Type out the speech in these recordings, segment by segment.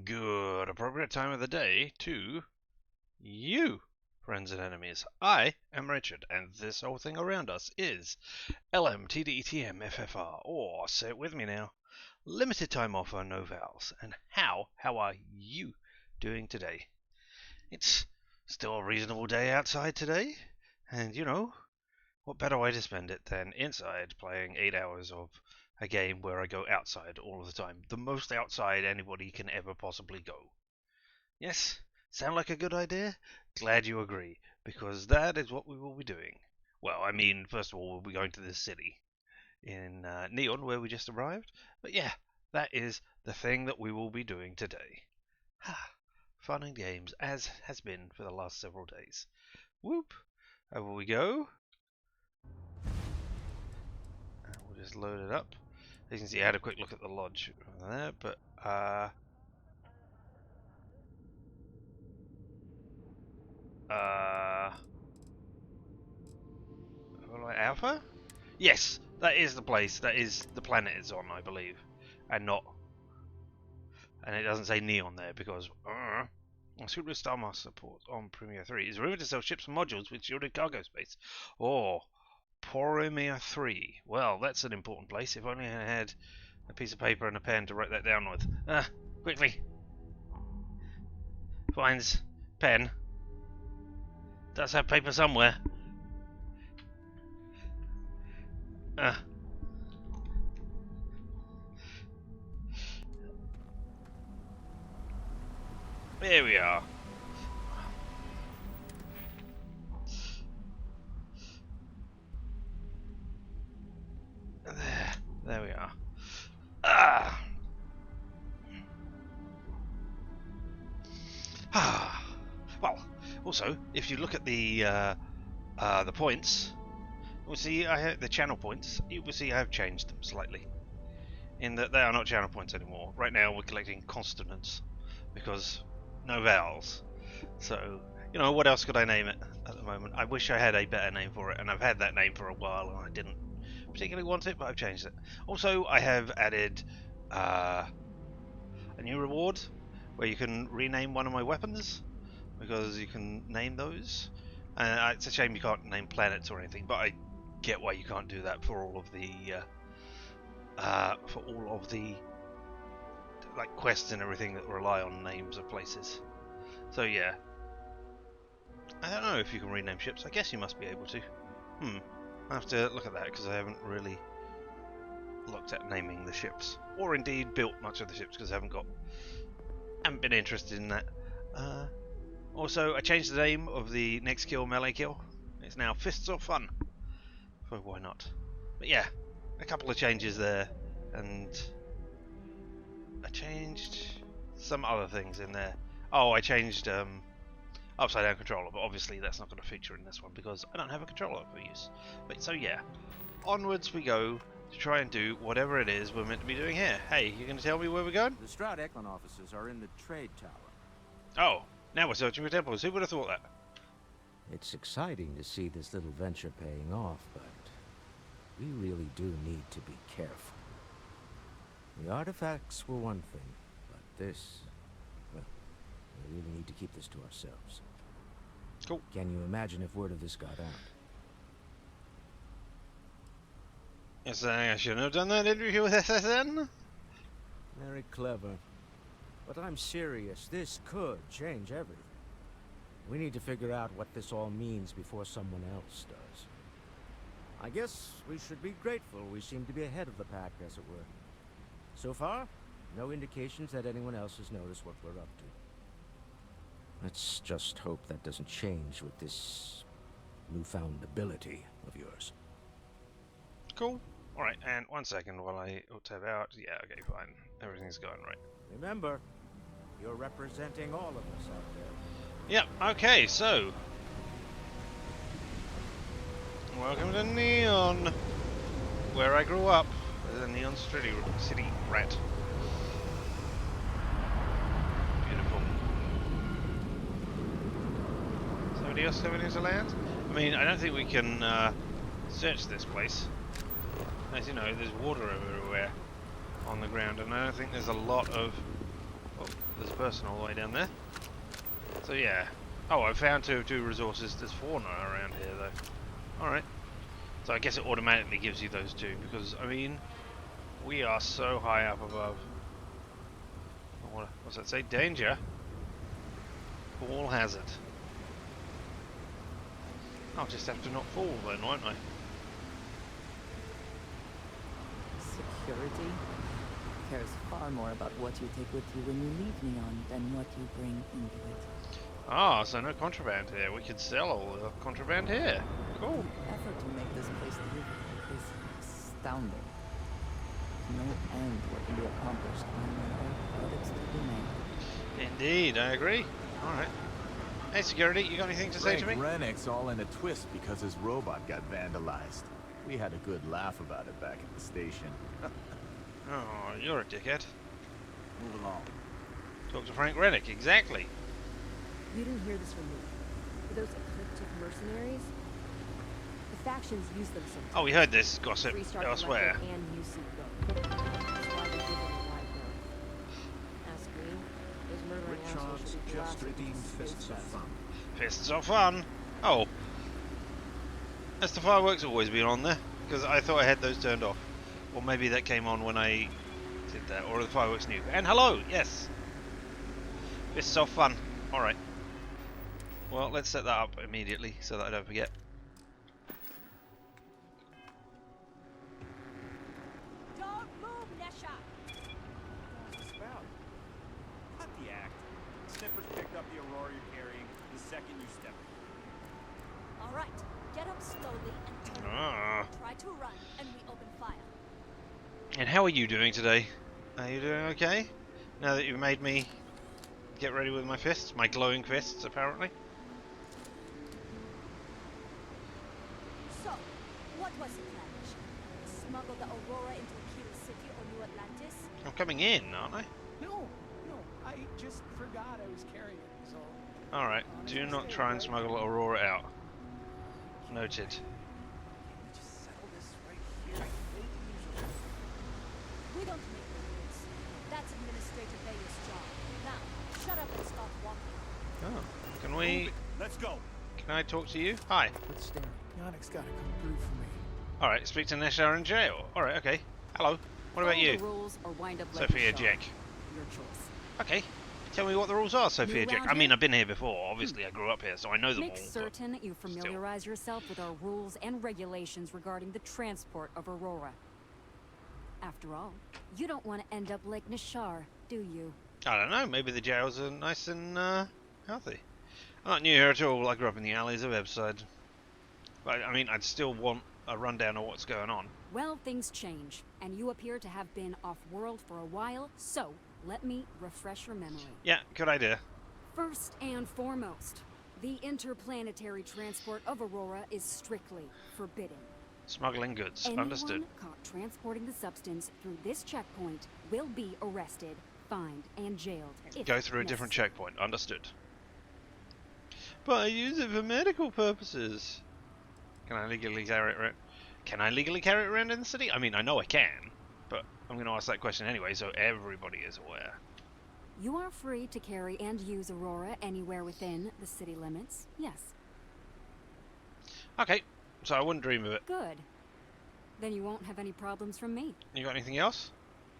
Good appropriate time of the day to you, friends and enemies. I am Richard, and this whole thing around us is LMTDETMFFR, or say it with me now, limited time offer, no vowels. And how are you doing today? It's still a reasonable day outside today, and you know, what better way to spend it than inside playing 8 hours of a game where I go outside all of the time. The most outside anybody can ever possibly go. Yes? Sound like a good idea? Glad you agree, because that is what we will be doing. Well, I mean, first of all, we'll be going to this city in Neon, where we just arrived. But yeah, that is the thing that we will be doing today. Fun and games, as has been for the last several days. Whoop! Over we go. And we'll just load it up. As you can see, I had a quick look at the lodge over there, but Alpha? Yes, that is the place. That is the planet it's on, I believe, and not. And it doesn't say Neon there because Super Star Master support on Premiere 3 is rumored to sell ships and modules with shielded cargo space. Oh, Premiere 3. Well, that's an important place. If only I had a piece of paper and a pen to write that down with. Quickly. Finds pen. Does have paper somewhere. There we are. There we are. Well, also, if you look at the points, we'll see I have the channel points. You will see I have changed them slightly, in that they are not channel points anymore. Right now, we're collecting consonants because no vowels. So, you know, what else could I name it at the moment? I wish I had a better name for it, and I've had that name for a while, and I didn't particularly want it, but I've changed it. Also, I have added a new reward where you can rename one of my weapons, because you can name those. And it's a shame you can't name planets or anything, but I get why you can't do that for all of the like quests and everything that rely on names of places. So yeah, I don't know if you can rename ships. I guess you must be able to. I have to look at that because I haven't really looked at naming the ships, or indeed built much of the ships because I haven't been interested in that. Also, I changed the name of the next kill melee kill. It's now Fists of Fun. So why not? But yeah, a couple of changes there, and I changed some other things in there. Oh, I changed upside down controller, but obviously that's not going to feature in this one because I don't have a controller for use. But so yeah, onwards we go to try and do whatever it is we're meant to be doing here. Hey, you going to tell me where we're going? The Stroud Eklund offices are in the trade tower. Oh, now we're searching for temples. Who would have thought that? It's exciting to see this little venture paying off, but we really do need to be careful. The artifacts were one thing, but this, well, we really need to keep this to ourselves. Cool. Can you imagine if word of this got out? You're saying I shouldn't have done that interview with SSN? Very clever. But I'm serious. This could change everything. We need to figure out what this all means before someone else does. I guess we should be grateful we seem to be ahead of the pack, as it were. So far, no indications that anyone else has noticed what we're up to. Let's just hope that doesn't change with this newfound ability of yours. Cool. Alright, and 1 second while I tab out. Yeah, okay, fine. Everything's going right. Remember, you're representing all of us out there. Yep, okay, so welcome to Neon, where I grew up as a Neon City rat. Beautiful. Somebody else coming into land? I mean, I don't think we can search this place. As you know, there's water everywhere on the ground, and I don't think there's a lot of Oh, there's a person all the way down there. So yeah. Oh, I found two resources. There's 4 now around here though. Alright. So I guess it automatically gives you those 2 because, I mean, we are so high up above. What's that say? Danger. Fall hazard. I'll just have to not fall then, won't I? Security cares far more about what you take with you when you leave Neon than what you bring into it. Ah, so no contraband here. We could sell all the contraband here. Cool. The effort to make this place livable is astounding. No end what can be accomplished when there are products to be made. Indeed, I agree. Alright. Hey security, you got anything to say to me? Rennick's all in a twist because his robot got vandalized. We had a good laugh about it back at the station. Oh, you're a dickhead. Move along. Talk to Frank Rennick, exactly. You didn't hear this from me. For those ecliptic mercenaries, the factions use them sometimes. Oh, we heard this gossip Restart elsewhere. Electric and UC both. That's why they give them a wide berth. Ask me, those murdering assholes should be just blasted redeemed to Fists of space Fun. Fists of fun. Oh. Has the fireworks always been on there? Because I thought I had those turned off. Or maybe that came on when I did that. Or the fireworks new. And hello, yes. Fists of fun. Alright. Well, let's set that up immediately so that I don't forget. Don't move, Nesha! What's this about? Cut the act. Snippers picked up the Aurora you're carrying the second you step. All right, get up slowly and turn. Ah. Try to run, and we open fire. And how are you doing today? Are you doing okay? Now that you've made me get ready with my fists, my glowing fists, apparently. So, what was the plan, Nesha? Smuggle the Aurora into Akira City or New Atlantis? I'm coming in, aren't I? No, I just forgot I was carrying it, so... Alright, do not try and smuggle Aurora out. Noted. Just settle this right here. I hate usual. We don't make the rules. That's Administrator Bayer's job. Now, shut up and start walking. Oh. Can we... Let's go. Can I talk to you? Hi. Quit staring. Yannick's gotta come through for me. Alright, speak to Neshar in jail. Alright, okay. Hello. What about Follow you? the rules or wind up like Sophia Shaw. Jack. Your choice. Okay. Tell me what the rules are, Sophia New Jack. around I mean, here? I've been here before. Obviously, I grew up here, so I know them all. Make but- certain you familiarize yourself with our rules and regulations regarding the transport of Aurora. After all, you don't want to end up like Nishar, do you? I don't know. Maybe the jails are nice and healthy. I'm not new here at all. I grew up in the alleys of Ebbside. But, I mean, I'd still want a rundown of what's going on. Well, things change, and you appear to have been off-world for a while, so let me refresh your memory. Yeah, good idea. First and foremost, the interplanetary transport of Aurora is strictly forbidden. Smuggling goods. Anyone Understood. caught transporting the substance through this checkpoint will be arrested, fined, and jailed. if Go through a different necessary. checkpoint. Understood. But I use it for medical purposes. Can I legally carry it around? Can I legally carry it around in the city? I mean, I know I can, but I'm going to ask that question anyway, so everybody is aware. You are free to carry and use Aurora anywhere within the city limits, yes. Okay, so I wouldn't dream of it. Good. Then you won't have any problems from me. You got anything else?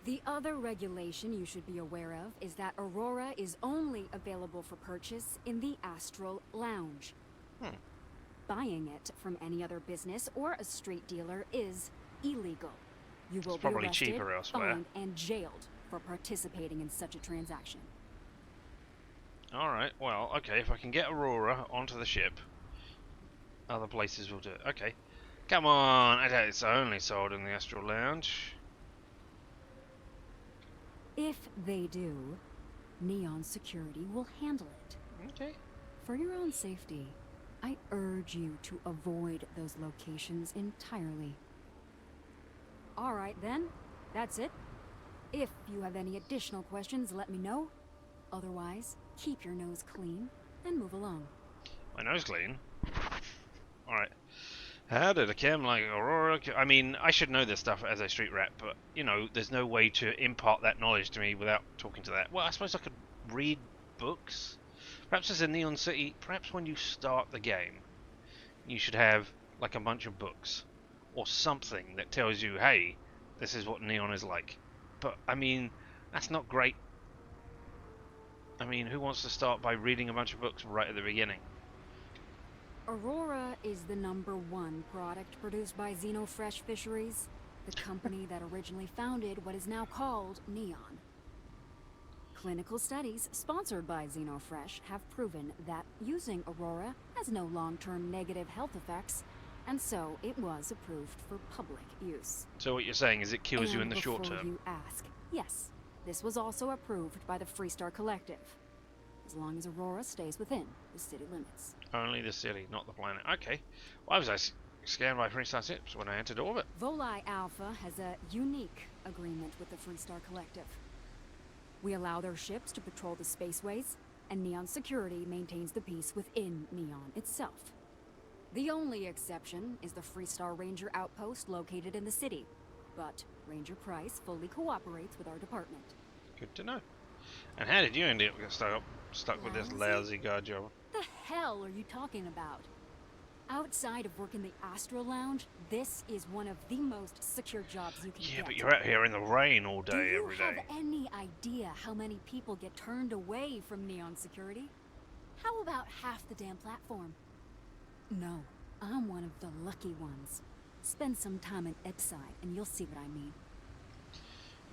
The other regulation you should be aware of is that Aurora is only available for purchase in the Astral Lounge. Hmm. Buying it from any other business or a street dealer is illegal. You will be probably arrested, cheaper elsewhere. fined, and jailed for participating in such a transaction. Alright, well, okay, if I can get Aurora onto the ship, other places will do it. Okay. Come on, it's only sold in the Astral Lounge. If they do, Neon Security will handle it. Okay. For your own safety, I urge you to avoid those locations entirely. Alright then, that's it. If you have any additional questions, let me know. Otherwise, keep your nose clean and move along. My nose clean. Alright. How did a chem like Aurora... I mean, I should know this stuff as a street rat, but, you know, there's no way to impart that knowledge to me without talking to that. Well, I suppose I could read books? Perhaps as a Neon City, perhaps when you start the game, you should have, like, a bunch of books. Or something that tells you, hey, this is what Neon is like. But, I mean, that's not great. I mean, who wants to start by reading a bunch of books right at the beginning? Aurora is the #1 product produced by Xenofresh Fisheries, the company that originally founded what is now called Neon. Clinical studies sponsored by Xenofresh have proven that using Aurora has no long-term negative health effects, and so it was approved for public use. So what you're saying is it kills you in the short before term? You ask, yes, this was also approved by the Freestar Collective, as long as Aurora stays within the city limits. Only the city, not the planet. Okay. Why was I scanned by Freestar ships when I entered orbit? Voli Alpha has a unique agreement with the Freestar Collective. We allow their ships to patrol the spaceways, and Neon Security maintains the peace within Neon itself. The only exception is the Freestar Ranger outpost located in the city, but Ranger Price fully cooperates with our department. Good to know. And how did you end up getting stuck with this lousy guard job? The hell are you talking about? Outside of work in the Astro Lounge, this is one of the most secure jobs you can get. Yeah, but you're out here in the rain all day, every day. Do you have any idea how many people get turned away from Neon Security? How about half the damn platform? No, I'm one of the lucky ones. Spend some time in Ebside and you'll see what I mean.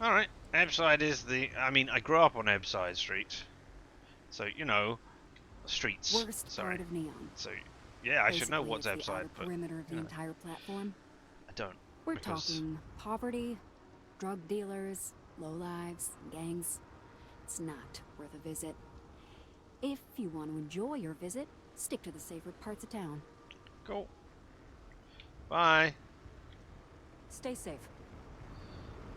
Alright, Ebside is the... I mean, I grew up on Ebside Street. So, you know, streets. Worst part of Neon. So, yeah, I should know what's Basically, it's the Ebside, outer but... perimeter of the entire platform. I don't. We're because... talking poverty, drug dealers, lowlives, gangs. It's not worth a visit. If you want to enjoy your visit, stick to the safer parts of town. Cool. Bye. Stay safe.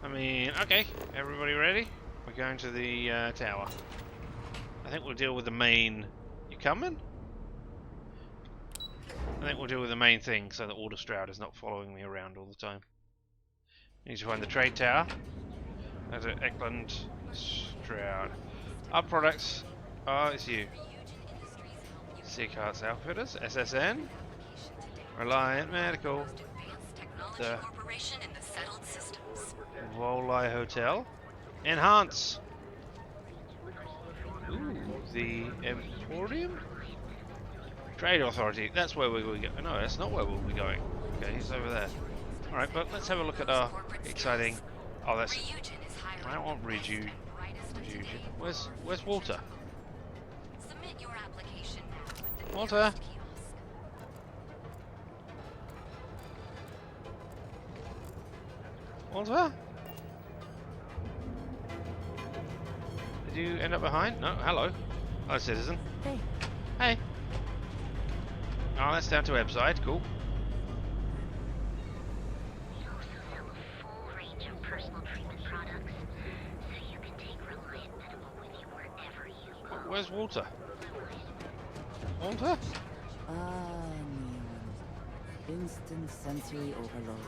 I mean, okay, everybody ready? We're going to the tower. I think we'll deal with the main... You coming? I think we'll deal with the main thing so that Order Stroud is not following me around all the time. Need to find the trade tower. That's it, Eklund Stroud. Our products. Oh, it's you. Seacarts Outfitters, SSN, Reliant Medical, the Voli Hotel, Enhance. Ooh, the Emporium? Trade Authority, that's where we will go. No, that's not where we'll be going. Okay, he's over there. Alright, but let's have a look at our exciting... Oh, that's... I don't want Rejude. Where's Walter? Walter? Walter? Did you end up behind? No, hello. Hello, citizen. Hey. Hey. Oh, that's down to Ebside. Cool. We also sell a full range of personal treatment products, so you can take Reliant Medical with you wherever you go. Where's Walter? Walter? Neon. Instant sensory overload.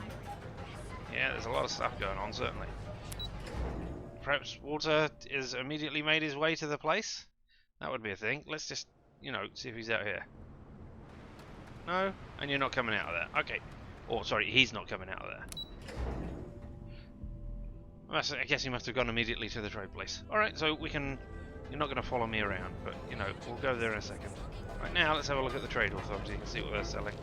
Yeah, there's a lot of stuff going on, certainly. Perhaps Walter is immediately made his way to the place? That would be a thing. Let's just, you know, see if he's out here. No? And you're not coming out of there. Okay. Oh, sorry, he's not coming out of there. Well, I guess he must have gone immediately to the trade place. Alright, so we can... You're not going to follow me around, but, you know, we'll go there in a second. Right now, let's have a look at the Trade Authority and see what they're selling.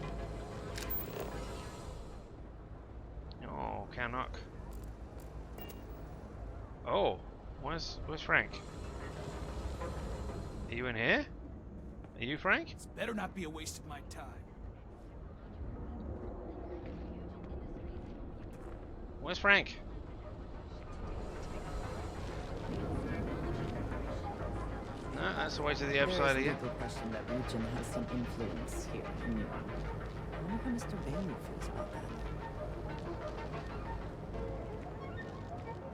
Oh, Canuck. Oh, where's Frank? Are you in here? Are you Frank? This better not be a waste of my time. Where's Frank? No, that's the way to the Ebside again. There's a question that region has some influence here in Neon. I wonder how Mr. Bailey feels about that.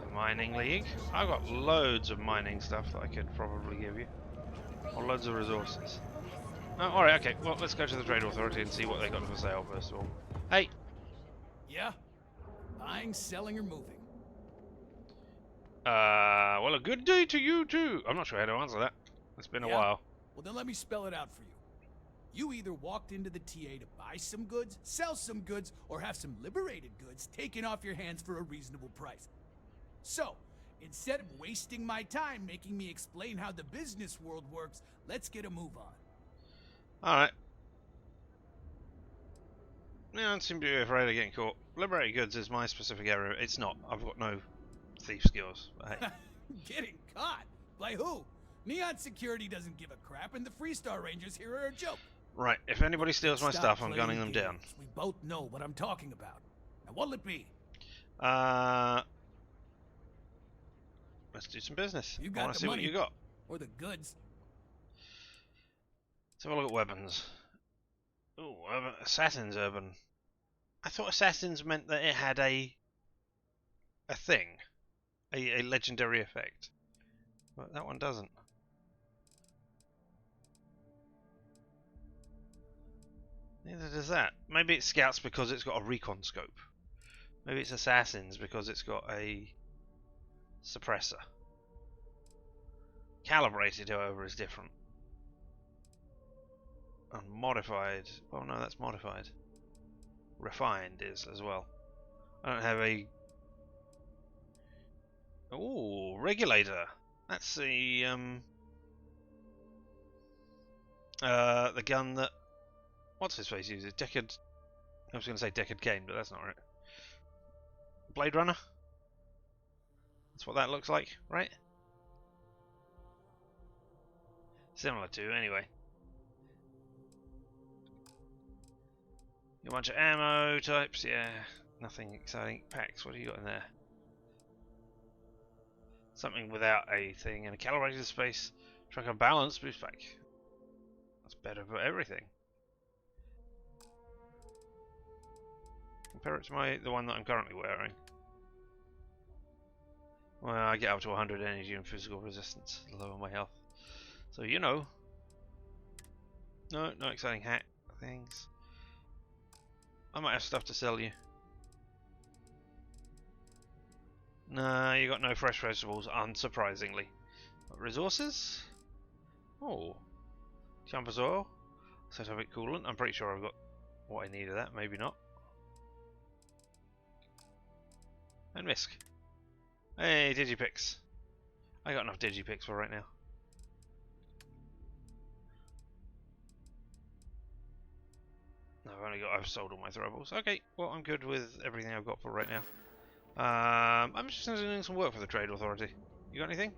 The Mining League. I've got loads of mining stuff that I could probably give you. Or loads of resources. Oh, alright, okay. Well, let's go to the Trade Authority and see what they got for sale first of all. Hey. Yeah? Buying, selling, or moving? Well, a good day to you too. I'm not sure how to answer that. It's been a Yeah? while. Well, then let me spell it out for you. You either walked into the TA to buy some goods, sell some goods, or have some liberated goods taken off your hands for a reasonable price. So, instead of wasting my time making me explain how the business world works, let's get a move on. Alright. Yeah, I don't seem to be afraid of getting caught. Liberated goods is my specific area. It's not. I've got no thief skills. But hey. Getting caught? By who? Neon Security doesn't give a crap, and the Freestar Rangers here are a joke. Right, if anybody steals my Stop stuff, I'm playing gunning them down. games. We both know what I'm talking about. Now, what'll it be? Let's do some business. You I got want the to see what money. you got. Or the goods. Let's have a look at weapons. Ooh, Assassin's Urban. I thought Assassins meant that it had a thing. A legendary effect. But that one doesn't. Neither does that. Maybe it's Scouts because it's got a recon scope. Maybe it's Assassins because it's got a suppressor. Calibrated, however, is different. And modified. Oh no, that's modified. Refined is as well. I don't have a. Ooh, regulator. That's the gun that what's his face uses. Deckard. I was going to say Deckard Cain, but that's not right. Blade Runner. That's what that looks like, right? Similar to, anyway. A bunch of ammo types, yeah. Nothing exciting. Packs, what do you got in there? Something without a thing, and a calibrated space. Track of balance, boost back. That's better for everything. Compare it to the one that I'm currently wearing. Well, I get up to 100 energy and physical resistance, lower my health. So you know. No exciting hack things. I might have stuff to sell you. Nah, you got no fresh vegetables, unsurprisingly. But resources? Oh. Campus oil. Cytovic coolant. I'm pretty sure I've got what I need of that, maybe not. And Misk. Hey, Digipix. I got enough Digipix for right now. No, I've sold all my throwables. Okay, well I'm good with everything I've got for right now. I'm just doing some work for the Trade Authority. You got anything?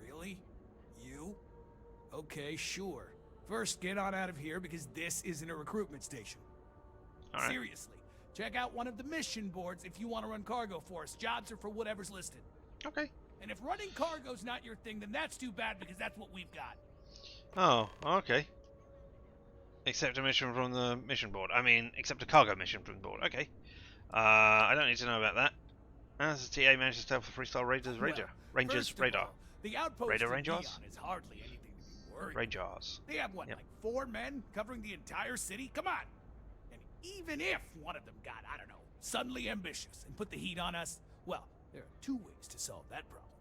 Really? You? Okay, sure. First, get on out of here because this isn't a recruitment station. All right. Seriously, check out one of the mission boards if you want to run cargo for us. Jobs are for whatever's listed. Okay. And if running cargo's not your thing, then that's too bad because that's what we've got. Oh, okay. Accept a mission from the mission board. I mean, accept a cargo mission from the board. Okay. I don't need to know about that. As the TA manages to help the Freestar Raiders Rangers radar. All, the outpost Radar of Rangers? Neon is hardly anything to be worried about. Rangers. They have what, Yep. like 4 men covering the entire city? Come on! And even if one of them got, I don't know, suddenly ambitious and put the heat on us, well, there are 2 ways to solve that problem.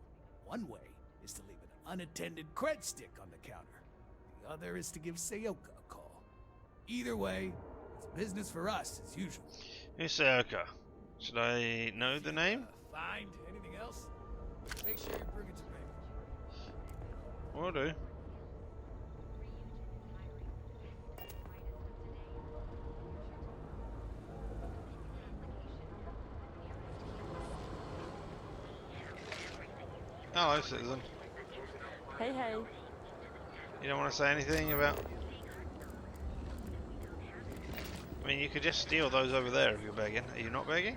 One way is to leave an unattended cred stick on the counter. The other is to give Sayoka a call. Either way, it's business for us as usual. Who's Sayoka? Should I know the name? Find anything else? Make sure you bring it to me. Will do. Hello, citizen. Hey, hey. You don't want to say anything about... I mean, you could just steal those over there if you're begging. Are you not begging?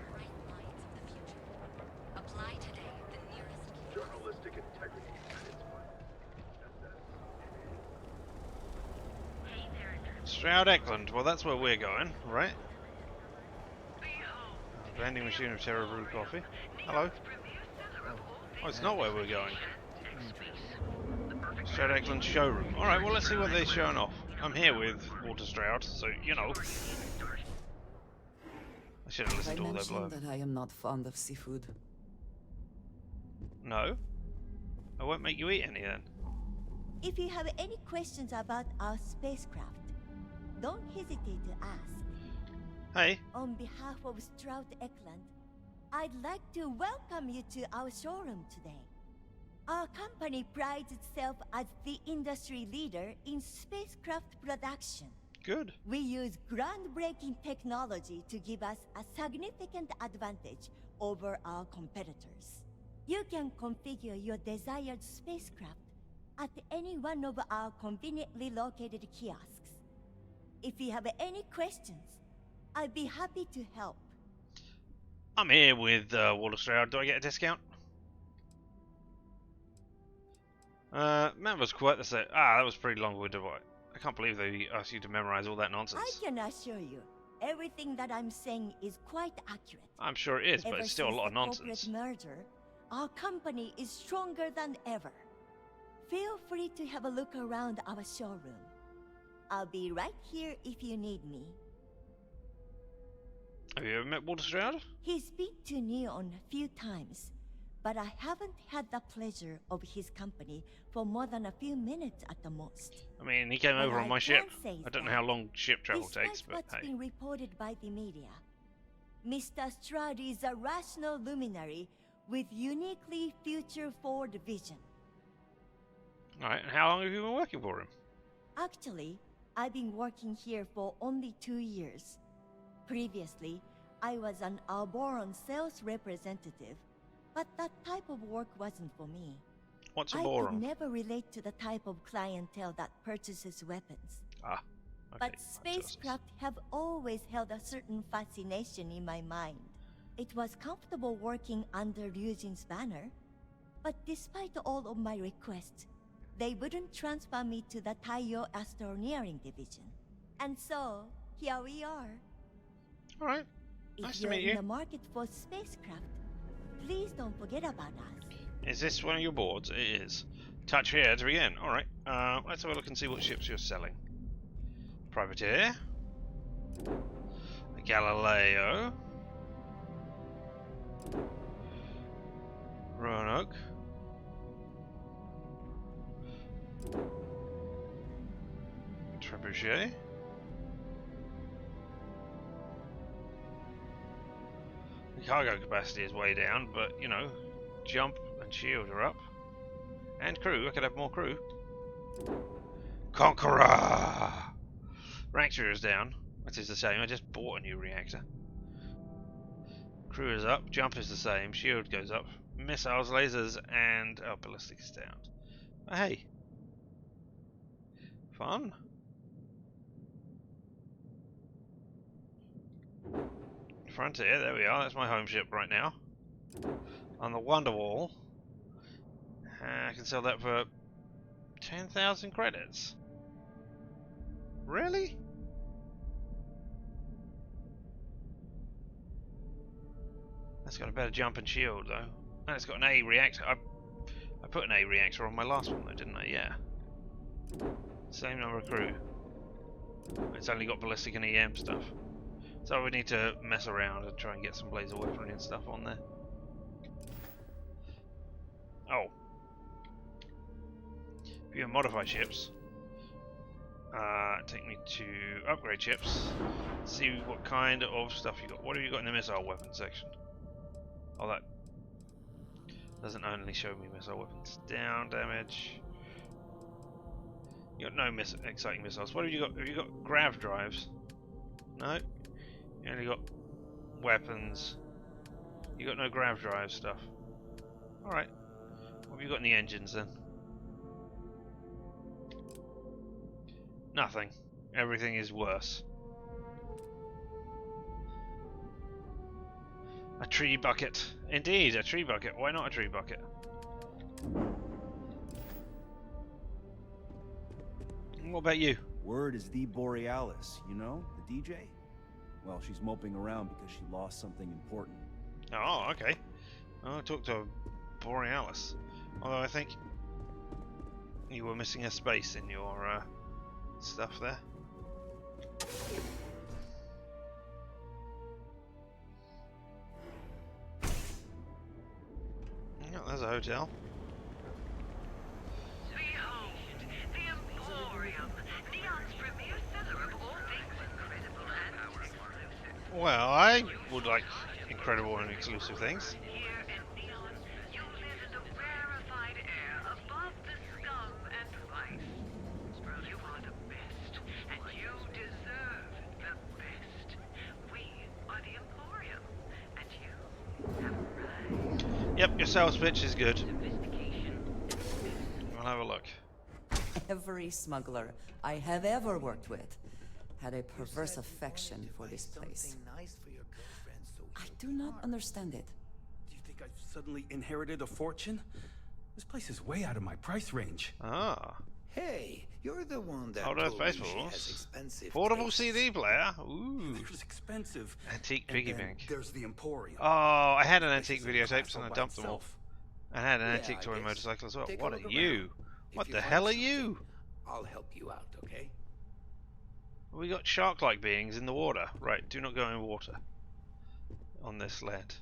Apply today at the nearest journalistic integrity at its finest. Hey there, Stroud Eckland. Well, that's where we're going, right? Vending machine of Terra Brew coffee. Hello. Oh, it's not where we're going. Stroud Eckland showroom. Alright, well, let's see what they're showing off. I'm here with Walter Stroud, so, you know. should have I listened to all their mentioned blurb. that I am not fond of seafood. No, I won't make you eat any then. If you have any questions about our spacecraft, don't hesitate to ask. Hey, On behalf of Stroud Eklund, I'd like to welcome you to our showroom today. Our company prides itself as the industry leader in spacecraft production. good. We use groundbreaking technology to give us a significant advantage over our competitors. You can configure your desired spacecraft at any one of our conveniently located kiosks. If you have any questions, I'd be happy to help. I'm here with Wall of Stroud. Do I get a discount? That was quite the set. That was pretty long-winded. I can't believe they asked you to memorize all that I nonsense. can assure you, everything that I'm saying is quite accurate. I'm sure it is, but Ever it's still a since lot of the nonsense. corporate merger, our company is stronger than ever. Feel free to have a look around our showroom. I'll be right here if you need me. Have you ever met Walter Stroud? He's been to Neon a few times, but I haven't had the pleasure of his company for more than a few minutes at the most. I mean, he came Well, over on I my ship. can say I don't know that how long ship travel Despite takes, but what's hey. been reported by the media, Mr. Stroud is a rational luminary with uniquely future-forward vision. Alright, and how long have you been working for him? Actually, I've been working here for only 2 years. Previously, I was an Alboron sales representative, but that type of work wasn't for me. What's a I boron? could never relate to the type of clientele that purchases weapons. Ah, okay. But spacecraft have always held a certain fascination in my mind. It was comfortable working under Ryujin's banner, but despite all of my requests, they wouldn't transfer me to the Taiyo Astroneering Division. And so, here we are. Alright, If nice to you're meet in you. the market for spacecraft, please don't forget about us. Is this one of your boards? It is. Touch here to begin. Alright, let's have a look and see what ships you're selling. Privateer. A Galileo. Roanoke. Trebuchet. The cargo capacity is way down, but you know, jump and shield are up. And crew, I could have more crew. Conqueror! Reactor is down. That is the same, I just bought a new reactor. Crew is up, jump is the same, shield goes up. Missiles, lasers, and ballistic is down. Oh, hey. Fun. Frontier, there we are, that's my home ship right now. On the Wonderwall, I can sell that for 10,000 credits. Really? That's got a better jump and shield though. And it's got an A reactor. I put an A reactor on my last one though, didn't I? Yeah. Same number of crew. It's only got ballistic and EM stuff. So we need to mess around and try and get some laser weaponry and stuff on there. Oh. If you modify ships, take me to upgrade ships, see what kind of stuff you got. What have you got in the missile weapon section? Oh, that doesn't only show me missile weapons. Down damage. You got no exciting missiles. What have you got? Have you got grav drives? No. You only got weapons. You got no grav drive stuff. Alright. What have you got in the engines then? Nothing. Everything is worse. A tree bucket. Indeed, a tree bucket. Why not a tree bucket? What about you? Word is the Borealis, you know, the DJ? Well, she's moping around because she lost something important. Oh, okay. I'll talk to Borealis. Although I think you were missing a space in your stuff there. hotel. Behold, the Emporium, Neon's premier seller of all things incredible and exclusive. Well, I would like incredible and exclusive things. Here in Neon, you live in the rarefied air above the scum and vice. You are the best, and you deserve the best. We are the Emporium, and you have arrived. Yep, your sales pitch is good. We'll have a look. Every smuggler I have ever worked with had a perverse affection for this place. I do not understand it. Do you think I've suddenly inherited a fortune? This place is way out of my price range. Ah. Hey, you're the one that Old told Earth me she Faithfuls. has expensive Portable tastes. CD player. Ooh. There's expensive. Antique And piggy then bank. there's the Emporium. Oh, I had an This antique is in class videotapes and all I by dumped them all. itself. I had an Yeah, antique I toy guess. motorcycle as well. Take a What are look you? around. What If the you hell are find you? something, I'll help you out, okay? We got shark-like beings in the water. Right, do not go in water. On this land.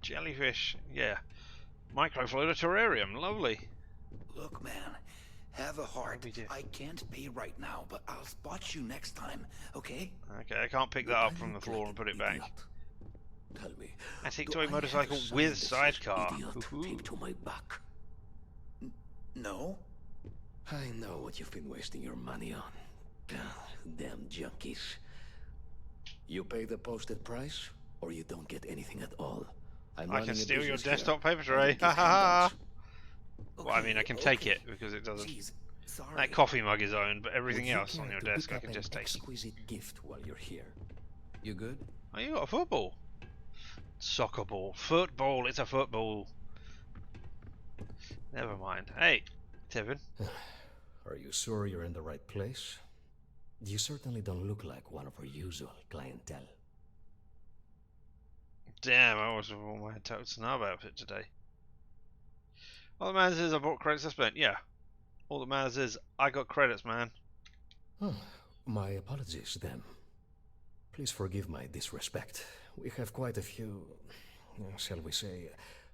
Jellyfish, yeah. Microfloater terrarium, lovely. Look, man, have a heart. we do? I can't pay right now, but I'll spot you next time, okay? Okay, I can't pick that up from the floor and put it back. Tell me, Antique do toy I have a motorcycle sign with that says sidecar. idiot Hoo-hoo. taped to my back? No? I know what you've been wasting your money on. Damn junkies. You pay the posted price, or you don't get anything at all. I'm I running can a steal your business desktop here. paper I tray. don't give Ha ha ha. handouts. Well, I mean, I can take it because it doesn't. That coffee mug is owned, but everything else on your desk I can just take. Exquisite gift while you're here. You good? Oh, you got a football. Soccer ball. Football. It's a football. Never mind. Hey, Tevin. Are you sure you're in the right place? You certainly don't look like one of our usual clientele. Damn, I was on my total snub outfit today. All that matters is I bought credits I spent. Yeah. All that matters is I got credits, man. Oh, my apologies then. Please forgive my disrespect. We have quite a few, shall we say,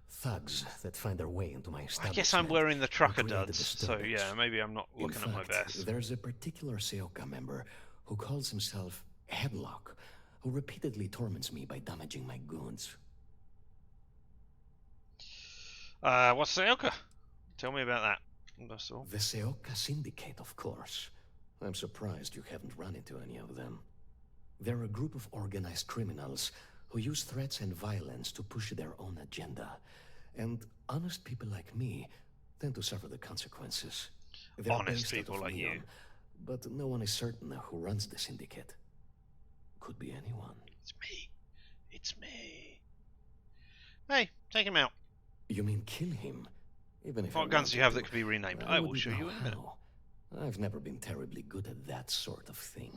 thugs that find their way into my I establishment. guess I'm wearing the trucker and create a duds, so disturbance. yeah, maybe I'm not looking at my best. There's a particular Seoka member who calls himself Headlock, who repeatedly torments me by damaging my goods. What's Seoka? Tell me about that. That's all. The Seoka Syndicate, of course. I'm surprised you haven't run into any of them. They're a group of organized criminals who use threats and violence to push their own agenda. And honest people like me tend to suffer the consequences. They're Honest based out people of like you. Leon, but no one is certain who runs the syndicate. Could be anyone. It's me. It's me. Hey, take him out. You mean kill him? Even if What I guns do you wanted have that to, could be renamed? I will wouldn't show know you in a minute. how. I've never been terribly good at that sort of thing.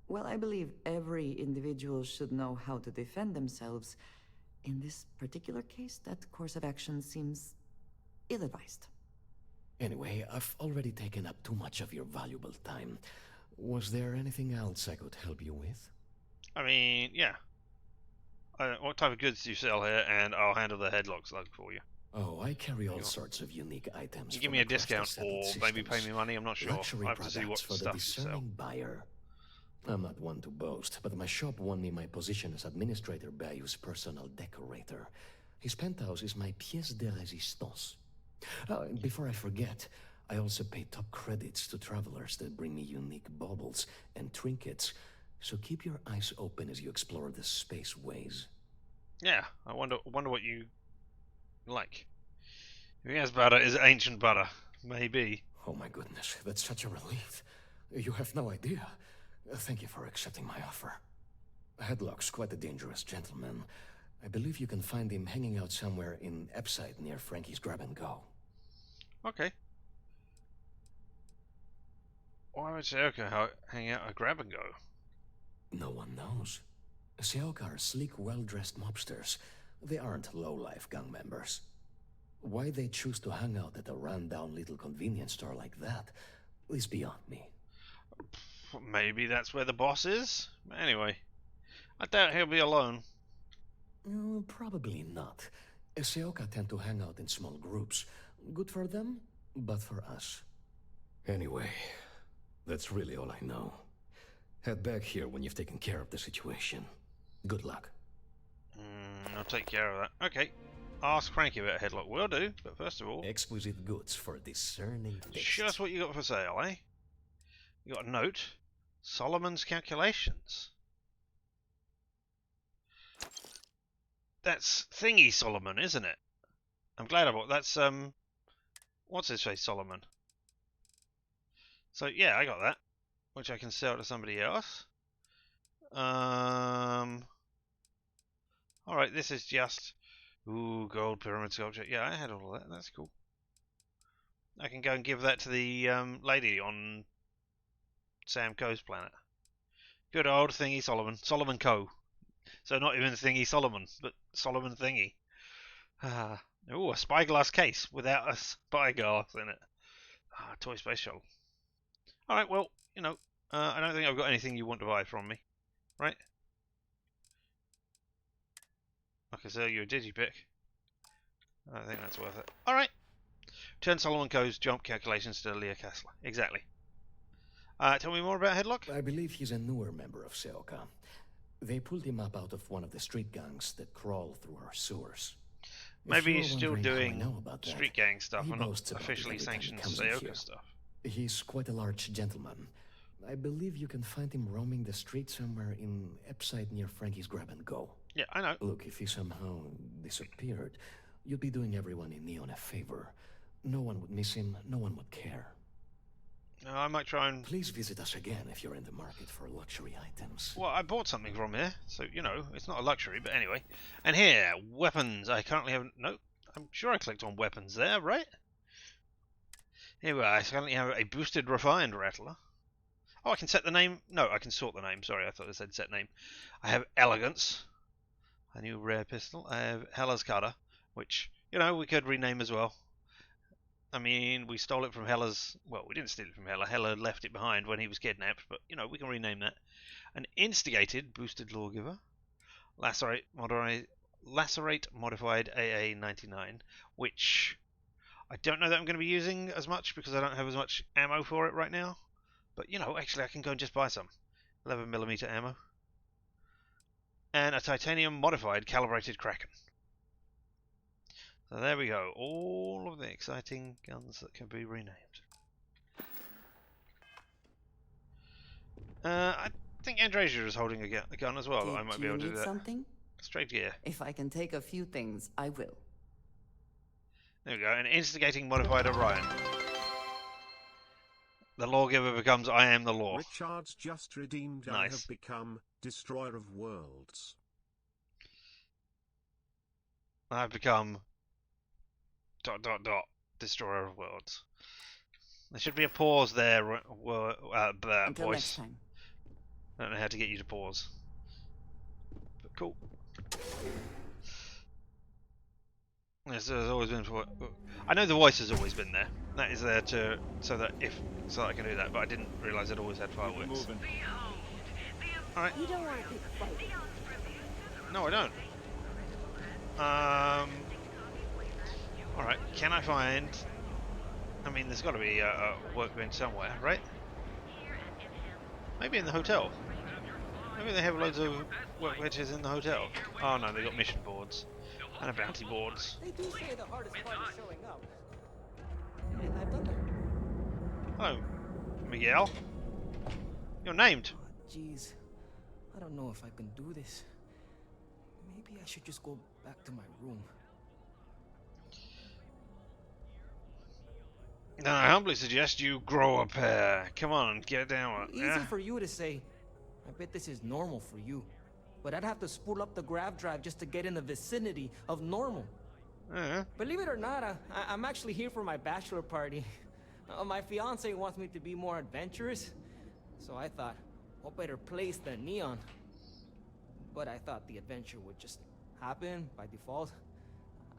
Well, I believe every individual should know how to defend themselves. In this particular case, that course of action seems ill-advised. Anyway, I've already taken up too much of your valuable time. Was there anything else I could help you with? I mean, yeah. What type of goods do you sell here? And I'll handle the headlock slug for you. Oh, I carry all sorts of unique items. You give from me a across the discount, settled or maybe pay systems. me money. I'm not sure. Luxury I have to see what products for the stuff you sell. discerning buyer. I'm not one to boast, but my shop won me my position as Administrator Bayou's personal decorator. His penthouse is my pièce de résistance. And before I forget, I also pay top credits to travelers that bring me unique baubles and trinkets, so keep your eyes open as you explore the spaceways. Yeah, I wonder what you like. If he has butter, is it ancient butter? Maybe. Oh my goodness, that's such a relief. You have no idea. Thank you for accepting my offer. Headlock's quite a dangerous gentleman. I believe you can find him hanging out somewhere in Epside near Frankie's Grab and Go. Okay. Why would Seoka hang out at Grab and Go? No one knows. Seoka are sleek, well-dressed mobsters. They aren't low-life gang members. Why they choose to hang out at a run-down little convenience store like that is beyond me. Maybe that's where the boss is? Anyway, I doubt he'll be alone. Probably not. Seoka tend to hang out in small groups. Good for them, but for us. Anyway, that's really all I know. Head back here when you've taken care of the situation. Good luck. I'll take care of that. Okay. Ask Frankie about a headlock. Will do, but first of all... Exquisite goods for discerning taste. Show us what you got for sale, eh? You got a note. Solomon's calculations. That's Thingy Solomon, isn't it? I'm glad I bought... That's, what's his face, Solomon? So, yeah, I got that. Which I can sell to somebody else. Alright, this is just... Ooh, gold pyramid sculpture. Yeah, I had all of that. That's cool. I can go and give that to the lady on Sam Coe's planet. Good old Thingy Solomon. Solomon Coe. So not even Thingy Solomon, but Solomon Thingy. Ooh, a spyglass case without a spyglass in it. Toy space shuttle. Alright, well, you know, I don't think I've got anything you want to buy from me. Right? I can sell you a digipick. I don't think that's worth it. Alright. Turn Solomon Coe's jump calculations to Leah Kessler. Exactly. Tell me more about Headlock? I believe he's a newer member of Seoka. They pulled him up out of one of the street gangs that crawl through our sewers. Maybe he's still doing street gang stuff and not officially sanctioned Seoka stuff. He's quite a large gentleman. I believe you can find him roaming the street somewhere in Epside near Frankie's Grab and Go. Yeah, I know. Look, if he somehow disappeared, you'd be doing everyone in Neon a favor. No one would miss him, no one would care. I might try and... Please visit us again if you're in the market for luxury items. Well, I bought something from here, so, you know, it's not a luxury, but anyway. And here, weapons. I currently have... No, I'm sure I clicked on weapons there, right? Here we are. I currently have a boosted refined rattler. Oh, I can set the name. No, I can sort the name. Sorry, I thought it said set name. I have Elegance, a new rare pistol. I have Hella's Cutter, which, you know, we could rename as well. I mean, we stole it from Hella's... Well, we didn't steal it from Hella. Hella left it behind when he was kidnapped, but, you know, we can rename that. An Instigated Boosted Lawgiver. Lacerate Modified AA-99, which I don't know that I'm going to be using as much because I don't have as much ammo for it right now. But, you know, actually I can go and just buy some. 11mm ammo. And a Titanium Modified Calibrated Kraken. So there we go. All of the exciting guns that can be renamed. I think Andresia is holding a gun as well. I might be able to do that. Something? Straight gear. If I can take a few things, I will. There we go. And Instigating Modified Orion. The lawgiver becomes I am the law. Richard's just redeemed. Nice. I have become Destroyer of Worlds. I've become ... Destroyer of Worlds. There should be a pause there, Until voice. next time. I don't know how to get you to pause. But cool. There's always been... I know the voice has always been there. That is there to... So that I can do that, but I didn't realise it always had fireworks. Alright. You don't want a big fight. No, I don't. Alright, can I find... I mean, there's got to be a workbench somewhere, right? Maybe in the hotel. Maybe they have loads of workbenches in the hotel. Oh no, they got mission boards. And a bounty boards. They do say the hardest part is showing up. And I've done that. Hello, Miguel. You're named. Jeez, I don't know if I can do this. Maybe I should just go back to my room. Then I humbly suggest you grow a pair. Come on, get down with it. Easy Yeah? for you to say. I bet this is normal for you. But I'd have to spool up the grav drive just to get in the vicinity of normal. Believe it or not, I'm actually here for my bachelor party. My fiance wants me to be more adventurous. So I thought, what better place than Neon? But I thought the adventure would just happen by default.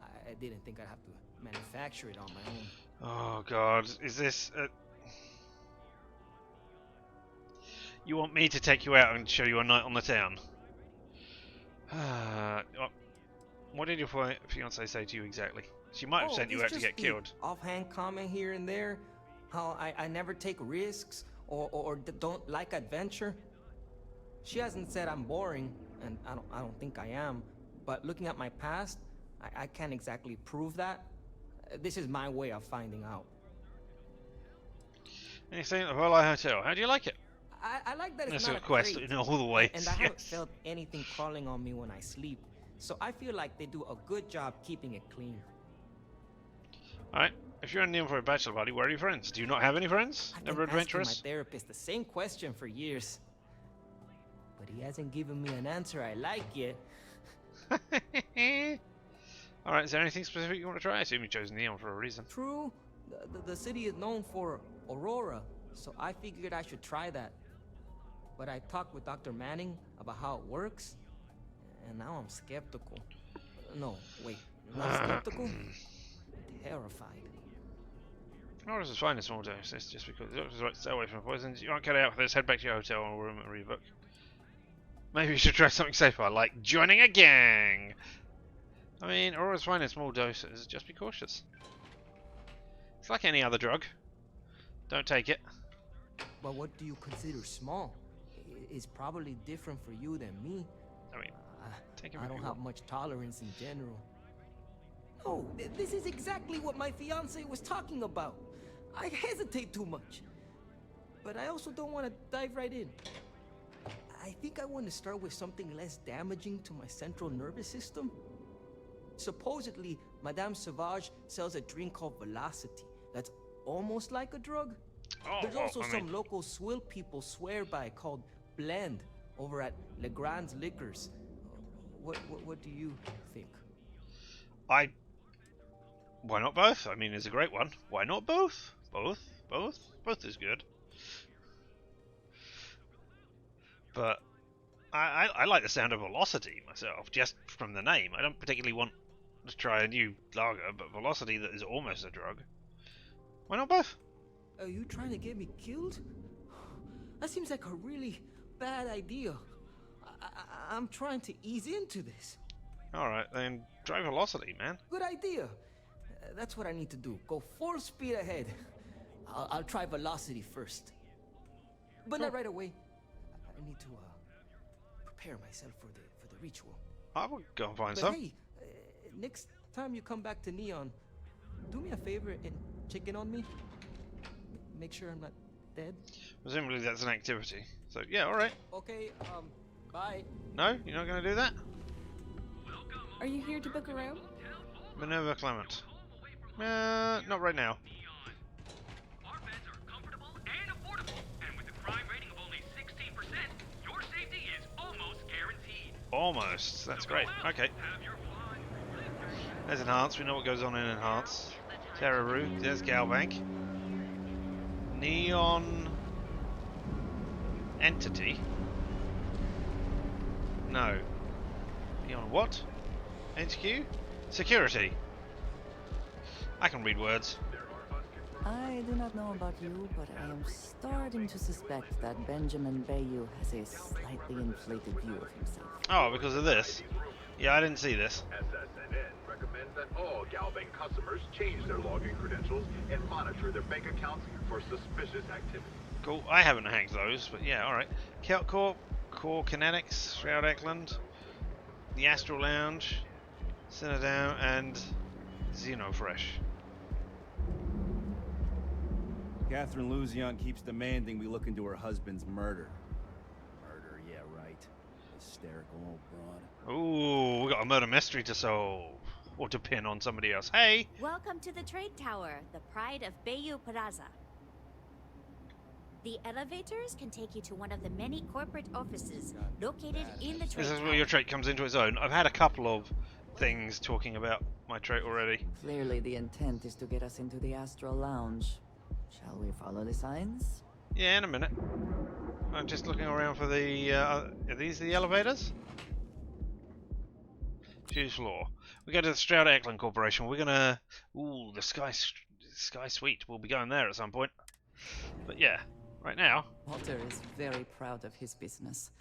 I didn't think I'd have to manufacture it on my own. Oh god, is this... You want me to take you out and show you a night on the town? What did your fiance say to you exactly? She might have sent you out to get killed. Offhand comment here and there, how I never take risks or don't like adventure. She hasn't said I'm boring, and I don't think I am. But looking at my past, I can't exactly prove that. This is my way of finding out. And you're staying at the Vowels Hotel. How do you like it? I like that it's That's not a quest crate, in all the ways. and I haven't felt anything crawling on me when I sleep. So I feel like they do a good job keeping it clean. Alright, if you're in Neon for a bachelor party, where are your friends? Do you not have any friends? I've Never been asking adventurous? my therapist the same question for years, but he hasn't given me an answer I like yet. Alright, is there anything specific you want to try? I assume you chose Neon for a reason. True, the city is known for Aurora, so I figured I should try that. But I talked with Dr. Manning about how it works, and now I'm skeptical. No, wait, not skeptical? Terrified. Aurora is fine in small doses, just because the doctor's right to stay away from poisons. You aren't cut out for this, head back to your hotel or room and rebook. Maybe you should try something safer, like joining a gang! I mean, Aurora's fine in small doses, just be cautious. It's like any other drug. Don't take it. But what do you consider small? It's probably different for you than me. I mean, take it I don't have much tolerance in general. No, this is exactly what my fiance was talking about. I hesitate too much. But I also don't want to dive right in. I think I want to start with something less damaging to my central nervous system. Supposedly, Madame Sauvage sells a drink called Velocity that's almost like a drug. There's also some local swill people swear by called Blend over at Legrand's Liquors. What do you think? Why not both? I mean, it's a great one. Why not both? Both is good. But I like the sound of Velocity myself, just from the name. I don't particularly want to try a new lager, but Velocity that is almost a drug. Why not both? Are you trying to get me killed? That seems like a really bad idea. I'm trying to ease into this. Alright, then try Velocity, man. Good idea. That's what I need to do. Go full speed ahead. I'll try Velocity first. But not right away. I need to prepare myself for the ritual. I will go and find but some. Hey, next time you come back to Neon, do me a favor and check in on me. Make sure I'm not dead. Presumably that's an activity. So yeah, alright. Okay, bye. No? You're not going to do that? Are you here to book a room? Minerva Clement. Not right now. Our beds are comfortable and affordable, and with a crime rating of only 16%, your safety is almost guaranteed. Almost. That's great. Okay. There's Enhance. We know what goes on in Enhance. Terra Root. There's Galbank. Neon Entity. No. Neon what? HQ? Security. I can read words. I do not know about you, but I am starting to suspect that Benjamin Bayou has a slightly inflated view of himself. Oh, because of this? Yeah, I didn't see this. SSNN recommends that all Galbank customers change their login credentials and monitor their bank accounts for suspicious activity. Cool. I haven't hacked those, but yeah, alright. Core Kinetics, Shroud Eckland, the Astral Lounge, Cinedown, and Xenofresh. Catherine Luzion keeps demanding we look into her husband's murder. Murder, yeah, right. Hysterical old broad. Ooh, we got a murder mystery to solve. Or to pin on somebody else. Hey! Welcome to the Trade Tower, the pride of Bayou Plaza. The elevators can take you to one of the many corporate offices located in the Trade This is Tower. where your trait comes into its own. I've had a couple of things talking about my trait already. Clearly the intent is to get us into the Astral Lounge. Shall we follow the signs? Yeah, in a minute. I'm just looking around for the... are these the elevators? Choose floor. We go to the Stroud Eklund Corporation. We're gonna... Ooh, the Sky Suite. We'll be going there at some point. But yeah, Right now? Walter is very proud of his business.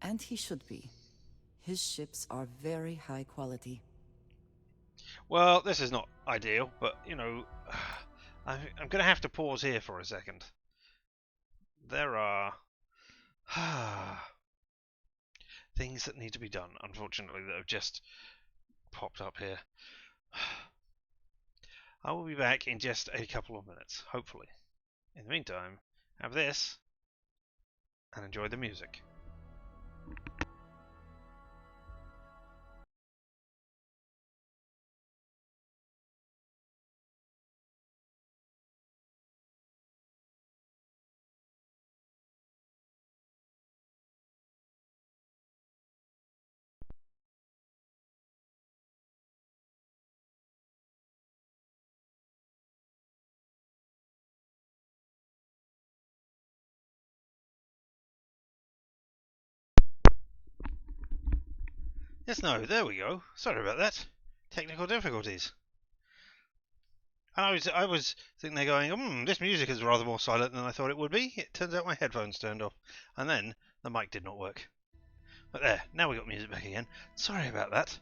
And he should be. His ships are very high quality. Well, this is not ideal, but, you know, I'm going to have to pause here for a second. There are things that need to be done, unfortunately, that have just popped up here. I will be back in just a couple of minutes, hopefully. In the meantime, have this, and enjoy the music. Yes, no, there we go. Sorry about that. Technical difficulties. And I was sitting there going, this music is rather more silent than I thought it would be. It turns out my headphones turned off. And then the mic did not work. But there, now we got music back again. Sorry about that.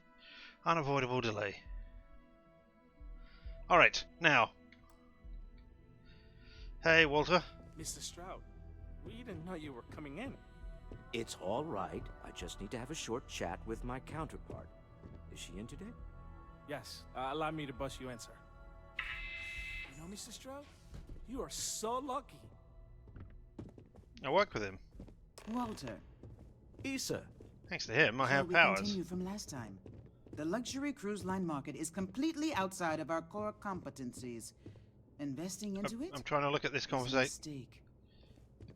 Unavoidable delay. Alright, now. Hey, Walter. Mr. Stroud, we didn't know you were coming in. It's all right. I just need to have a short chat with my counterpart. Is she in today? Yes, allow me to bust you in, sir. You know, Mr. Stroud, you are so lucky. I work with him. Walter. Issa. Thanks to him, I Shall have we powers. continue from last time? The luxury cruise line market is completely outside of our core competencies. Investing into it? I'm trying to look at this conversation.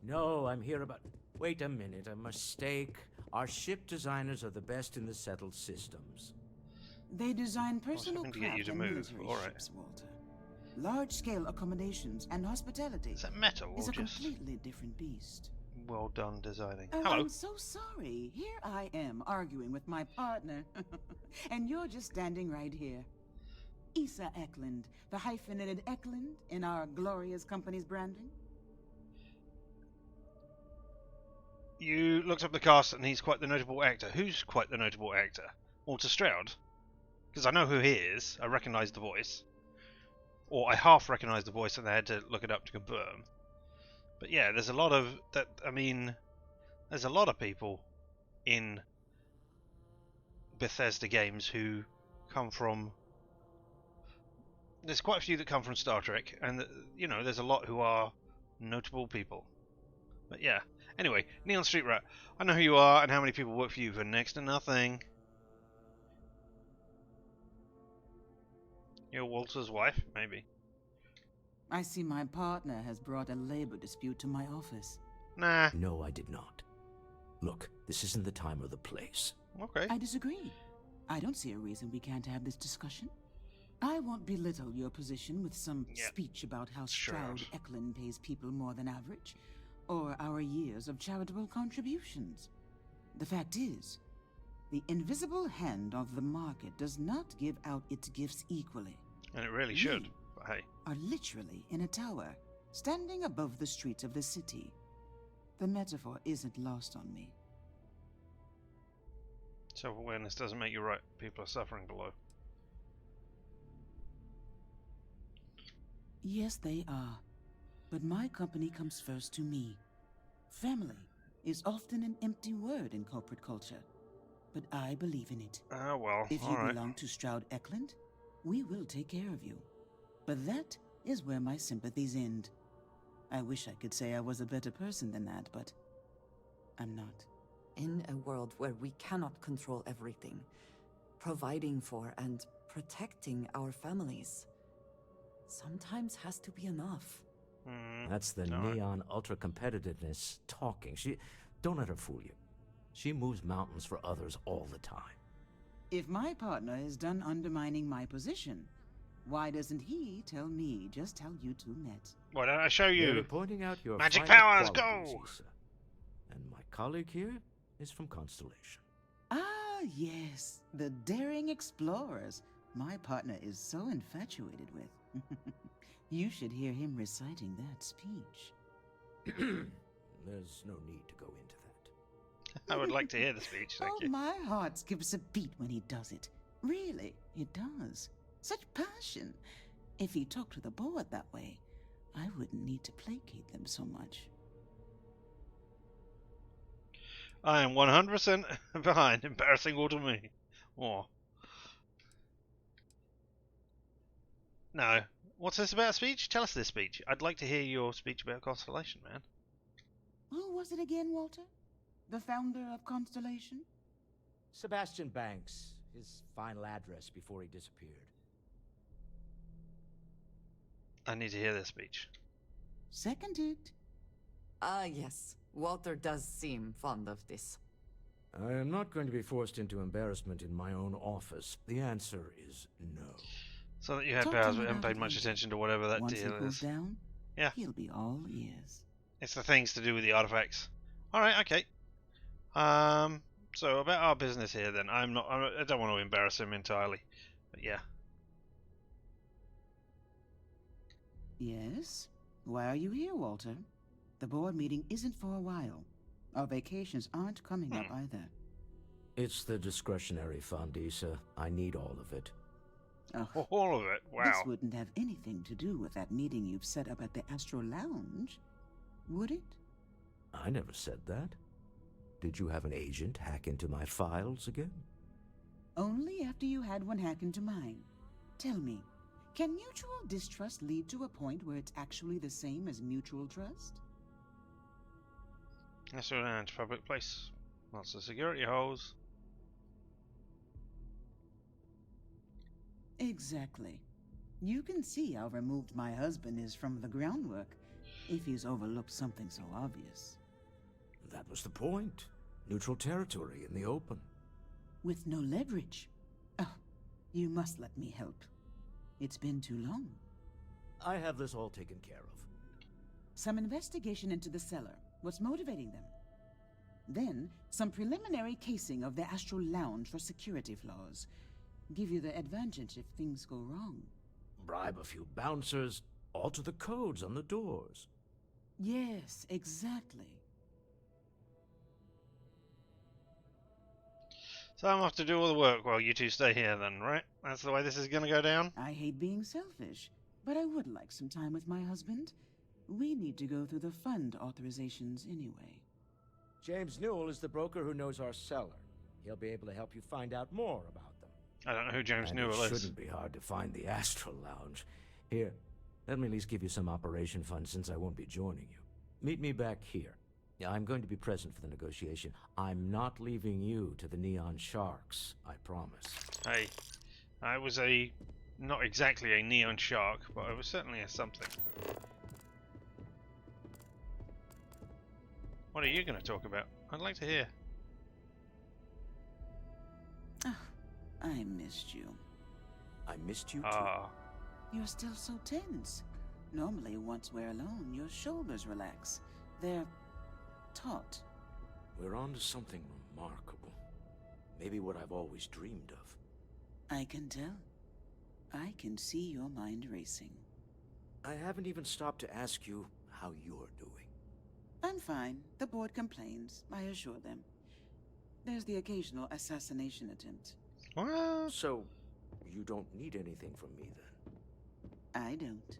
No, I'm here about... Wait a minute, a mistake. Our ship designers are the best in the settled systems. They design personal hoping to get you craft to and move. military All right. ships, Walter. Large-scale accommodations and hospitality. Is that metal or is a just completely different beast. well done designing? Oh, Hello. I'm so sorry. Here I am arguing with my partner, and you're just standing right here. Issa Eklund, the hyphenated Eklund in our glorious company's branding. You looked up the cast and he's quite the notable actor. Who's quite the notable actor? Walter Stroud? Because I know who he is. I recognise the voice. Or I half recognise the voice and I had to look it up to confirm. But yeah, there's a lot of... there's a lot of people in Bethesda games who come from... There's quite a few that come from Star Trek, and you know, there's a lot who are notable people. But yeah. Anyway, Neon Street Rat, I know who you are and how many people work for you for next to nothing. You're Walter's wife? Maybe. I see my partner has brought a labor dispute to my office. Nah. No, I did not. Look, this isn't the time or the place. Okay. I disagree. I don't see a reason we can't have this discussion. I won't belittle your position with some speech about how Stroud Eklund pays people more than average, or our years of charitable contributions. The fact is, the invisible hand of the market does not give out its gifts equally. And it really should, but hey. Are literally in a tower, standing above the streets of the city. The metaphor isn't lost on me. Self-awareness doesn't make you right. People are suffering below. Yes, they are. But my company comes first to me. Family is often an empty word in corporate culture, but I believe in it. Well, if you all right. belong to Stroud Eklund, we will take care of you. But that is where my sympathies end. I wish I could say I was a better person than that, but I'm not. In a world where we cannot control everything, providing for and protecting our families sometimes has to be enough. That's the neon ultra-competitiveness talking. Don't let her fool you. She moves mountains for others all the time. If my partner is done undermining my position, why doesn't he tell me just how you two met? Why don't I show you? You're pointing out your magic fine powers, qualities, go! Issa. And my colleague here is from Constellation. Ah, yes, the daring explorers my partner is so infatuated with. You should hear him reciting that speech. There's no need to go into that. I would like to hear the speech, thank you. My heart skips a beat when he does it. Really, it does. Such passion. If he talked to the board that way, I wouldn't need to placate them so much. I am 100% behind. Embarrassing all to me. Oh. No. What's this about a speech? Tell us this speech. I'd like to hear your speech about Constellation, man. Who was it again, Walter? The founder of Constellation? Sebastian Banks. His final address before he disappeared. I need to hear this speech. Seconded. Yes. Walter does seem fond of this. I am not going to be forced into embarrassment in my own office. The answer is no. So that you had powers but haven't paid much attention to whatever that Once deal he cools is. down, yeah. He'll be all ears. It's the things to do with the artifacts. Alright, okay. So about our business here then. I don't want to embarrass him entirely. But yeah. Yes? Why are you here, Walter? The board meeting isn't for a while. Our vacations aren't coming up either. It's the discretionary fund, Issa. I need all of it. Oh, all of it? Wow. This wouldn't have anything to do with that meeting you've set up at the Astro Lounge, would it? I never said that. Did you have an agent hack into my files again? Only after you had one hack into mine. Tell me, can mutual distrust lead to a point where it's actually the same as mutual trust? That's a public place. Lots of security holes. Exactly. You can see how removed my husband is from the groundwork if he's overlooked something so obvious. That was the point. Neutral territory in the open. With no leverage. Oh, you must let me help. It's been too long. I have this all taken care of. Some investigation into the cellar. What's motivating them? Then, some preliminary casing of the Astral Lounge for security flaws. Give you the advantage if things go wrong. Bribe a few bouncers, alter the codes on the doors. Yes, exactly. So I'm off to do all the work while you two stay here then, right? That's the way this is gonna go down? I hate being selfish, but I would like some time with my husband. We need to go through the fund authorizations anyway. James Newell is the broker who knows our cellar. He'll be able to help you find out more about them. I don't know who James And Newell it is. shouldn't be hard to find the Astral Lounge. Here, let me at least give you some operation funds since I won't be joining you. Meet me back here. Yeah, I'm going to be present for the negotiation. I'm not leaving you to the Neon Sharks, I promise. Hey, I was not exactly a neon shark, but I was certainly a something. What are you going to talk about? I'd like to hear. Oh, I missed you. I missed you too. You're still so tense. Normally, once we're alone, your shoulders relax. They're taut. We're on to something remarkable. Maybe what I've always dreamed of. I can tell. I can see your mind racing. I haven't even stopped to ask you how you're doing. I'm fine. The board complains. I assure them. There's the occasional assassination attempt. What? So, you don't need anything from me then? I don't.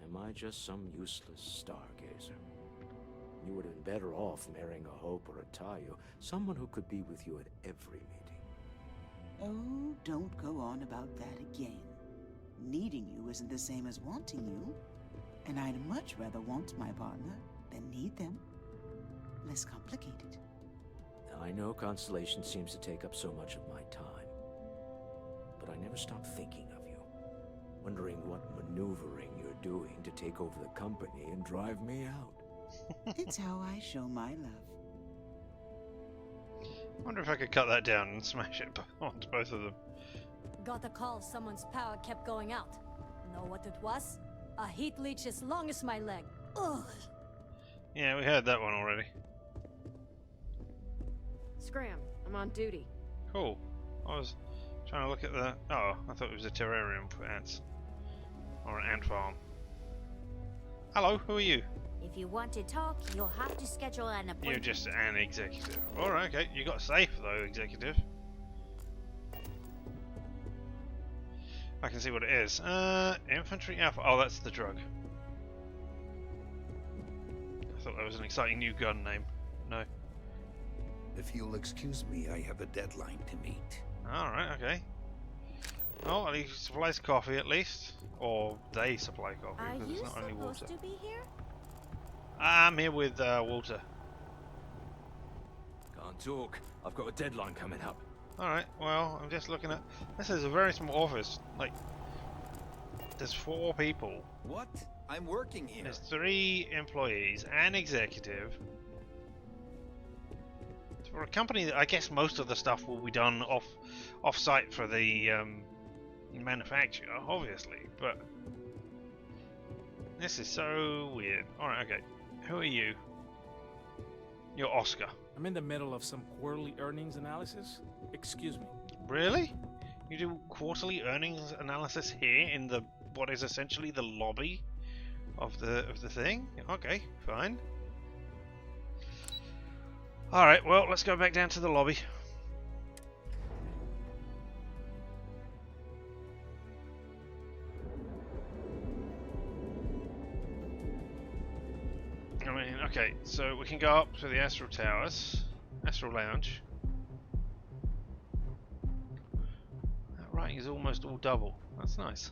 Am I just some useless stargazer? You would have been better off marrying a Hope or a Tayo, someone who could be with you at every meeting. Oh, don't go on about that again. Needing you isn't the same as wanting you. And I'd much rather want my partner than need them. Less complicated. I know Constellation seems to take up so much of my time. But I never stop thinking of you. Wondering what maneuvering you're doing to take over the company and drive me out. It's how I show my love. I wonder if I could cut that down and smash it onto both of them. Got a call someone's power kept going out. Know what it was? A heat leech as long as my leg. Ugh. Yeah, we heard that one already. Scram, I'm on duty. Cool. I was trying to look at the... Oh, I thought it was a terrarium for ants. Or an ant farm. Hello, who are you? If you want to talk, you'll have to schedule an appointment. You're just an executive. Alright, okay. You got safe though, executive. I can see what it is. Infantry Alpha. Oh, that's the drug. I thought that was an exciting new gun name. No. If you'll excuse me, I have a deadline to meet. Alright, okay. Oh, well, he supplies coffee at least. Or they supply coffee, Are because you it's not only water. supposed to be here? I'm here with Walter. Can't talk. I've got a deadline coming up. Alright, well, I'm just looking at... This is a very small office. Like, there's 4 people. What? I'm working here. There's 3 employees, an executive. For a company that I guess most of the stuff will be done off-site for the manufacturer, obviously, but this is so weird. Alright, okay. Who are you? You're Oscar. I'm in the middle of some quarterly earnings analysis. Excuse me. Really? You do quarterly earnings analysis here in the what is essentially the lobby of the thing? Okay, fine. Alright, well, let's go back down to the lobby. I mean, okay, so we can go up to the Astral Towers, Astral Lounge. That writing is almost all double. That's nice.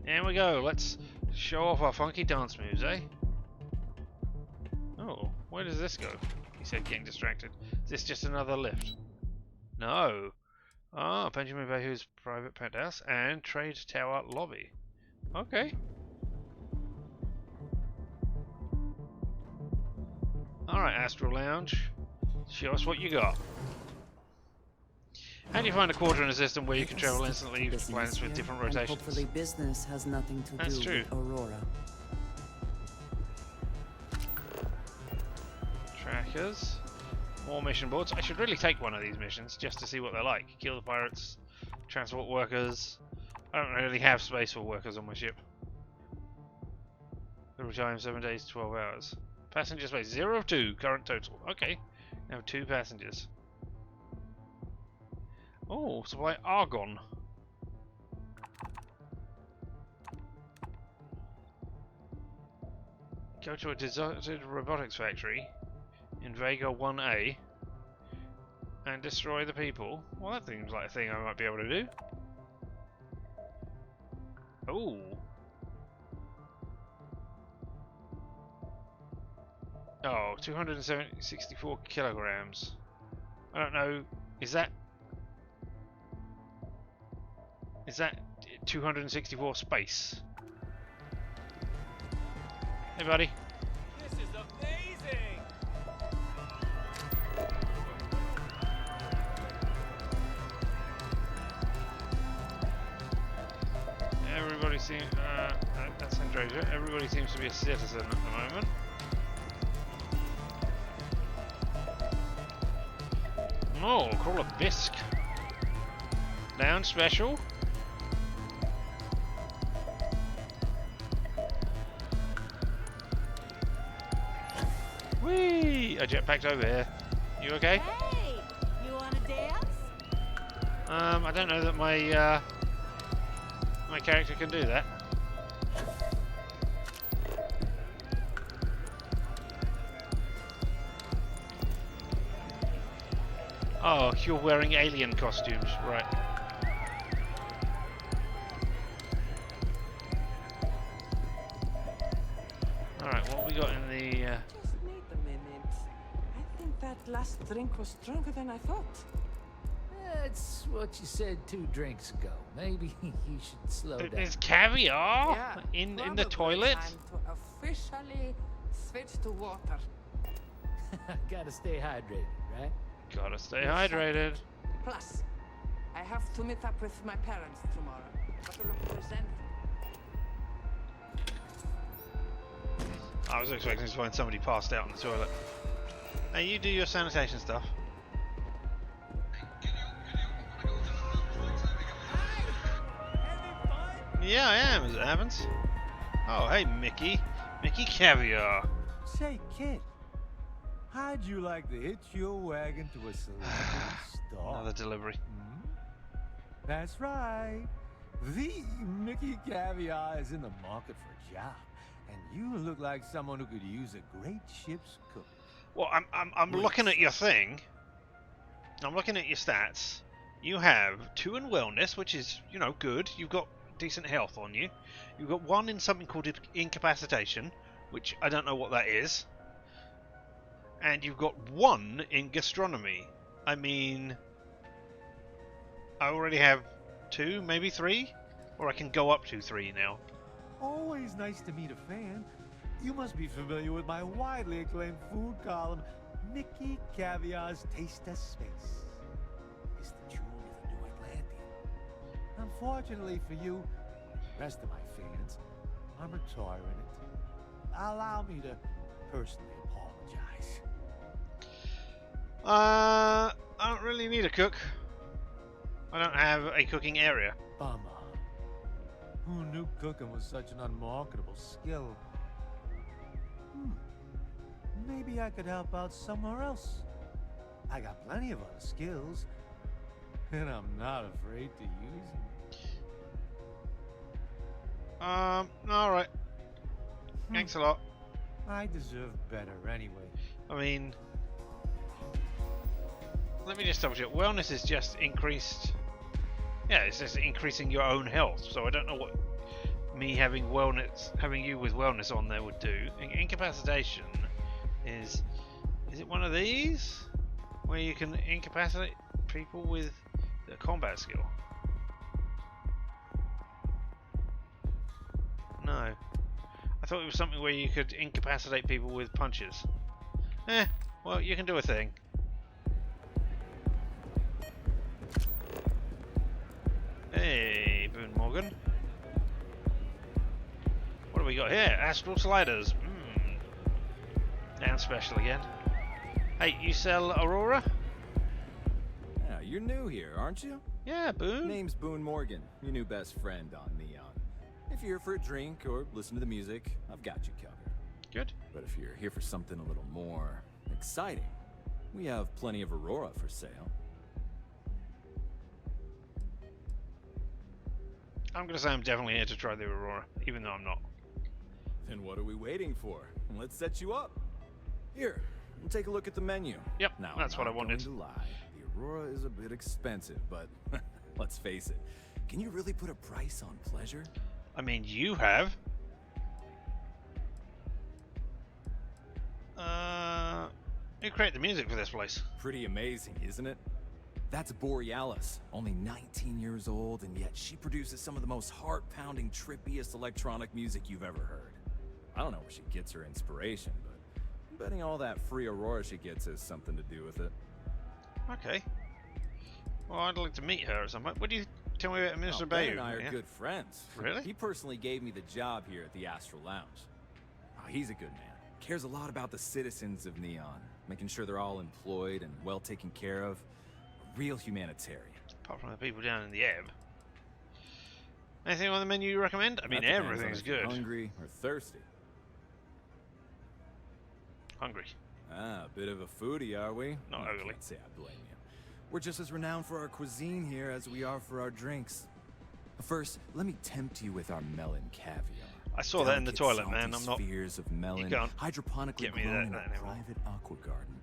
Here we go, let's show off our funky dance moves, eh? Oh, where does this go? He said, getting distracted. Is this just another lift? No. Ah, Benjamin Bayhu's private penthouse and trade tower lobby. Okay. Alright, Astral Lounge. Show us what you got. How do you find a quarter in a system where you can travel instantly to planets with different rotations? And hopefully business has nothing to That's do true. with Aurora. Trackers. More mission boards. I should really take one of these missions just to see what they're like. Kill the pirates. Transport workers. I don't really have space for workers on my ship. Every time 7 days, 12 hours. Passenger space 0 of 2. Current total. Okay. Now 2 passengers. Oh, supply argon. Go to a deserted robotics factory in Vega 1A and destroy the people. Well, that seems like a thing I might be able to do. Oh. Oh, 264 kilograms. I don't know. Is that 264 space? Hey, buddy. This is amazing. Everybody seems that's Androsia. Everybody seems to be a citizen at the moment. Oh, call a bisque. Lounge special. Whee! I jetpacked over here. You okay? Hey, you wanna dance? I don't know that my my character can do that. Oh, you're wearing alien costumes, right? Alright, what we got in the Just wait a minute. I think that last drink was stronger than I thought. That's what you said 2 drinks ago. Maybe you should slow down. There's caviar Yeah, in the probably toilet. Time to officially switch to water. Gotta stay hydrated, right? Gotta stay hydrated. Plus, I have to meet up with my parents tomorrow. Got to look presentable. I was expecting to find somebody passed out in the toilet. Hey, you do your sanitation stuff. Yeah, I am, as it happens. Oh, hey, Mickey. Mickey Caviar. Say, kid, how'd you like to hitch your wagon to a celebrity star? Another delivery. That's right. The Mickey Caviar is in the market for a job, and you look like someone who could use a great ship's cook. Well, I'm looking at your thing. I'm looking at your stats. You have 2 in wellness, which is, you know, good. You've got decent health on you. You've got 1 in something called incapacitation, which I don't know what that is. And you've got 1 in gastronomy. I mean, I already have 2, maybe 3, or I can go up to 3 now. Always nice to meet a fan. You must be familiar with my widely acclaimed food column, Mickey Caviar's Taste of Space. It's the jewel of the New Atlantean. Unfortunately for you, and the rest of my fans, I'm retiring it. Allow me to personally apologize. I don't really need a cook. I don't have a cooking area. Bummer. Who knew cooking was such an unmarketable skill? Maybe I could help out somewhere else. I got plenty of other skills, and I'm not afraid to use them. Alright. Thanks a lot. I deserve better anyway. I mean, let me just double check. Wellness is just increased. Yeah, it's just increasing your own health. So I don't know what me having you with wellness on there would do. Incapacitation is it one of these where you can incapacitate people with the combat skill? No, I thought it was something where you could incapacitate people with punches. Well, you can do a thing. Hey, Boone Morgan. What do we got here? Astral sliders. Down special again. Hey, you sell Aurora? Yeah, you're new here, aren't you? Yeah, Boone. Name's Boone Morgan, your new best friend on Neon. If you're here for a drink or listen to the music, I've got you covered. Good. But if you're here for something a little more exciting, we have plenty of Aurora for sale. I'm gonna say I'm definitely here to try the Aurora, even though I'm not. Then what are we waiting for? Let's set you up. Here, take a look at the menu. Yep, now, that's what I wanted. To lie. The Aurora is a bit expensive, but let's face it. Can you really put a price on pleasure? I mean, you have. You create the music for this place. Pretty amazing, isn't it? That's Borealis, only 19 years old, and yet she produces some of the most heart-pounding, trippiest electronic music you've ever heard. I don't know where she gets her inspiration, but I'm betting all that free Aurora she gets has something to do with it. Okay. Well, I'd like to meet her at some point. What do you tell me about Mr. Ben Bayou? and I are good friends. Really? He personally gave me the job here at the Astral Lounge. Oh, he's a good man. Cares a lot about the citizens of Neon, making sure they're all employed and well taken care of. A real humanitarian. Apart from the people down in the ebb. Anything on the menu you recommend? I mean, everything's good. Hungry or thirsty? Hungry. Ah, a bit of a foodie, are we? Not I overly. can't say I blame you. We're just as renowned for our cuisine here as we are for our drinks. First, let me tempt you with our melon caviar. I saw that in the Delicate, toilet, man. salty I'm not. spheres of melon, You can't hydroponically get me grown in that a anymore. private aqua garden.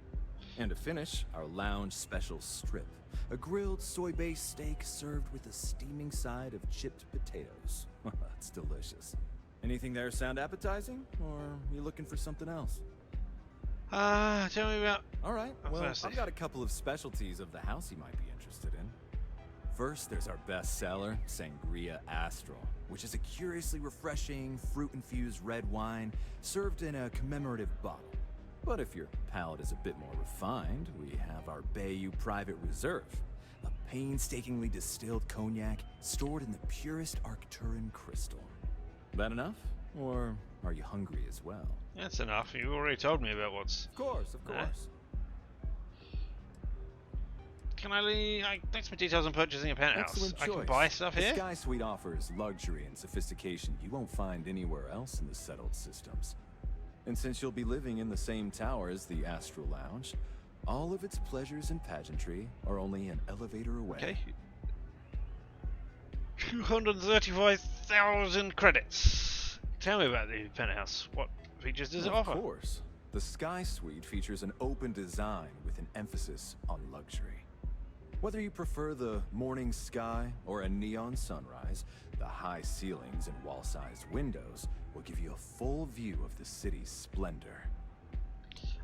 And to finish, our lounge special strip. A grilled soy-based steak served with a steaming side of chipped potatoes. It's delicious. Anything there sound appetizing? Or are you looking for something else? Tell me about... All right, I'm well, thirsty. I've got a couple of specialties of the house you might be interested in. First, there's our best seller, Sangria Astral, which is a curiously refreshing, fruit-infused red wine served in a commemorative bottle. But if your palate is a bit more refined, we have our Bayou Private Reserve, a painstakingly distilled cognac stored in the purest Arcturan crystal. That enough? Or are you hungry as well? That's enough. You already told me about what's... Of course. Can I leave... Thanks for details on purchasing a penthouse. Excellent I choice. can buy stuff The here? Sky Suite offers luxury and sophistication you won't find anywhere else in the settled systems. And since you'll be living in the same tower as the Astral Lounge, all of its pleasures and pageantry are only an elevator away. Okay. 235,000 credits. Tell me about the penthouse. What features does it offer? Of course. The Sky Suite features an open design with an emphasis on luxury. Whether you prefer the morning sky or a neon sunrise, the high ceilings and wall-sized windows will give you a full view of the city's splendor.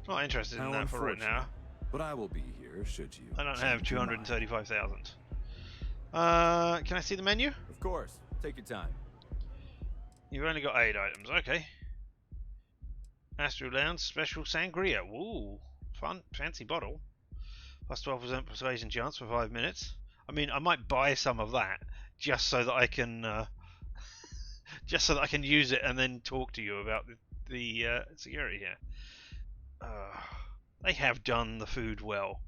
Not interested in that for right now. But I will be here should you. I don't have 235,000. Can I see the menu? Of course. Take your time. You've only got 8 items. Okay. Astral Lounge Special Sangria. Woo. Fun. Fancy bottle. Plus 12% persuasion chance for 5 minutes. I mean, I might buy some of that just so that I can use it and then talk to you about the security here. They have done the food well.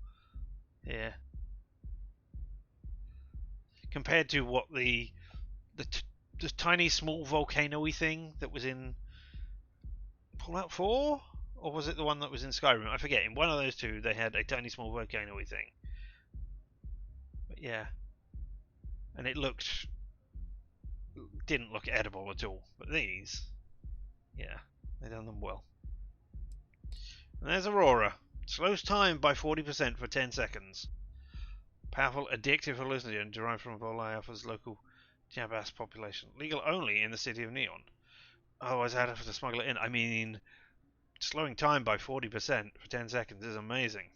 Yeah. Compared to what the tiny small volcano-y thing that was in Fallout 4? Or was it the one that was in Skyrim? I forget. In one of those two, they had a tiny small volcano-y thing. But yeah. And it didn't look edible at all. But these, yeah, they've done them well. And there's Aurora. Slows time by 40% for 10 seconds. Powerful addictive hallucinogen derived from Vowels' local Jabas population. Legal only in the city of Neon. Otherwise I'd have to smuggle it in. I mean, slowing time by 40% for 10 seconds is amazing.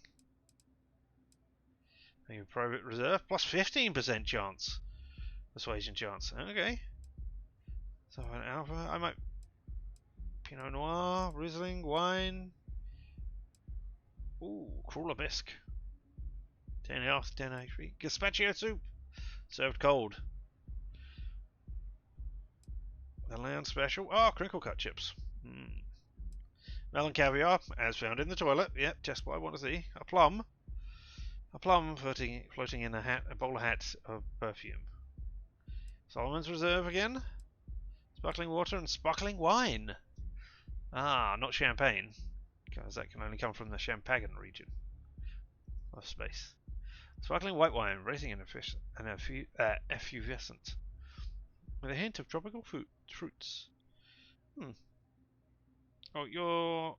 Maybe private reserve plus 15% chance. Persuasion chance. Okay. So an alpha, I might Pinot Noir, Riesling, wine. Ooh, cruller bisque. 10 health, 10 HP. Gazpacho soup. Served cold. The lounge special. Oh, crinkle cut chips. Melon caviar, as found in the toilet. Yep, just what I want to see. A plum. A plum floating in a bowler hat of perfume. Solomon's Reserve again. Sparkling water and sparkling wine. Ah, not champagne. Because that can only come from the Champagne region of space. Sparkling white wine, racing and effervescent. With a hint of tropical fruits. Oh, you're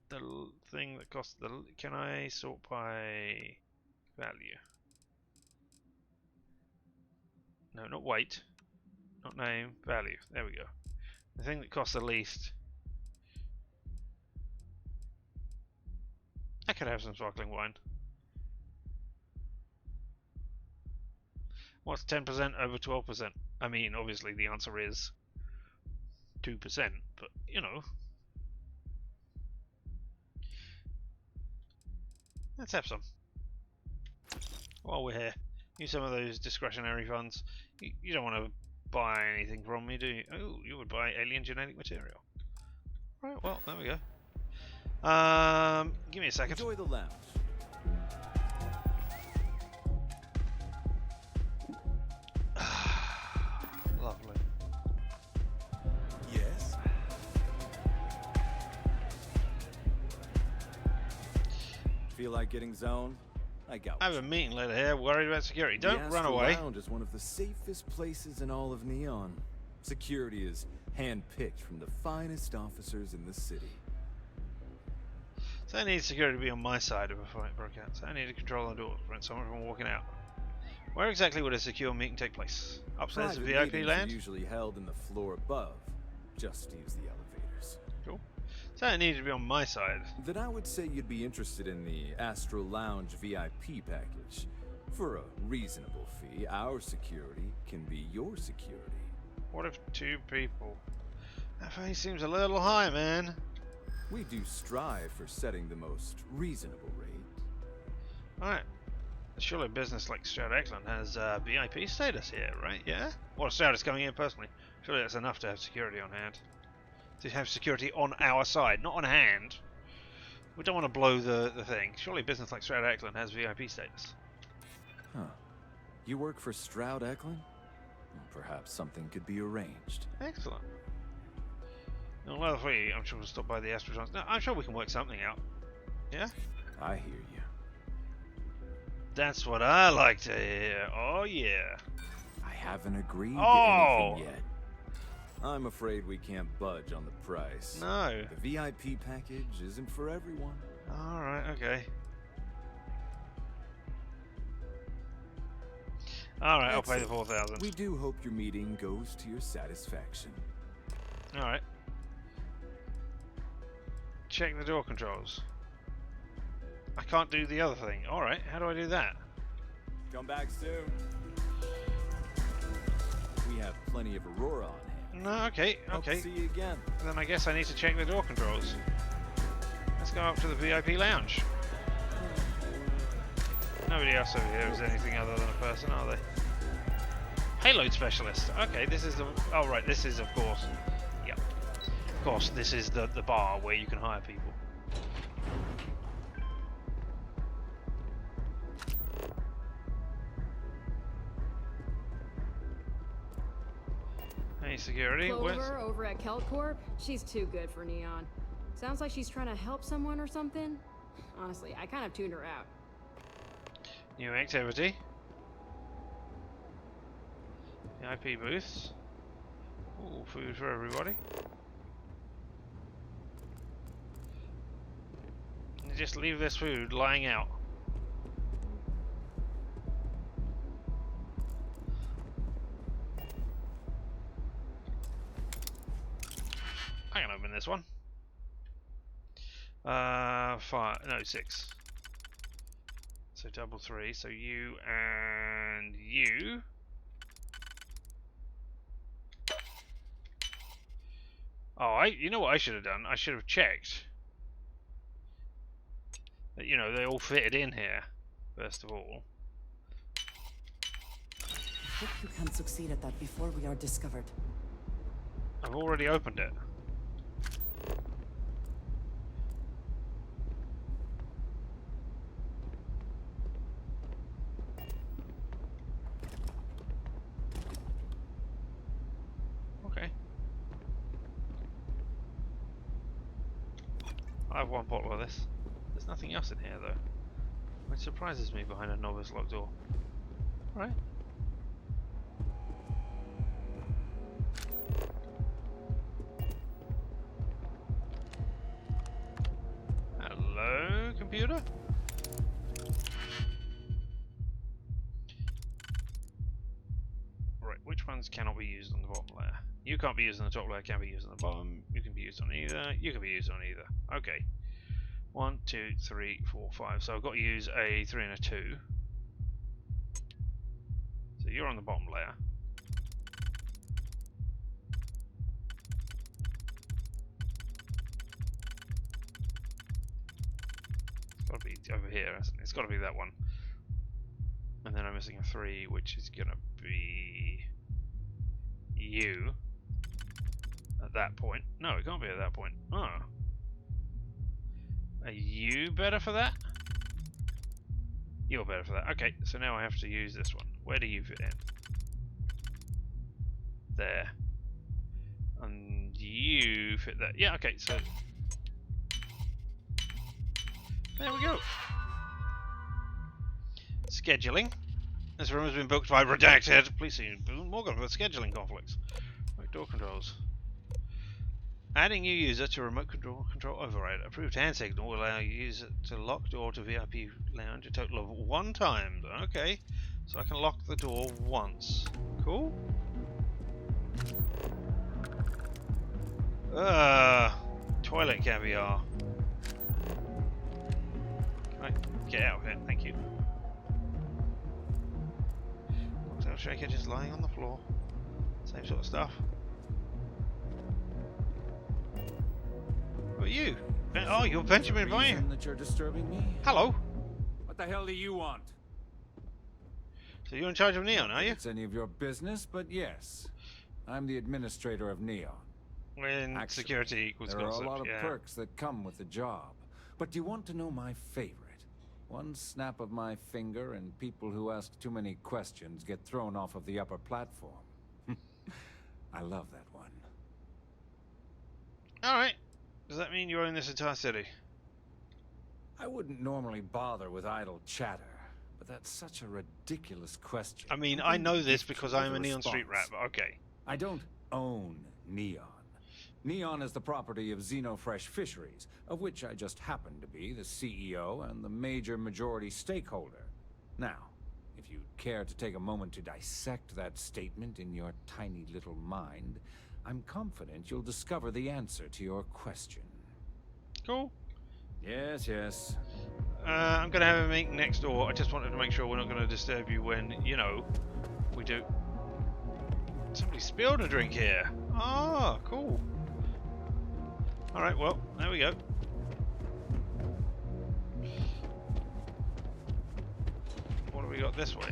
the thing that costs the... Can I sort by value? No, not weight. Not name, value. There we go. The thing that costs the least. I could have some sparkling wine. What's 10% over 12%? I mean, obviously the answer is 2%, but, you know. Let's have some. While we're here. Use some of those discretionary funds. You don't want to buy anything from me, do you? Oh, you would buy alien genetic material. Right, well, there we go. Give me a second. Enjoy the lounge. Lovely. Yes. Feel like getting zoned? I got. I have a meeting later here. Worried about security. Don't run away. The Lounge is one of the safest places in all of Neon. Security is handpicked from the finest officers in the city. So I need security to be on my side if a fight broke out. So I need to control the door to prevent someone from walking out. Where exactly would a secure meeting take place? Upstairs the VIP land? Are usually held in the floor above. Just use the elevators. Cool. So I need to be on my side. Then I would say you'd be interested in the Astral Lounge VIP package. For a reasonable fee, our security can be your security. What if 2 people? That fee seems a little high, man. We do strive for setting the most reasonable rate. Alright. Surely a business like Stroud Eklund has VIP status here, right? Yeah? Or Stroud is coming in personally. Surely that's enough to have security on hand. To have security on our side, not on hand. We don't want to blow the thing. Surely a business like Stroud Eklund has VIP status. Huh. You work for Stroud Eklund? Perhaps something could be arranged. Excellent. On level 3, I'm sure we'll stop by the astrotrons. No, I'm sure we can work something out. Yeah? I hear you. That's what I like to hear. Oh, yeah. I haven't agreed to Oh! anything yet. I'm afraid we can't budge on the price. No. The VIP package isn't for everyone. Alright, okay. Alright, I'll pay the 4,000. We do hope your meeting goes to your satisfaction. Alright. Check the door controls. I can't do the other thing. Alright, how do I do that? Come back soon. We have plenty of Aurora on hand. No, okay, Hope to okay. see you again. Then I guess I need to check the door controls. Let's go up to the VIP lounge. Nobody else over here is anything other than a person, are they? Payload specialist. Okay, this is the... Oh, right, this is, of course... Yep. Of course, this is the bar where you can hire people. Hey, security. Clover over at Kelcorp? She's too good for Neon. Sounds like she's trying to help someone or something. Honestly, I kind of tuned her out. New activity. VIP booths. Ooh, food for everybody. And just leave this food lying out. I can open this one. 5, no, 6. So double 3. So you and you. Oh, you know what I should have done? I should have checked that, you know, they all fitted in here, first of all. Hope you can succeed at that before we are discovered. I've already opened it. Okay. I have one bottle of this. There's nothing else in here though, which surprises me behind a novice locked door. Right. Hello, computer? Right, which ones cannot be used on the bottom layer? You can't be used on the top layer, can be used on the bottom. You can be used on either. You can be used on either. Okay. 1, 2, 3, 4, 5. So I've got to use a 3 and a 2. So you're on the bottom layer. It's got to be over here, hasn't it? It's got to be that one. And then I'm missing a 3, which is going to be you at that point. No, it can't be at that point. Oh. Are you better for that? You're better for that. Okay, so now I have to use this one. Where do you fit in? There. And you fit there. Yeah, okay, so... There we go. Scheduling. This room has been booked by Redacted. Please see Morgan for scheduling conflicts. Right, door controls. Adding new user to remote control override. Approved hand signal will allow user to lock door to VIP lounge a total of 1 time. Okay, so I can lock the door once. Cool. Toilet caviar. Can I get out of here? Thank you. Cocktail shaker just lying on the floor. Same sort of stuff. Who are you? Oh, you're Benjamin Vine. That you're disturbing me? Hello. What the hell do you want? So you're in charge of Neon, are you? It's any of your business, but yes. I'm the administrator of Neon. When Actually, security equals there gossip, are a lot of yeah. perks that come with the job. But do you want to know my favorite? One snap of my finger and people who ask too many questions get thrown off of the upper platform. I love that one. Alright. Does that mean you own this entire city? I wouldn't normally bother with idle chatter, but that's such a ridiculous question. I mean, I know this because I'm a Neon Street rat, but okay. I don't own Neon. Neon is the property of Xenofresh Fisheries, of which I just happen to be the CEO and the major majority stakeholder. Now, if you'd care to take a moment to dissect that statement in your tiny little mind, I'm confident you'll discover the answer to your question. Cool. Yes, yes. I'm going to have a meeting next door. I just wanted to make sure we're not going to disturb you when, you know, we do. Somebody spilled a drink here. Ah, cool. Alright, well, there we go. What have we got this way?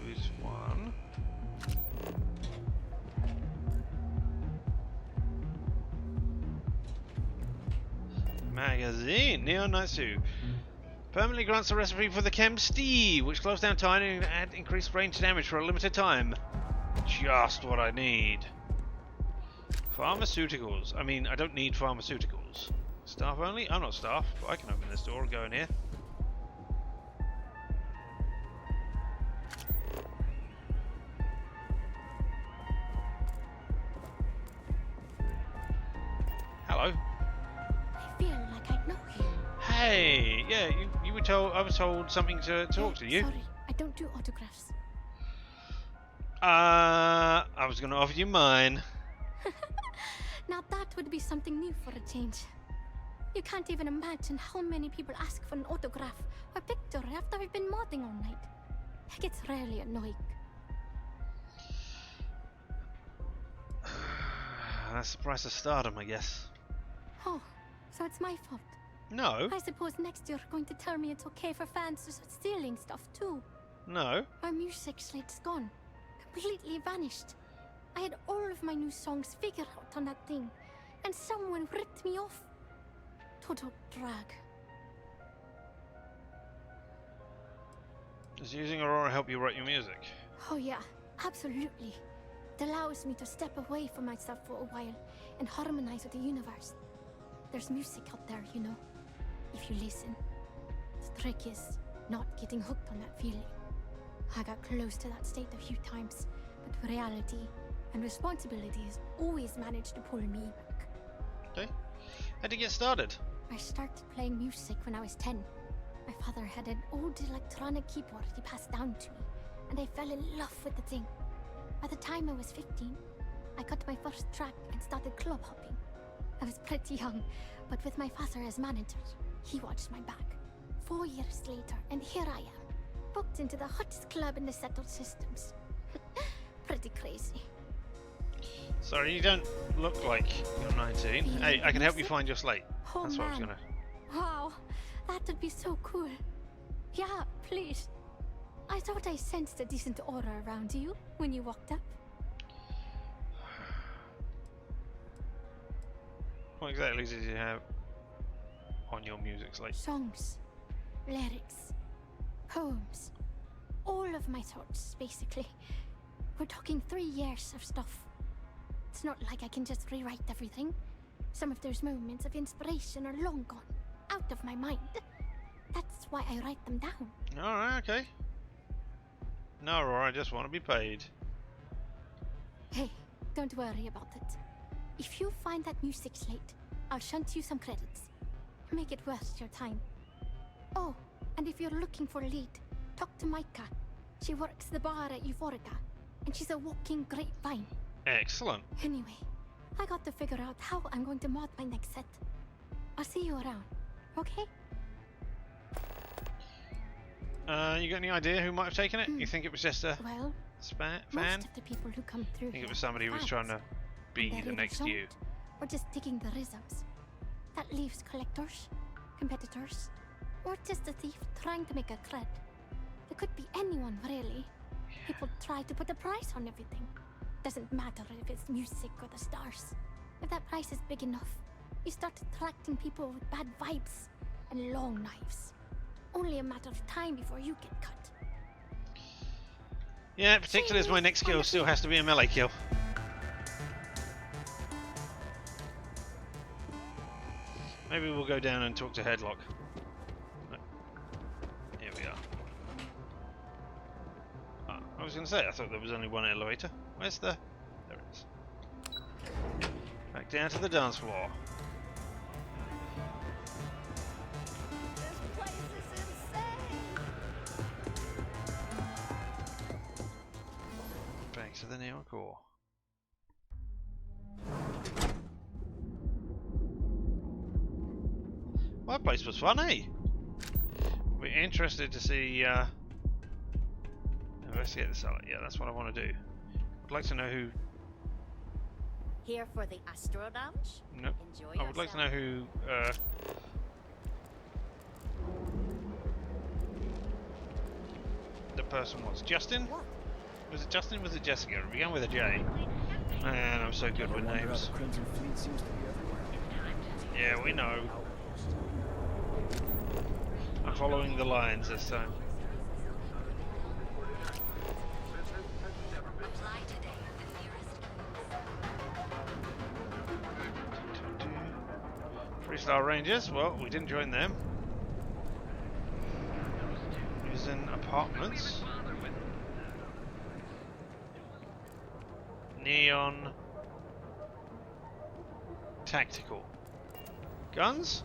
Booze 1. Magazine, Neon Nitsu. Permanently grants a recipe for the Chem Steve, which slows down time and add increased range damage for a limited time. Just what I need. Pharmaceuticals. I mean, I don't need pharmaceuticals. Staff only? I'm not staff, but I can open this door and go in here. Hello. I feel like I know you. Hey, yeah, you were told. I was told something to talk to you. Sorry, I don't do autographs. I was going to offer you mine. Now that would be something new for a change. You can't even imagine how many people ask for an autograph or picture after I've been modding all night. It gets really annoying. That's the price of stardom, I guess. Oh, so it's my fault. No. I suppose next you're going to tell me it's okay for fans to start stealing stuff too. No. My music slate's gone. Completely vanished. I had all of my new songs figured out on that thing, and someone ripped me off. Total drag. Does using Aurora help you write your music? Oh yeah, absolutely. It allows me to step away from myself for a while and harmonize with the universe. There's music out there, you know, if you listen. The trick is not getting hooked on that feeling. I got close to that state a few times, but reality and responsibilities always managed to pull me back. Okay. How'd you get started? I started playing music when I was 10. My father had an old electronic keyboard he passed down to me, and I fell in love with the thing. By the time I was 15, I got my first track and started club hopping. I was pretty young, but with my father as manager, he watched my back. 4 years later, and here I am, booked into the hottest club in the settled systems. Pretty crazy. Sorry, you don't look like you're 19. Hey, I can help you find your slate. Oh, That's what I was man. gonna. Wow, that would be so cool. Yeah, please. I thought I sensed a decent aura around you when you walked up. What exactly did you have on your music slate? Songs, lyrics, poems, all of my thoughts, basically. We're talking 3 years of stuff. It's not like I can just rewrite everything. Some of those moments of inspiration are long gone, out of my mind. That's why I write them down. Alright, okay. No, Aurora, I just want to be paid. Hey, don't worry about it. If you find that music slate, I'll shunt you some credits. Make it worth your time. Oh, and if you're looking for a lead, talk to Micah. She works the bar at Euphorica, and she's a walking grapevine. Excellent. Anyway, I got to figure out how I'm going to mod my next set. I'll see you around, okay? You got any idea who might have taken it? You think it was just a well, fan? most of the people who come through I think here it was somebody who was fans, trying to be and the they're next either you. shocked or just digging the rhythms. That leaves collectors, competitors, or just a thief trying to make a cred. It could be anyone, really. People try to put a price on everything. Doesn't matter if it's music or the stars. If that price is big enough, you start attracting people with bad vibes and long knives. Only a matter of time before you get cut. Yeah, particularly as my next kill still has to be a melee kill. Maybe we'll go down and talk to Headlock. No. Here we are. Ah, I was going to say, I thought there was only one elevator. Where's the... There it is. Back down to the dance floor. Back to the neon core. Well, that place was fun, eh? We're interested to see, investigate the cellar. Yeah, that's what I want to do. I'd like to know who... Here for the Astro Lounge? Nope. Enjoy I would like to know who, the person was. Justin? What? Was it Justin? Was it Jessica? It began with a J. Man, I'm so good with names. Yeah, we know. I'm following the lines this time. Freestyle Rangers, well, we didn't join them. Using apartments. Neon. Tactical. Guns?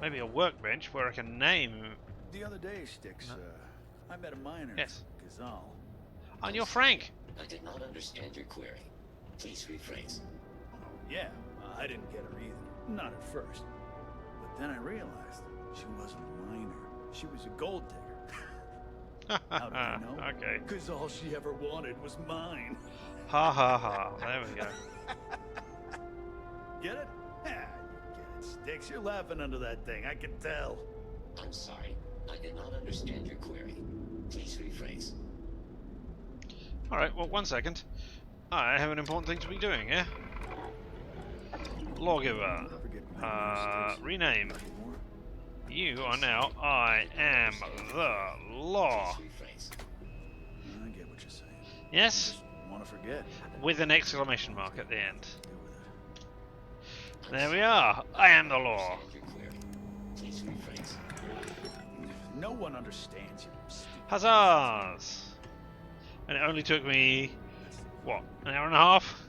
Maybe a workbench where I can name... The other day, Sticks, I met a miner. Yes. Gazal. On your Frank! I did not understand your query. Please rephrase. Yeah, I didn't get her either. Not at first. But then I realized she wasn't a miner. She was a gold digger. How do I know? Okay. Because all she ever wanted was mine. Ha ha ha. There we go. Get it? Yeah, you get it, Sticks. You're laughing under that thing. I can tell. I'm sorry. I did not understand your query. Please rephrase. Alright, well, 1 second. I have an important thing to be doing here. Lawgiver. Rename. You are now I am the law. I get what you're saying. Yes? Want to forget. With an exclamation mark at the end. There we are. I am the law. No one understands you. Huzzahs! And it only took me, what, an hour and a half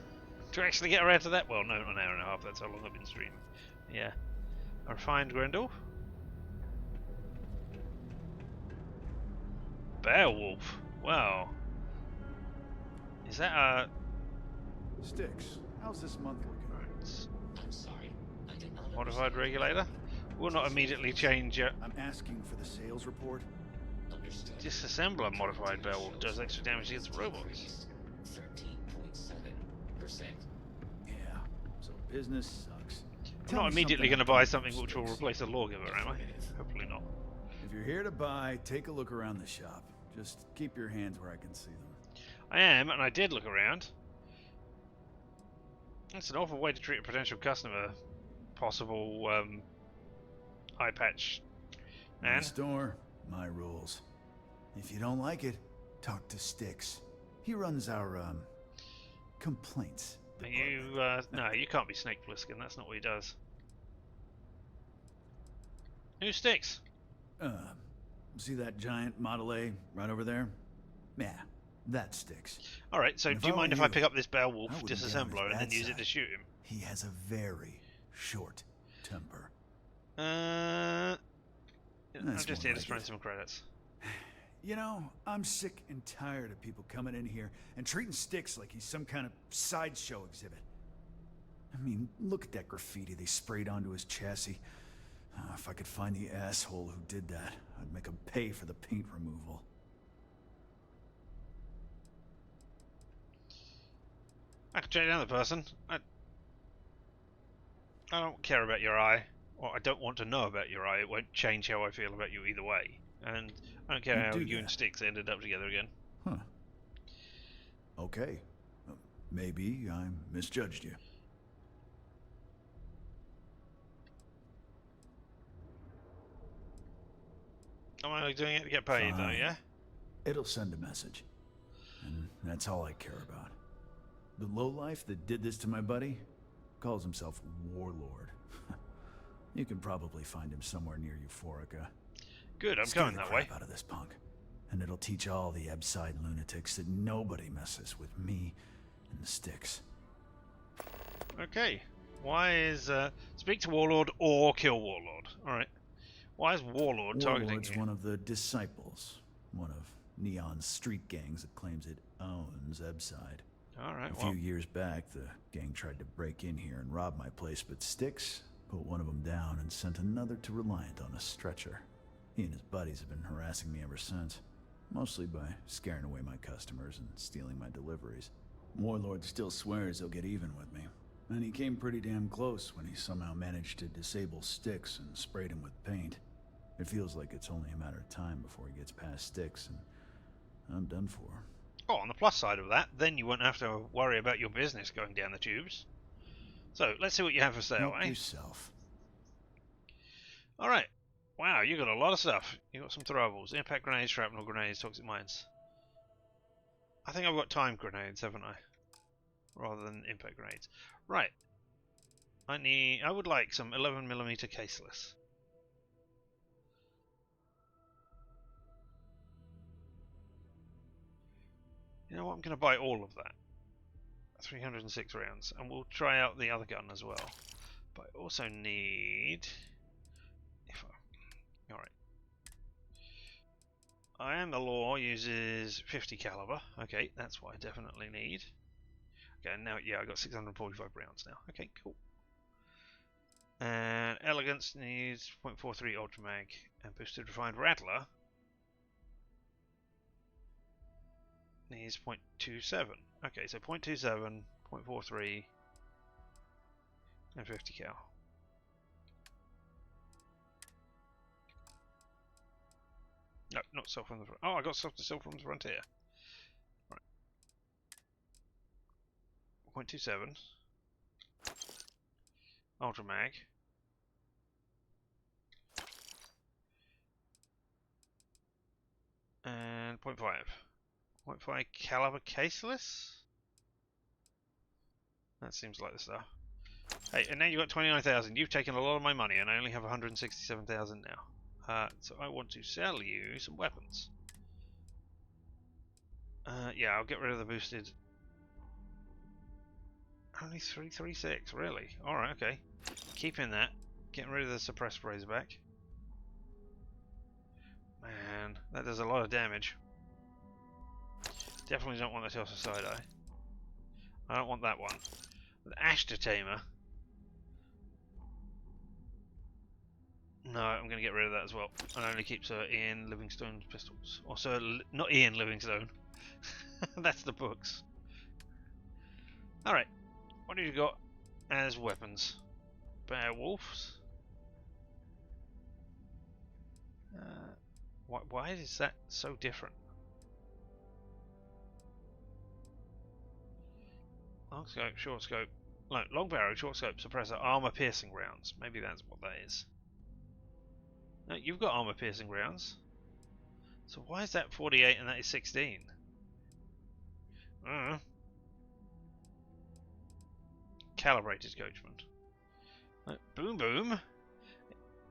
to actually get around to that? Well, no, not an hour and a half. That's how long I've been streaming. Yeah. A refined Grendel. Beowulf. Wow. Is that a... Sticks, how's this month looking? I'm sorry. I did not Modified regulator? Will not immediately change it. I'm asking for the sales report. Understood. Disassembler modified Beowulf does extra damage against robots. 13.7%. Yeah, so business sucks. I'm not immediately going to buy something which will replace a lawgiver, am I? Hopefully not. If you're here to buy, take a look around the shop. Just keep your hands where I can see them. I am, and I did look around. That's an awful way to treat a potential customer. Possible eye patch. My store, my rules. If you don't like it, talk to Sticks. He runs our complaints. You no, you can't be Snake Plissken. That's not what he does. Who Sticks? See that giant Model A right over there? Yeah, that Sticks. Alright, so do you mind if I pick up this Beowulf disassembler and then use it to shoot him? He has a very short temper. I'm just here to spread some credits. You know, I'm sick and tired of people coming in here and treating Sticks like he's some kind of sideshow exhibit. I mean, look at that graffiti they sprayed onto his chassis. If I could find the asshole who did that, I'd make him pay for the paint removal. I can check down the person. I don't care about your eye. Or I don't want to know about your eye. It won't change how I feel about you either way. And I don't care how you and Sticks ended up together again. Huh. Okay. Maybe I misjudged you. I'm only doing it to get paid, though, yeah? It'll send a message. And that's all I care about. The lowlife that did this to my buddy calls himself Warlord. You can probably find him somewhere near Euphorica. Good, I'm Scare going the that way. crap out of this punk, and it'll teach all the Ebside lunatics that nobody messes with me and the sticks. Okay. Why is speak to Warlord or kill Warlord? All right. Why is Warlord targeting Warlord's you? one of the disciples, one of Neon's street gangs that claims it owns Ebside. All right. A few years back, the gang tried to break in here and rob my place, but Styx put one of them down and sent another to Reliant on a stretcher. He and his buddies have been harassing me ever since, mostly by scaring away my customers and stealing my deliveries. Warlord still swears he'll get even with me, and he came pretty damn close when he somehow managed to disable Styx and sprayed him with paint. It feels like it's only a matter of time before he gets past Styx, and I'm done for. Oh, on the plus side of that, then you won't have to worry about your business going down the tubes. So, let's see what you have for sale, Help eh? yourself. Alright. Wow, you got a lot of stuff. You got some throwables, impact grenades, shrapnel grenades, toxic mines. I think I've got time grenades, haven't I? Rather than impact grenades. Right. I would like some 11mm caseless. You know what, I'm going to buy all of that. 306 rounds. And we'll try out the other gun as well. But I also need... Alright. I Am the Law uses 50 caliber. Okay, that's what I definitely need. Okay, now, yeah, I got 645 rounds now. Okay, cool. And Elegance needs 0.43 Ultra Mag. And Boosted Refined Rattler needs 0.27. Okay, so 0.27, 0.43, and 50 cal. No, not sell from the front. Oh, I got stuff to sell from the frontier. Right. 0.27. Ultra Mag. And 0.5. 0.5 caliber caseless? That seems like the stuff. Hey, and now you've got 29,000. You've taken a lot of my money, and I only have 167,000 now. So I want to sell you some weapons. Yeah, I'll get rid of the boosted. Only 336, really? Alright, okay. Keeping that. Getting rid of the suppressed Razorback. Man, that does a lot of damage. Definitely don't want the Telsa Side-Eye. I don't want that one. The Ashta Tamer. No, I'm going to get rid of that as well. It only keeps Ian Livingstone's pistols. Also, not Ian Livingstone. That's the books. Alright, what have you got as weapons? Bear Wolves. Why is that so different? Long scope, short scope. No, long barrel, short scope, suppressor, armor piercing rounds. Maybe that's what that is. No, you've got armor piercing rounds. So why is that 48 and that is 16? Calibrated coachment. Boom boom.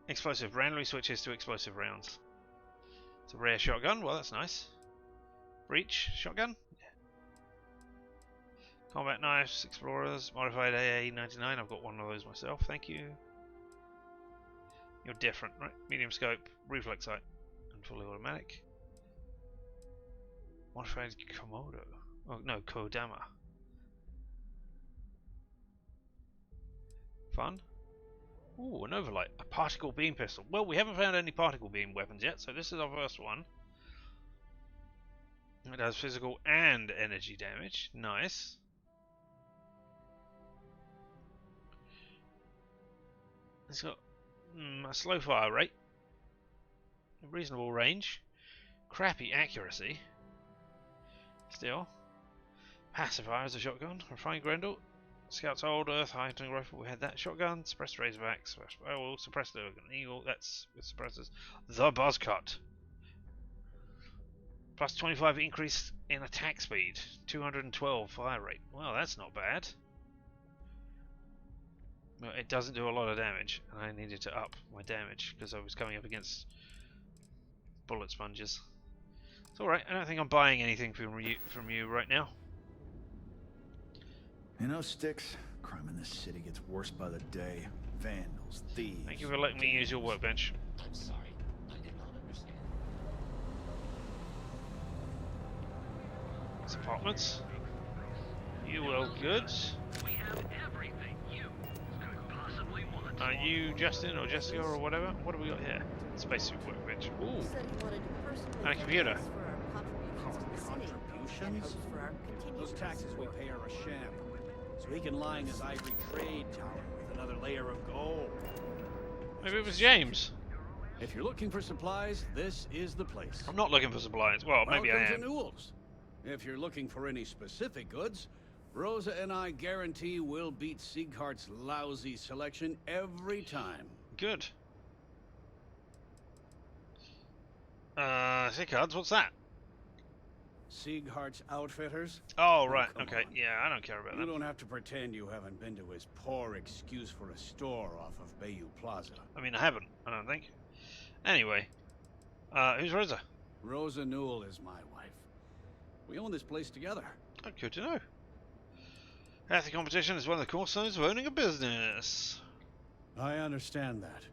Explosive. Randomly switches to explosive rounds. It's a rare shotgun. Well, that's nice. Breach shotgun. Yeah. Combat knives, explorers, modified AA-99. I've got one of those myself. Thank you. You're different, right? Medium scope, reflex sight, and fully automatic. Modified Komodo. Oh no, Kodama. Fun. Ooh, an overlight. A particle beam pistol. Well, we haven't found any particle beam weapons yet, so this is our first one. It has physical and energy damage. Nice. It's got a slow fire rate. A reasonable range. Crappy accuracy. Still. Pacifier as a shotgun. Refined Grendel. Scout's Old Earth Hunting Rifle, we had that. Shotgun, suppressed Razorback, suppressed Eagle, that's with suppressors. The Buzzcut. Plus 25 increase in attack speed. 212 fire rate. Well, that's not bad. Well, it doesn't do a lot of damage, and I needed to up my damage because I was coming up against bullet sponges. It's alright, I don't think I'm buying anything from you right now. You know, Sticks, crime in this city gets worse by the day. Vandals, thieves... Thank you for letting me use your workbench. I'm sorry. I did not understand. It's apartments. You will goods. We have everything you could possibly want. Are you Justin or Jessica or whatever? What have we got here? Spacesuit workbench. Ooh. And a computer. Contributions? Those taxes we pay are a sham. So he can line his ivory trade tower with another layer of gold. Maybe it was James. If you're looking for supplies, this is the place. I'm not looking for supplies. Well, maybe I am. Welcome to Newell's. If you're looking for any specific goods, Rosa and I guarantee we'll beat Sieghart's lousy selection every time. Good. Sieghart's, what's that? Sieghart's Outfitters? Oh, right, okay. Yeah, I don't care about that. You don't have to pretend you haven't been to his poor excuse for a store off of Bayou Plaza. I mean, I haven't, I don't think. Anyway, who's Rosa? Rosa Newell is my wife. We own this place together. Oh, good to know. Healthy competition is one of the cornerstones of owning a business. I understand that.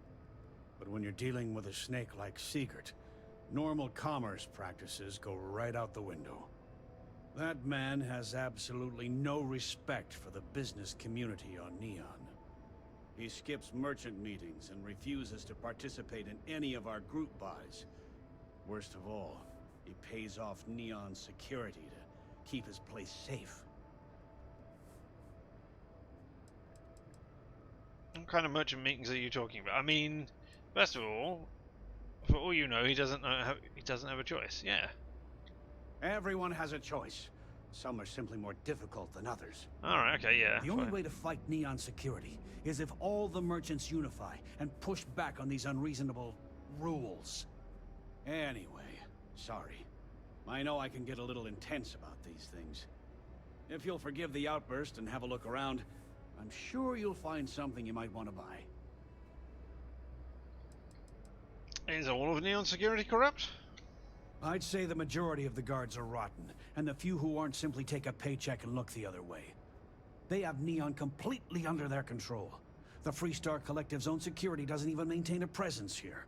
But when you're dealing with a snake like Siegert, normal commerce practices go right out the window. That man has absolutely no respect for the business community on Neon. He skips merchant meetings and refuses to participate in any of our group buys. Worst of all, he pays off Neon's security to keep his place safe. What kind of merchant meetings are you talking about? I mean, first of all, for all you know, he doesn't have a choice. Yeah. Everyone has a choice. Some are simply more difficult than others. All right. Okay. Yeah. The only way to fight Neon security is if all the merchants unify and push back on these unreasonable rules. Anyway, sorry. I know I can get a little intense about these things. If you'll forgive the outburst and have a look around, I'm sure you'll find something you might want to buy. Is all of Neon security corrupt? I'd say the majority of the guards are rotten, and the few who aren't simply take a paycheck and look the other way. They have Neon completely under their control. The Freestar Collective's own security doesn't even maintain a presence here.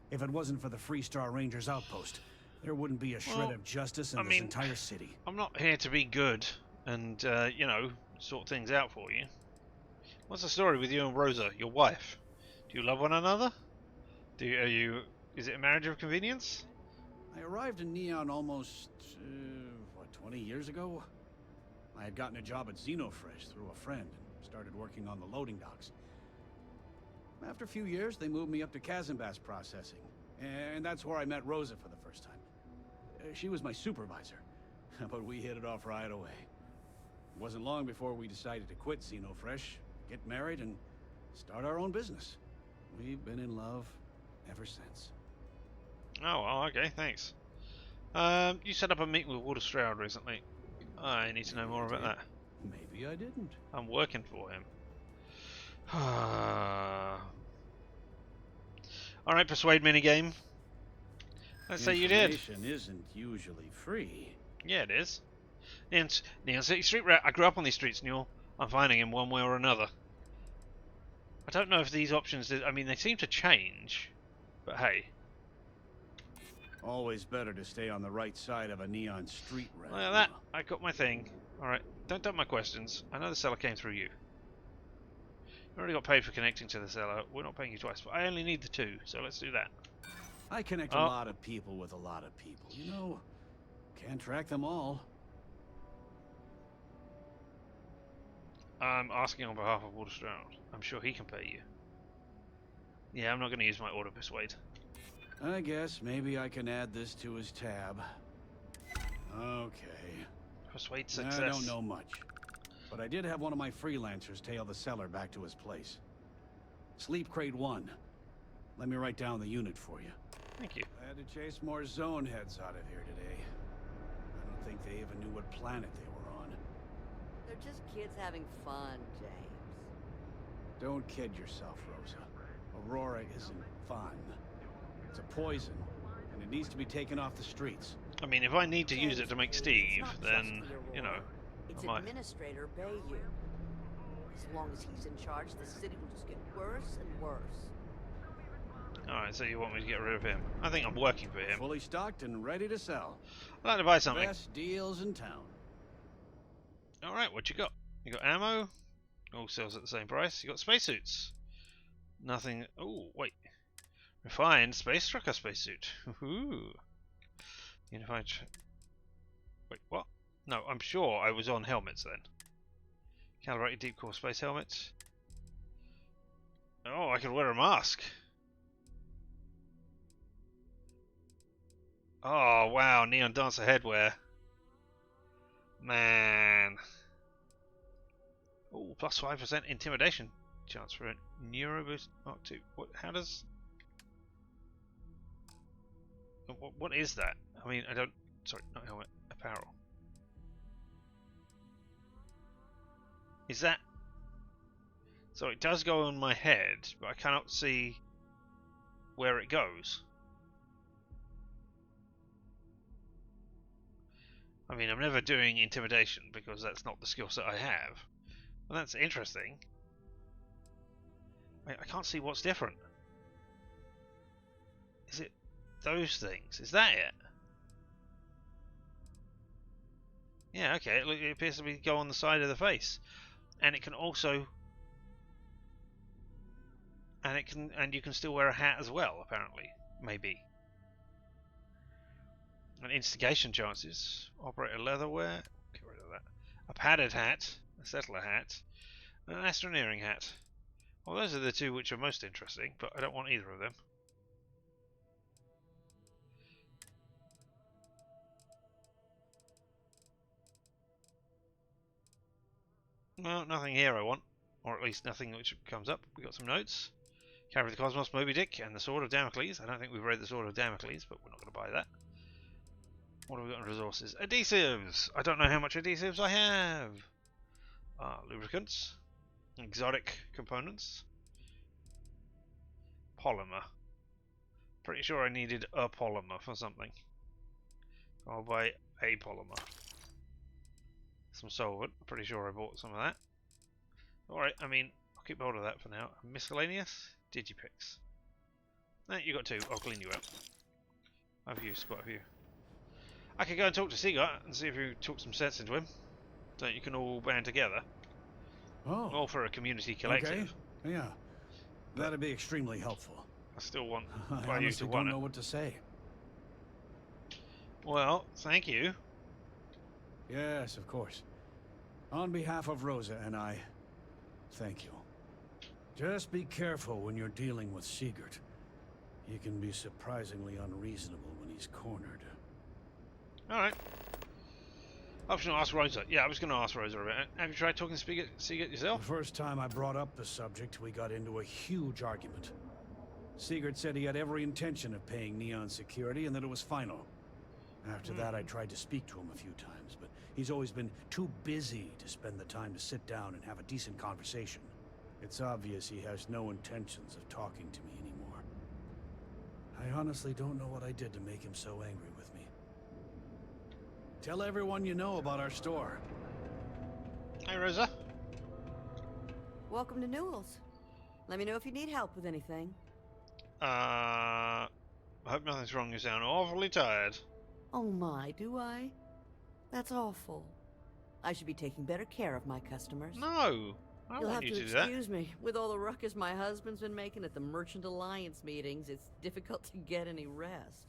If it wasn't for the Freestar Rangers outpost, there wouldn't be a shred of justice in this entire city. I'm not here to be good and, you know, sort things out for you. What's the story with you and Rosa, your wife? Do you love one another? Is it a marriage of convenience? I arrived in Neon almost, 20 years ago? I had gotten a job at Xenofresh through a friend and started working on the loading docks. After a few years, they moved me up to Kazanbas processing, and that's where I met Rosa for the first time. She was my supervisor, but we hit it off right away. It wasn't long before we decided to quit Xenofresh, get married, and start our own business. We've been in love ever since. Oh, well, okay, thanks. You set up a meeting with Walter Stroud recently. I need to know more about that. Maybe I didn't. I'm working for him. Alright, persuade minigame. Let's say you did. Information isn't usually free. Yeah, it is. Neon City Street Rat. I grew up on these streets, Newell. I'm finding him one way or another. I don't know if these options... I mean, they seem to change. But hey. Always better to stay on the right side of a Neon street rat. Well, that... I got my thing. Alright, don't dump my questions. I know the seller came through you. You already got paid for connecting to the seller. We're not paying you twice, but I only need the 2, so let's do that. I connect a lot of people with a lot of people. You know, can't track them all. I'm asking on behalf of Walter Stroud. I'm sure he can pay you. Yeah, I'm not going to use my order persuade. I guess maybe I can add this to his tab. Okay. Persuade success. I don't know much, but I did have one of my freelancers tail the seller back to his place. Sleep Crate 1. Let me write down the unit for you. Thank you. I had to chase more zone heads out of here today. I don't think they even knew what planet they were on. They're just kids having fun, James. Don't kid yourself, Rosa. Aurora isn't fun. It's a poison, and it needs to be taken off the streets. I mean, if I need to use it to make Steve, then, you know, Its I might. administrator, Bayou. As long as he's in charge, the city will just get worse and worse. Alright, so you want me to get rid of him? I think I'm working for him. Fully stocked and ready to sell. I'd like to buy something. Best deals in town. Alright, what you got? You got ammo? All sells at the same price. You got spacesuits. Nothing. Oh, wait. Refined space trucker spacesuit. Woohoo. Unified. Wait, what? No, I'm sure I was on helmets then. Calibrated deep core space helmets. Oh, I could wear a mask. Oh, wow. Neon Dancer headwear. Man. Oh, plus 5% intimidation chance for a Neuroboost Mark 2. What? How does... What is that? I mean, I don't... Sorry, not helmet. Apparel. Is that... So it does go on my head, but I cannot see where it goes. I mean, I'm never doing intimidation because that's not the skill set I have. Well, that's interesting. I can't see what's different. Is it those things? Is that it? Yeah, okay. It appears to be go on the side of the face, and it can also, and you can still wear a hat as well. Apparently, maybe. And instigation chances. Operator leatherwear. Get rid of that. A padded hat. A settler hat. And an astroneering hat. Well, those are the two which are most interesting, but I don't want either of them. Well, nothing here I want. Or at least nothing which comes up. We got some notes. Carry the Cosmos, Moby Dick, and the Sword of Damocles. I don't think we've read the Sword of Damocles, but we're not going to buy that. What have we got in resources? Adhesives! I don't know how much adhesives I have. Lubricants. Exotic components. Polymer. Pretty sure I needed a polymer for something. I'll buy a polymer. Some solvent. Pretty sure I bought some of that. Alright, I mean, I'll keep hold of that for now. Miscellaneous. Digipix. You got two. I'll clean you out. I've used quite a few. I could go and talk to Seagut and see if you talk some sense into him. So you can all band together. Oh. All for a community collective. Okay. Yeah. That'd be extremely helpful. I still want I honestly don't know what to say. Well, thank you. Yes, of course. On behalf of Rosa and I, thank you. Just be careful when you're dealing with Sigurd. He can be surprisingly unreasonable when he's cornered. Alright. Optional ask Rosa. Yeah, I was going to ask Rosa about it. Have you tried talking to Sigurd yourself? The first time I brought up the subject, we got into a huge argument. Sigurd said he had every intention of paying Neon security and that it was final. After that, I tried to speak to him a few times, but he's always been too busy to spend the time to sit down and have a decent conversation. It's obvious he has no intentions of talking to me anymore. I honestly don't know what I did to make him so angry with me. Tell everyone you know about our store. Hi, Rosa. Welcome to Newell's. Let me know if you need help with anything. I hope nothing's wrong. You sound awfully tired. Oh my, do I? That's awful. I should be taking better care of my customers. No, I You'll want have you to to do that. excuse me. With all the ruckus my husband's been making at the Merchant Alliance meetings, it's difficult to get any rest.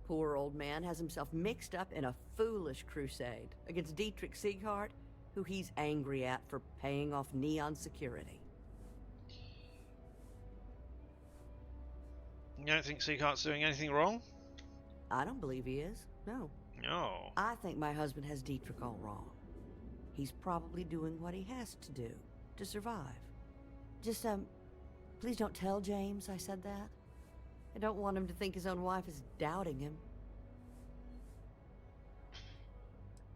Poor old man has himself mixed up in a foolish crusade against Dietrich Sieghart, who he's angry at for paying off Neon security. You don't think Sieghart's doing anything wrong? I don't believe he is, no. No. I think my husband has Dietrich all wrong. He's probably doing what he has to do to survive. Just, please don't tell James I said that. I don't want him to think his own wife is doubting him.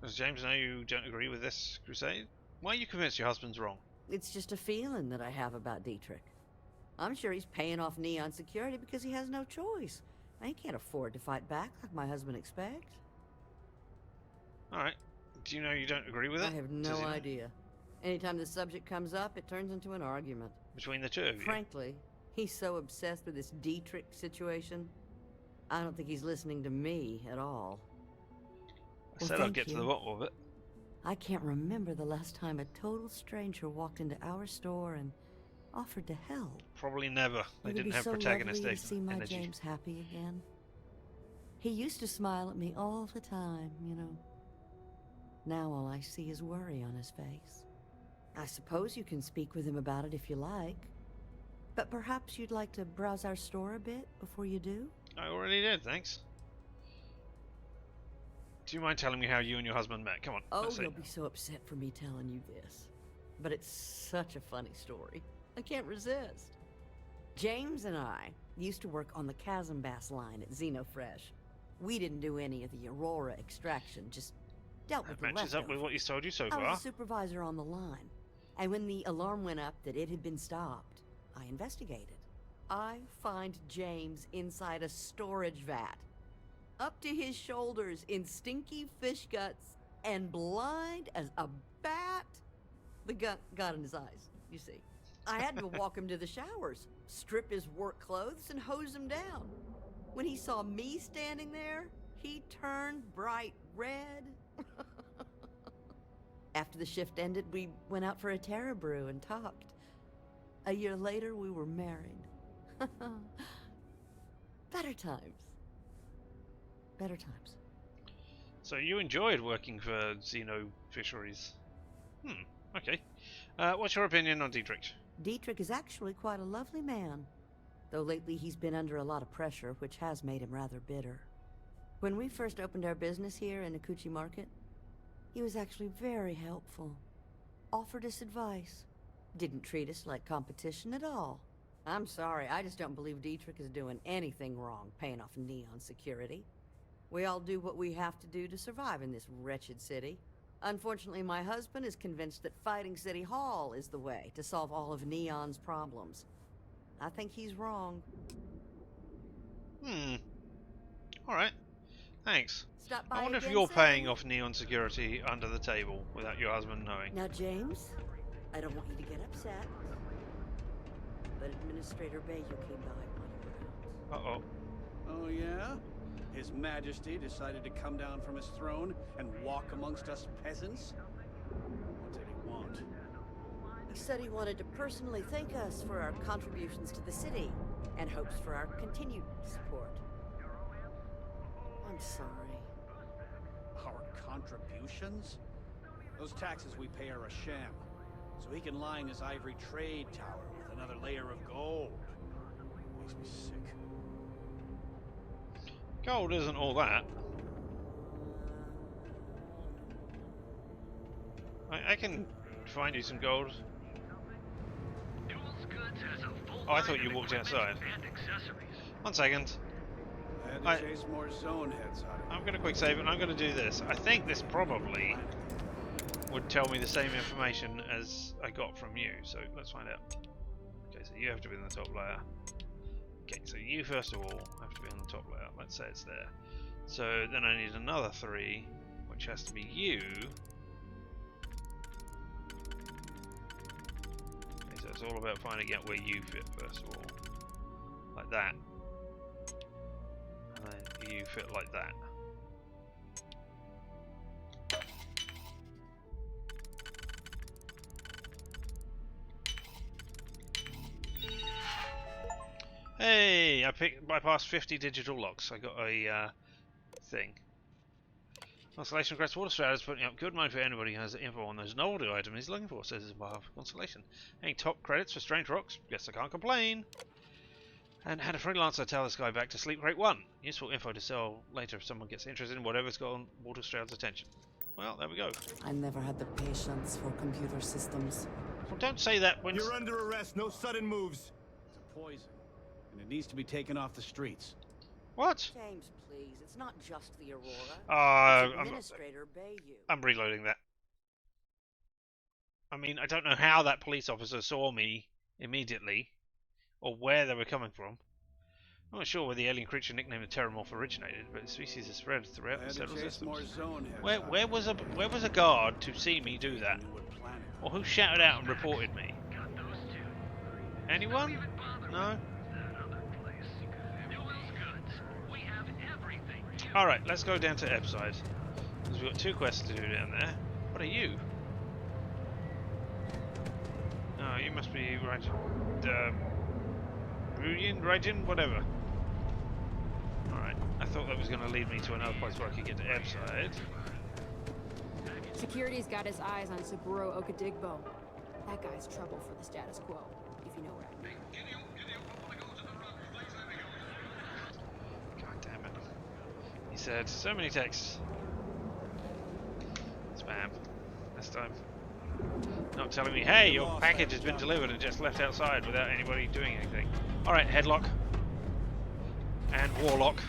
Does James know you don't agree with this crusade? Why are you convinced your husband's wrong? It's just a feeling that I have about Dietrich. I'm sure he's paying off Neon security because he has no choice. He can't afford to fight back like my husband expects. Alright. Do you know you don't agree with it? I have no idea. Anytime the subject comes up, it turns into an argument. Between the two of you? Frankly, he's so obsessed with this Dietrich situation, I don't think he's listening to me at all. I said I'd get to the bottom of it. I can't remember the last time a total stranger walked into our store and offered to help. Probably never. They didn't have protagonist to see my energy. James happy again. He used to smile at me all the time, you know. Now all I see is worry on his face. I suppose you can speak with him about it if you like. But perhaps you'd like to browse our store a bit before you do? I already did, thanks. Do you mind telling me how you and your husband met? Come on. Oh, you'll be so upset for me telling you this. But it's such a funny story. I can't resist. James and I used to work on the Chasm Bass line at Xenofresh. We didn't do any of the Aurora extraction, just dealt with the matches up with what he's told you so far. I was a supervisor on the line, and when the alarm went up that it had been stopped, I investigated. I find James inside a storage vat, up to his shoulders in stinky fish guts and blind as a bat. The gut got in his eyes, you see. I had to walk him to the showers, strip his work clothes, and hose him down. When he saw me standing there, he turned bright red. After the shift ended, we went out for a Terra brew and talked. A year later, we were married. Better times. Better times. So you enjoyed working for Xeno Fisheries? Okay. What's your opinion on Dietrich? Dietrich is actually quite a lovely man. Though lately he's been under a lot of pressure, which has made him rather bitter. When we first opened our business here in Akuchi Market, he was actually very helpful. Offered us advice. Didn't treat us like competition at all. I'm sorry, I just don't believe Dietrich is doing anything wrong paying off Neon security. We all do what we have to do to survive in this wretched city. Unfortunately, my husband is convinced that fighting City Hall is the way to solve all of Neon's problems. I think he's wrong. Alright. Thanks. Stop by I wonder if again, you're Sam? paying off Neon security under the table without your husband knowing. Now, James, I don't want you to get upset, but Administrator Bayou came by while you were out. Uh-oh. Oh, yeah? His Majesty decided to come down from his throne and walk amongst us peasants? What did he want? He said he wanted to personally thank us for our contributions to the city and hopes for our continued support. I'm sorry. Our contributions? Those taxes we pay are a sham, so he can line his ivory trade tower with another layer of gold. Makes me sick. Gold isn't all that. I can find you some gold. Oh, I thought you walked outside. 1 second. I had to chase more zone heads out of I'm going to quick save it and I'm going to do this. I think this probably would tell me the same information as I got from you, so let's find out. Okay, so you have to be in the top layer. Okay, so you first of all have to be on the top layer. Let's say it's there. So then I need another 3, which has to be you. Okay, so it's all about finding out where you fit first of all. Like that. And then you fit like that. Hey, I bypassed 50 digital locks. I got a thing. Constellation requests Water Stratus putting up good money for anybody who has info on those novelty items he's looking for, says his behalf of Constellation. Any top credits for Strange Rocks? Guess I can't complain. And had a freelancer tell this guy back to Sleep Crate 1. Useful info to sell later if someone gets interested in whatever's got on Water Stratus' attention. Well, there we go. I never had the patience for computer systems. Well, don't say that when... You're under arrest. No sudden moves. It's a poison, and it needs to be taken off the streets. What? James, please. It's not just the Aurora. It's Administrator Bayou. I'm reloading that. I mean, I don't know how that police officer saw me immediately, or where they were coming from. I'm not sure where the alien creature nicknamed the Terramorph originated, but the species is spread throughout the several systems. Where was a guard to see me do that? Or who shouted out and reported me? Anyone? No? Alright, let's go down to Ebside. Because we've got 2 quests to do down there. What are you? Oh, you must be Rajin, whatever. Alright, I thought that was going to lead me to another place where I could get to Ebside. Security's got his eyes on Saburo Okadigbo. That guy's trouble for the status quo, if you know what I mean. God damn it. He said so many texts. Spam. This time. Not telling me, hey, your package has been delivered and just left outside without anybody doing anything. Alright, Headlock. And Warlock.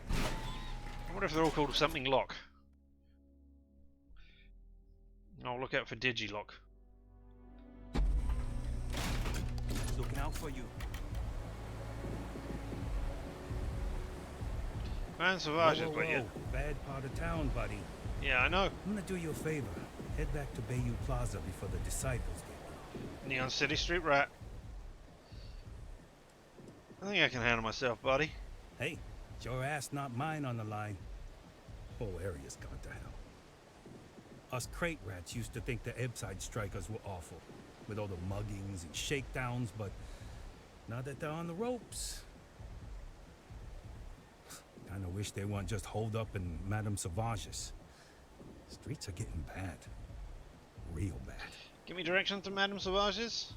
I wonder if they're all called something Lock. I'll look out for Digilock. Looking out for you. Man, Sauvage has got you. Bad part of town, buddy. Yeah, I know. I'm gonna do you a favor. Head back to Bayou Plaza before the disciples get Neon City Street Rat. I think I can handle myself, buddy. Hey, it's your ass, not mine on the line. Whole area's gone to hell. Us crate rats used to think the Ebside strikers were awful, with all the muggings and shakedowns, but now that they're on the ropes, kinda wish they weren't just holed up in Madame Sauvage's. Streets are getting bad. Real bad. Give me direction to Madame Sauvage's.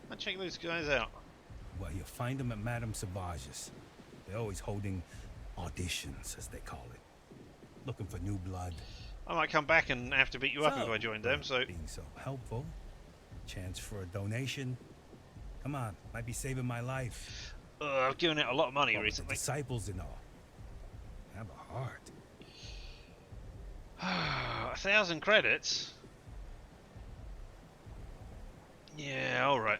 I'll check those guys out. Well, you'll find them at Madame Sauvage's. They're always holding auditions, as they call it. Looking for new blood. I might come back and have to beat you up if I join them, so... Being so helpful. Chance for a donation. Come on, might be saving my life. I've given it a lot of money recently. Disciples and all. Have a heart. 1,000 credits? Yeah, alright.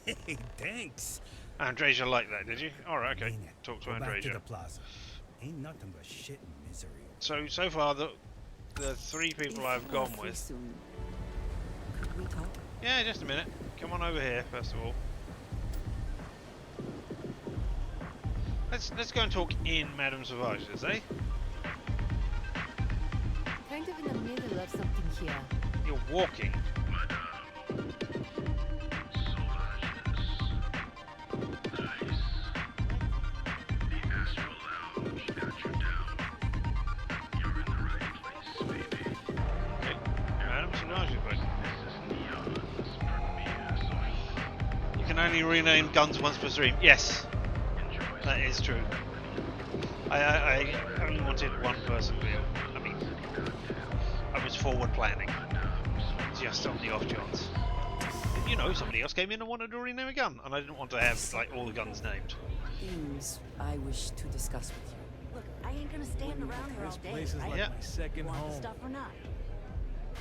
Hey, thanks. Andresia liked that, did you? Alright, okay. Talk to Go back to Andresia. the plaza. Ain't nothing but shit and misery. So far, the 3 people I've gone with... Could we talk? Yeah, just a minute. Come on over here, first of all. Let's go and talk in Madame Sauvage's, eh? Kind of in the middle of something here. You're walking. You can only rename guns once per stream. Yes, that is true. I only wanted one person here. I mean, I was forward planning, just on the off chance. You know, somebody else came in and wanted to rename a gun, and I didn't want to have like all the guns named. Things I wish to discuss with you. Look, I ain't gonna stand around here all day. Place is like my second Want home. the stuff or not?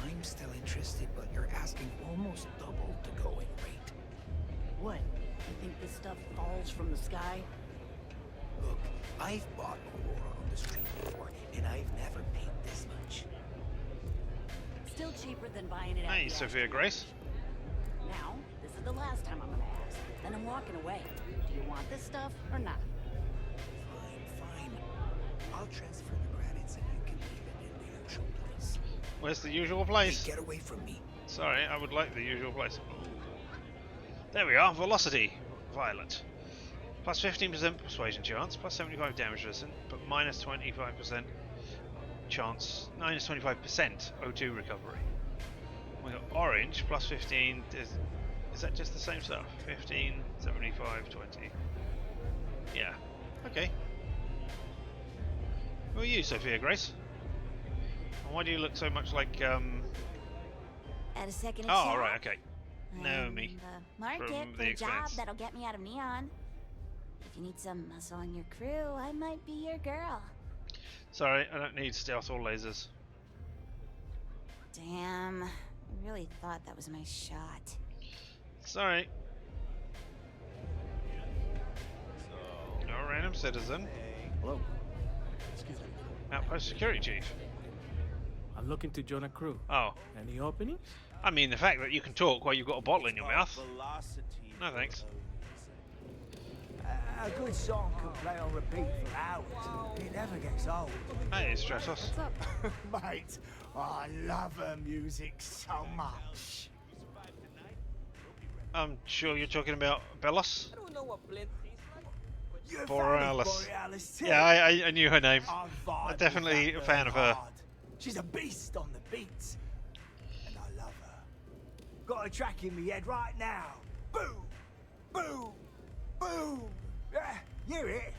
I'm still interested, but you're asking almost double the going rate. What? You think this stuff falls from the sky? Look, I've bought Aurora on the street before, and I've never paid this much. Still cheaper than buying it at Hey, the Sophia Astro Grace. Now, this is the last time I'm gonna ask. Then I'm walking away. Do you want this stuff or not? Fine. I'll transfer the credits and you can leave it in the usual place. Where's the usual place? Hey, get away from me. Sorry, I would like the usual place. There we are. Velocity. Violet. Plus 15% persuasion chance, plus 75 damage resistance, but minus 25% chance, minus 25% O2 recovery. We got orange, plus 15. Is that just the same stuff? 15, 75, 20. Yeah. Okay. Who are you, Sophia Grace? And why do you look so much like At a second Oh, shot. right, okay. Naomi. Market from for The a job Expanse. that'll get me out of Neon. If you need some muscle on your crew, I might be your girl. Sorry, I don't need stealth or lasers. Damn. I really thought that was my shot. Sorry. No random citizen. Hello. Excuse me. Outpost security chief. I'm looking to join a crew. Oh. Any openings? I mean, the fact that you can talk while you've got a bottle in your mouth. No thanks. A good song can play on repeat for hours. It never gets old. Hey, Stratos. What's up? Mate, I love her music so much. I'm sure you're talking about Bellos? I don't know what blend is. Borealis. Borealis too. Yeah, I knew her name. I'm I'm definitely a fan of her. She's a beast on the beats. And I love her. Got a track in my head right now. Boom! Boom! Boom! Yeah, you hear it?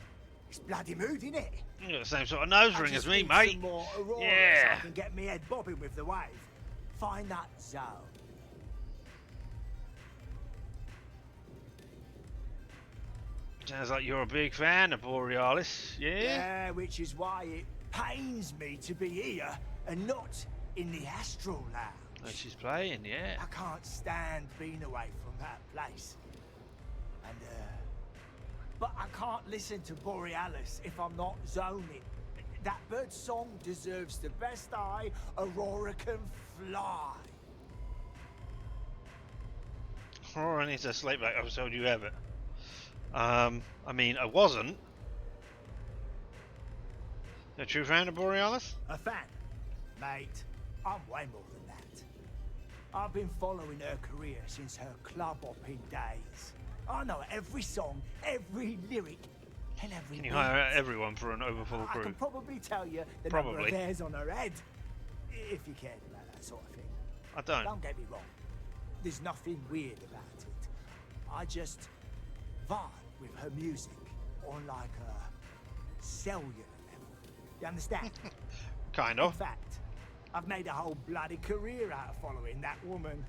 It's bloody mood, innit? You got the same sort of nose ring as me, Some mate. more Aurora Yeah. So I can get my head bobbing with the wave. Find that zone. Sounds like you're a big fan of Borealis, yeah? Yeah, which is why it pains me to be here and not in the astral lounge. Oh, she's playing, yeah. I can't stand being away from that place. And, but I can't listen to Borealis if I'm not zoning. That bird's song deserves the best eye Aurora can fly. Aurora needs a slate back episode, you have it. I mean, I wasn't. A true fan of Borealis? A fan? Mate, I'm way more than that. I've been following her career since her club hopping days. I know every song, every lyric, and every Can you beat. hire everyone for an overfull I crew? can probably tell you the number Probably. of hairs on her head, if you cared about that sort of thing. I don't. Don't get me wrong. There's nothing weird about it. I just vibe with her music on like a cellular level. You understand? Kind of. In fact, I've made a whole bloody career out of following that woman.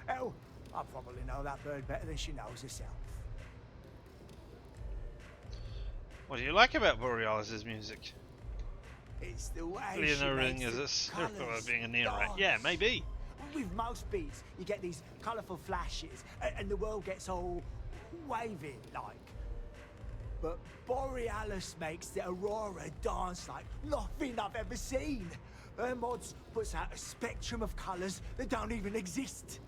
Hell, I probably know that bird better than she knows herself. What do you like about Borealis' music? It's the way Leonor she Ring makes is the a circle colours of being a neon ring. dance. Yeah, maybe. With most beats, you get these colourful flashes, and the world gets all waving like. But Borealis makes the Aurora dance like nothing I've ever seen. Her mods puts out a spectrum of colours that don't even exist.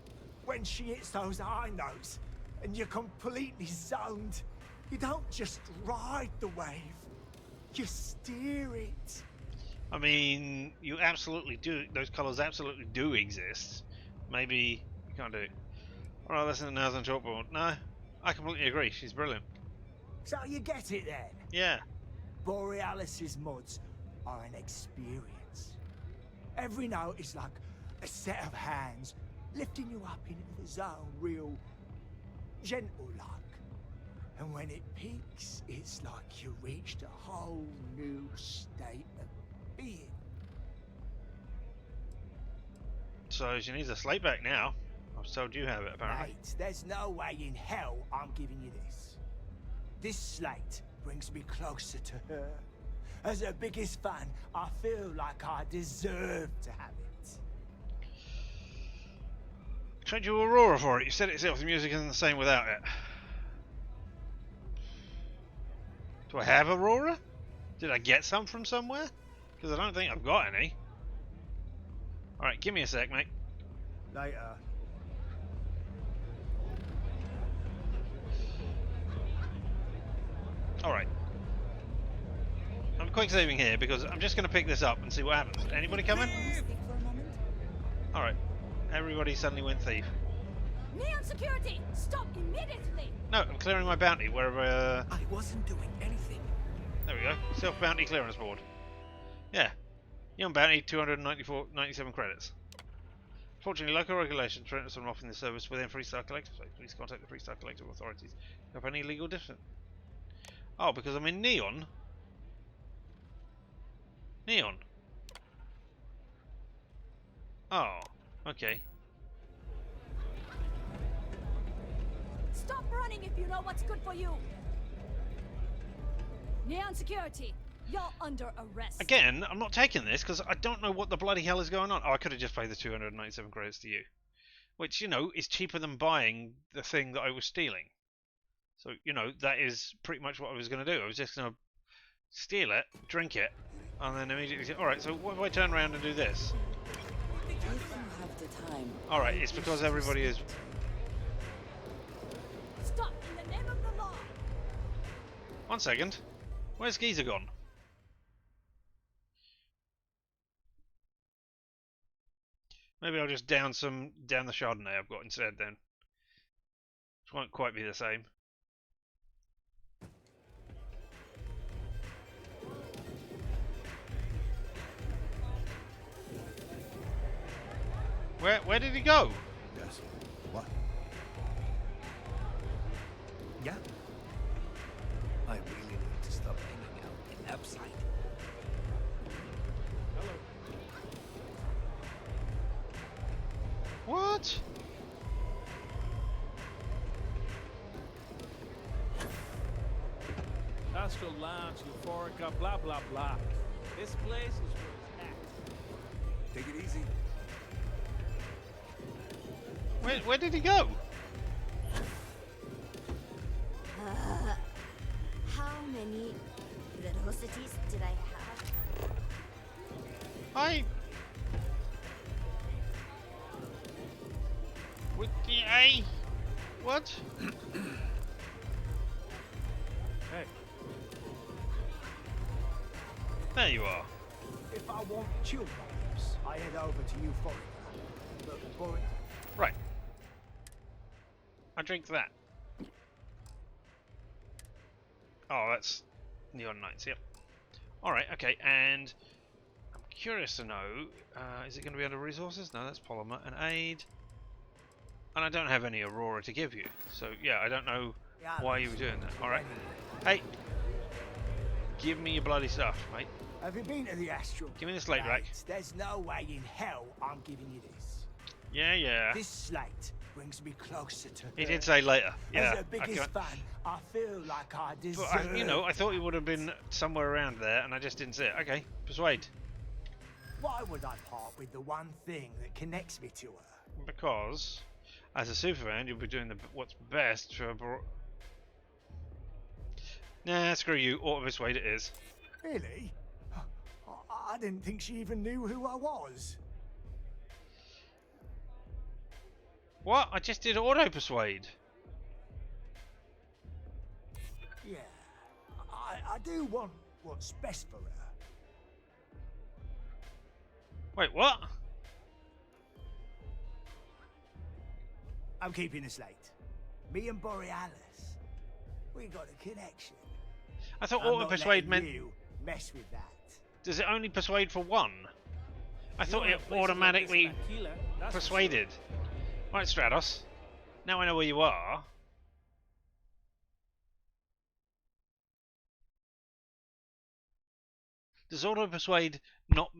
When she hits those high notes, and you're completely zoned, you don't just ride the wave, you steer it. I mean, you absolutely do. Those colours absolutely do exist. Maybe you can't do it. Alright, listen to Now's on Chalkboard. No, I completely agree. She's brilliant. So you get it then? Yeah. Borealis's mods are an experience. Every note is like a set of hands lifting you up into the zone real gentle-like. And when it peaks, it's like you reached a whole new state of being. So she needs a slate back now. I was told you have it, apparently. Mate, there's no way in hell I'm giving you this. This slate brings me closer to her. As her biggest fan, I feel like I deserve to have it. Trade you Aurora for it. You said it yourself, the music isn't the same without it. Do I have Aurora? Did I get some from somewhere? Because I don't think I've got any. Alright, give me a sec, mate. Later. Alright. I'm quick saving here because I'm just going to pick this up and see what happens. Anybody coming? Alright. Everybody suddenly went thief. Neon security! Stop immediately! No, I'm clearing my bounty wherever... I wasn't doing anything. There we go. Self-bounty clearance board. Yeah. Neon bounty, 297 credits. Fortunately, local regulations prevent us from offering this service within Freestar Collective, so please contact the Freestar Collective authorities if any legal difference. Oh, because I'm in Neon? Neon? Oh, okay. Stop running if you know what's good for you! Neon security, You're under arrest. Again, I'm not taking this because I don't know what the bloody hell is going on. Oh, I could have just paid the 297 credits to you. Which, you know, is cheaper than buying the thing that I was stealing. So, you know, that is pretty much what I was going to do. I was just going to steal it, drink it, and then immediately say, alright, so what if I turn around and do this? If you have the time. Alright, it's because everybody is... Stop in the name of the law. 1 second. Where's Geezer gone? Maybe I'll just down the Chardonnay I've got instead then. Which won't quite be the same. Where did he go? Yes. What? Yeah? I really need to stop hanging out in upside. What? Astral Lounge, Euphorica, blah blah blah. This place is where it's at. Take it easy. Where did he go? How many velocities did I have? With the A? What? Hey. There you are. If I want chill vibes, I head over to Euphorica. But boy, Right. I drink that. Oh, that's Neon Knights, yep. Alright, okay, and I'm curious to know, is it going to be under resources? No, that's polymer and aid. And I don't have any Aurora to give you, so yeah, I don't know why you were doing that. Alright. Hey! Give me your bloody stuff, mate. have you been to the Astral? Give me the slate rack. There's no way in hell I'm giving you this. Yeah, yeah. This slate brings me closer to her. He did say later. Yeah. As the biggest fan, I feel like I deserve. But, you know, I thought he would have been somewhere around there, and I just didn't see it. Okay, persuade. Why would I part with the one thing that connects me to her? Because, as a superfan, you'll be doing what's best for... Nah, screw you. Auto persuade it is. Really? I didn't think she even knew who I was. What? I just did auto persuade. Yeah, I do want what's best for her. Wait, what? I'm keeping this late. Me and Borealis, we got a connection. I thought I'm auto not persuade letting meant... you mess with that. Does it only persuade for one? I thought it automatically persuaded. Right, Stratos. Now I know where you are. Does auto persuade not...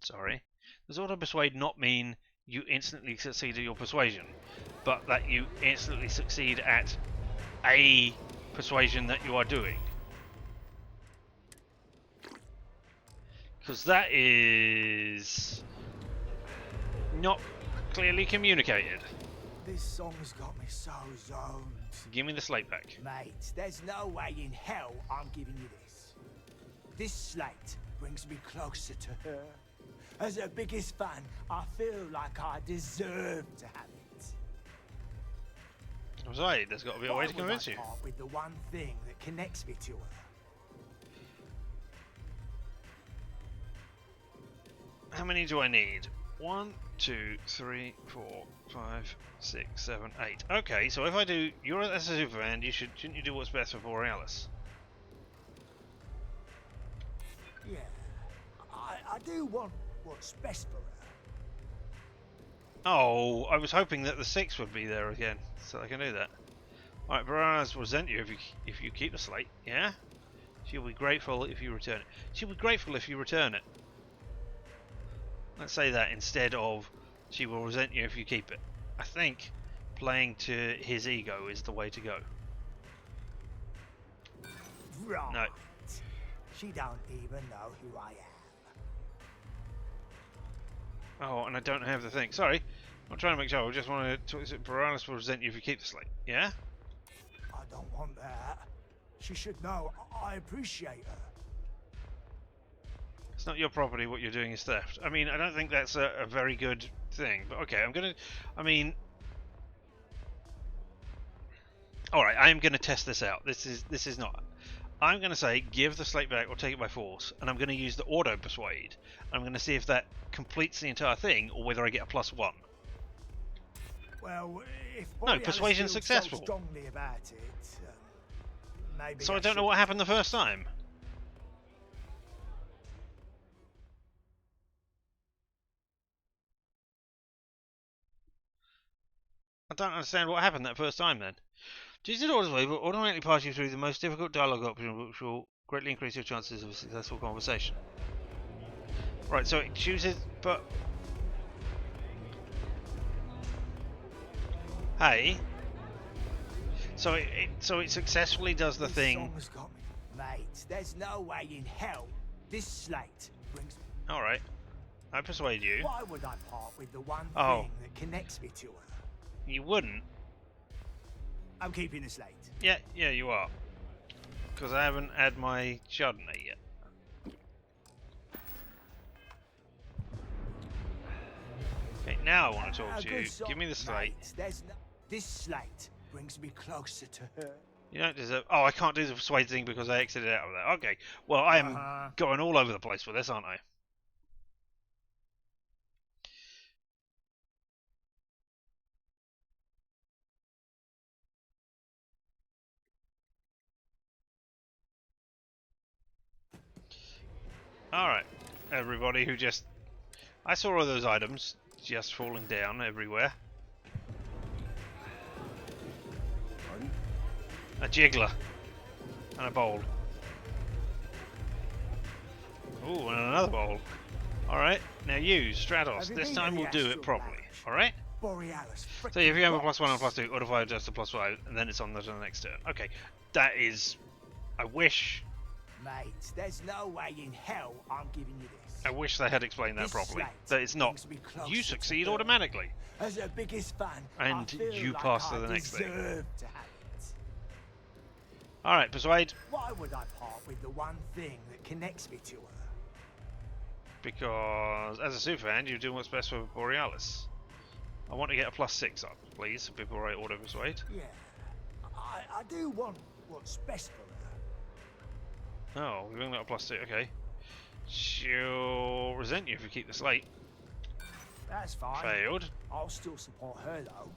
sorry. Does auto persuade not mean you instantly succeed at your persuasion, but that you instantly succeed at a persuasion that you are doing? Because that is not clearly communicated. This song's got me so zoned. Give me the slate back. Mate, there's no way in hell I'm giving you this. This slate brings me closer to her. As her biggest fan, I feel like I deserve to have it. I was right, there's got to be a way to convince you. Part with the one thing that connects me to her. How many do I need? 1, 2, 3, 4, 5, 6, 7, 8. Okay, so if I do, you're as a superfan, shouldn't you do what's best for Borealis? Yeah, I do want what's best for her. Oh, I was hoping that the 6 would be there again, so I can do that. Alright, Borealis will resent you if you keep the slate, yeah? She'll be grateful if you return it. She'll be grateful if you return it. Let's say that instead of she will resent you if you keep it. I think playing to his ego is the way to go. Right. No. She don't even know who I am. Oh, and I don't have the thing. Sorry. I'm trying to make sure. I just want to... Is it Borealis will resent you if you keep the slate? Yeah? I don't want that. She should know I appreciate her. It's not your property. What you're doing is theft. I mean, I don't think that's a very good thing. But okay, I'm going to... I mean... Alright, I am going to test this out. This is not... I'm going to say, give the slate back or take it by force. And I'm going to use the auto persuade. I'm going to see if that completes the entire thing or whether I get a +1. Well, if no, persuasion's successful. So strongly about it, maybe so I don't know what happened the first time. I don't understand what happened that first time then. Choosing orders way will automatically pass you through the most difficult dialogue option, which will greatly increase your chances of a successful conversation. Right, so it chooses, but... Hey. So it successfully does the thing. Song's got me. Mate, there's no way in hell this slate brings... Alright. I persuade you. Why would I part with the one thing that connects me to her? You wouldn't. I'm keeping the slate. Yeah, you are. Because I haven't had my Chardonnay yet. Okay, now I want to talk to you. Give me the slate. Mate, this slate brings me closer to her. You don't deserve... Oh, I can't do the persuade thing because I exited out of that. Okay. Well, I am going all over the place with this, aren't I? Alright, everybody who just... I saw all those items just falling down everywhere. A jiggler. And a bowl. Ooh, and another bowl. Alright, now you, Stratos, this time we'll do it properly. Alright? So if you have a +1 and a +2, auto-fire just a +5, and then it's on to the next turn. Okay, that is... I wish... Mate, there's no way in hell I'm giving you this. I wish they had explained that properly. That it's not. You succeed automatically. As her biggest fan, and you pass to the next thing. To have it. Alright, persuade. Why would I part with the one thing that connects me to her? Because as a superfan, you're doing what's best for Borealis. I want to get a +6 up, please, before I auto persuade. Yeah, I do want what's best for her. Oh, we've only got a +2, okay. She'll resent you if you keep the slate. That's fine. Failed. I'll still support her though.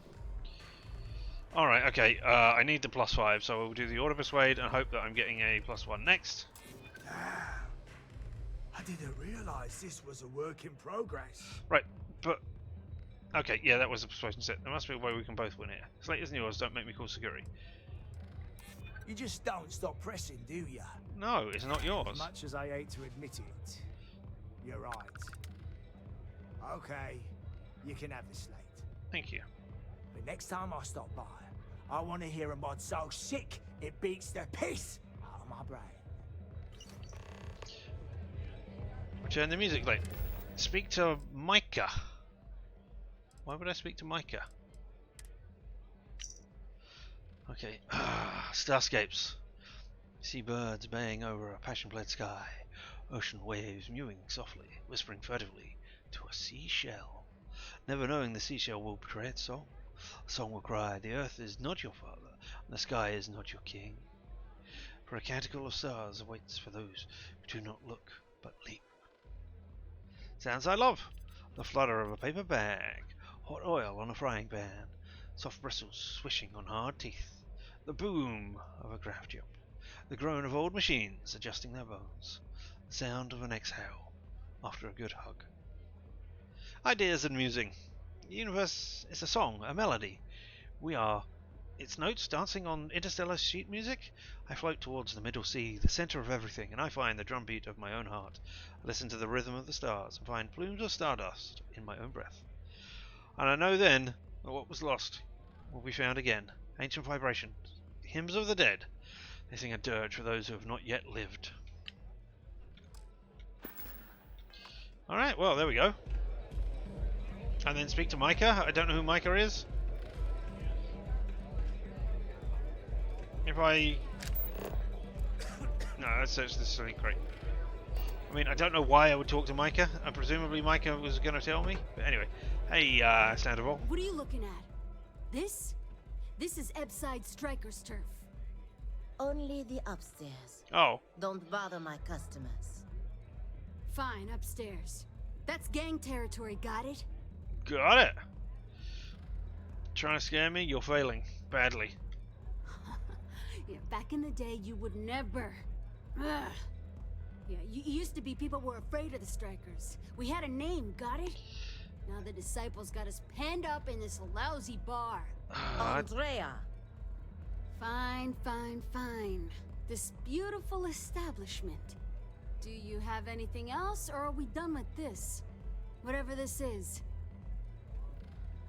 Alright, okay, I need the +5, so we'll do the auto persuade and hope that I'm getting a +1 next. I didn't realise this was a work in progress. Right, but... Okay, yeah, that was a persuasion set. There must be a way we can both win here. Slate isn't yours, don't make me call security. You just don't stop pressing, do you? No, it's not yours. As much as I hate to admit it, you're right. Okay, you can have the slate. Thank you. But next time I stop by, I want to hear a mod so sick it beats the piss out of my brain. Return the music late. Speak to Micah. Why would I speak to Micah? Okay, starscapes. See birds baying over a passion-fled sky. Ocean waves mewing softly, whispering furtively to a seashell. Never knowing the seashell will betray its song. The song will cry, the earth is not your father, and the sky is not your king. For a canticle of stars awaits for those who do not look, but leap. Sounds I love. The flutter of a paper bag. Hot oil on a frying pan. Soft bristles swishing on hard teeth. The boom of a graph job. The groan of old machines adjusting their bones. The sound of an exhale after a good hug. Ideas and musing. The universe is a song, a melody. We are its notes dancing on interstellar sheet music. I float towards the middle sea, the center of everything, and I find the drumbeat of my own heart. I listen to the rhythm of the stars and find plumes of stardust in my own breath. And I know then that what was lost will be found again. Ancient vibrations, hymns of the dead. They sing a dirge for those who have not yet lived. Alright, well, there we go. And then speak to Micah. I don't know who Micah is. If I... No, let's search this silly crate. I mean, I don't know why I would talk to Micah, and presumably Micah was going to tell me. But anyway, hey, Sandoval. What are you looking at? This? This is Ebside Striker's turf. Only the upstairs. Oh. Don't bother my customers. Fine, upstairs. That's gang territory, got it? Got it. Trying to scare me? You're failing. Badly. Yeah, back in the day, you would never. Ugh. Yeah, you used to be people were afraid of the Strikers. We had a name, got it? Now the disciples got us penned up in this lousy bar. Andrea! Fine, fine, fine. This beautiful establishment. Do you have anything else, or are we done with this? Whatever this is.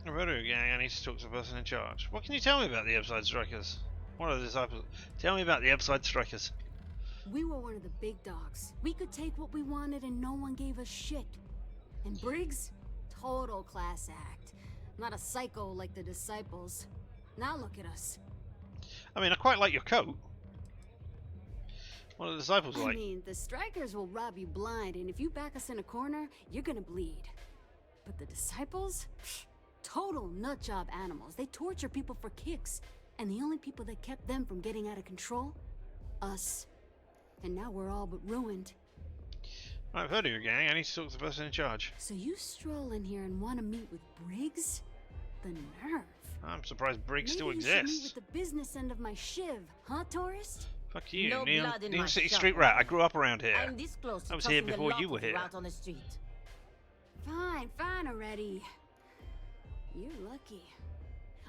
Roto gang, I need to talk to the person in charge. What can you tell me about the Ebside Strikers? What are the disciples? Tell me about the Ebside Strikers. We were one of the big dogs. We could take what we wanted and no one gave us shit. And Briggs? Total class act. Not a psycho like the disciples. Now look at us. I mean, I quite like your coat. What are the disciples like? I mean, the Strikers will rob you blind, and if you back us in a corner, you're gonna bleed. But the disciples? Psh, total nutjob animals. They torture people for kicks. And the only people that kept them from getting out of control? Us. And now we're all but ruined. I've heard of your gang. I need to talk to the person in charge. So you stroll in here and want to meet with Briggs? The nerve. I'm surprised Briggs still Maybe you should meet exists. with the business end of my shiv, huh, tourist? Fuck you, No Neon blood in my City shop. Street Rat. I grew up around here. I'm this close to I was here tossing a before lot you were of here. out on the street. Fine, fine already. You're lucky.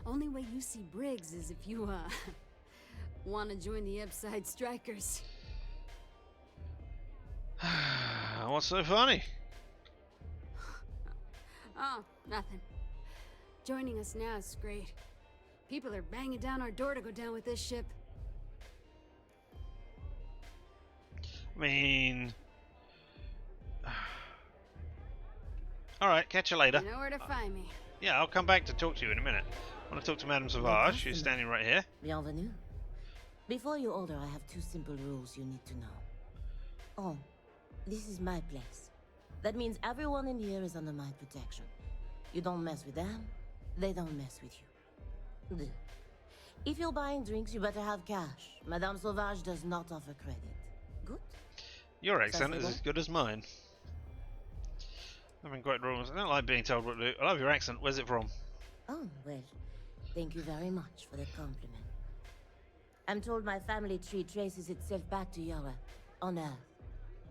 Only way you see Briggs is if you, want to join the Ebside Strikers. What's so funny? Oh, nothing. Joining us now is great. People are banging down our door to go down with this ship. I mean... Alright, catch you later. You know where to find me. Yeah, I'll come back to talk to you in a minute. I want to talk to Madame Sauvage. She's standing right here. Bienvenue. Before you order, I have two simple rules you need to know. Oh, this is my place. That means everyone in here is under my protection. You don't mess with them, they don't mess with you. Good. If you're buying drinks, you better have cash. Madame Sauvage does not offer credit. Good? Your accent is as good as mine. I've been quite wrong. I don't like being told what to do. I love your accent. Where's it from? Oh, well, thank you very much for the compliment. I'm told my family tree traces itself back to Europe, on Earth.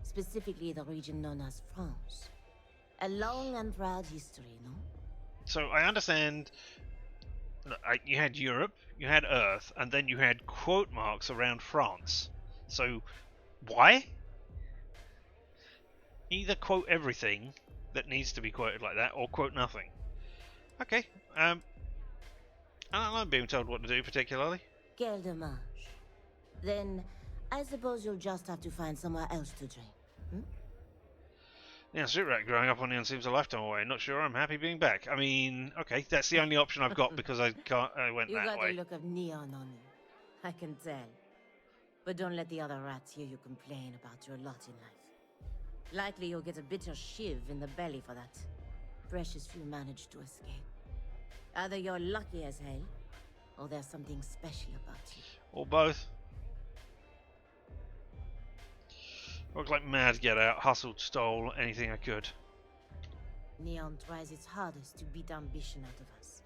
Specifically the region known as France. A long and proud history, no? So I understand you had Europe, you had Earth, and then you had quote marks around France. So why? Either quote everything that needs to be quoted like that, or quote nothing. Okay. I don't like being told what to do particularly. Quel dommage. Then, I suppose you'll just have to find somewhere else to drink. Yeah, Street Rat growing up on Neon seems a lifetime away. Not sure I'm happy being back. I mean, okay, that's the only option I've got because I went You that got way. a look of neon on you. I can tell. But don't let the other rats hear you complain about your lot in life. Likely you'll get a bitter shiv in the belly for that. Precious few manage to escape. Either you're lucky as hell, or there's something special about you. Or both. Worked like mad to get out, hustled, stole, anything I could. Neon tries its hardest to beat ambition out of us.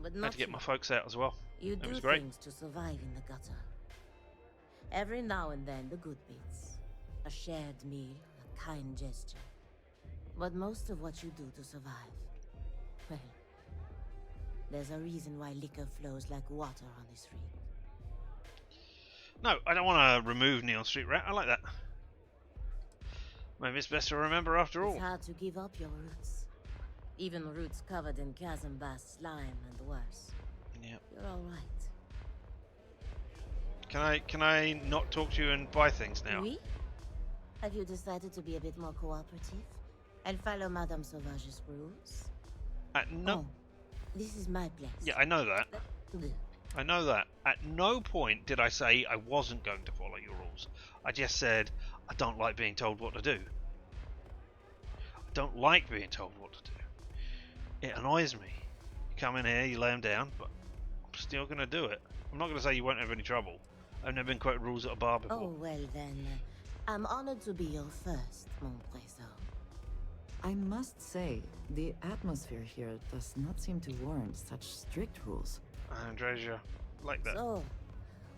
But Had not to get you. my folks out as well. You That do was great. things to survive in the gutter. Every now and then, the good bits. A shared meal, a kind gesture. But most of what you do to survive, well, there's a reason why liquor flows like water on this rig. No, I don't want to remove Neon Street Rat. I like that. Maybe it's best to remember after all. It's hard to give up your roots. Even roots covered in chasm bass slime and worse. Yep. You're alright. Can I not talk to you and buy things now? Oui? Have you decided to be a bit more cooperative? and follow Madame Sauvage's rules? No. Oh, this is my place. Yeah, I know that. Ugh. I know that. At no point did I say I wasn't going to follow your rules. I just said I don't like being told what to do. I don't like being told what to do. It annoys me. You come in here, you lay them down, but I'm still going to do it. I'm not going to say you won't have any trouble. I've never been quoted rules at a bar before. Oh, well then, I'm honored to be your first, mon présent. I must say, the atmosphere here does not seem to warrant such strict rules. Andresia, like that. So,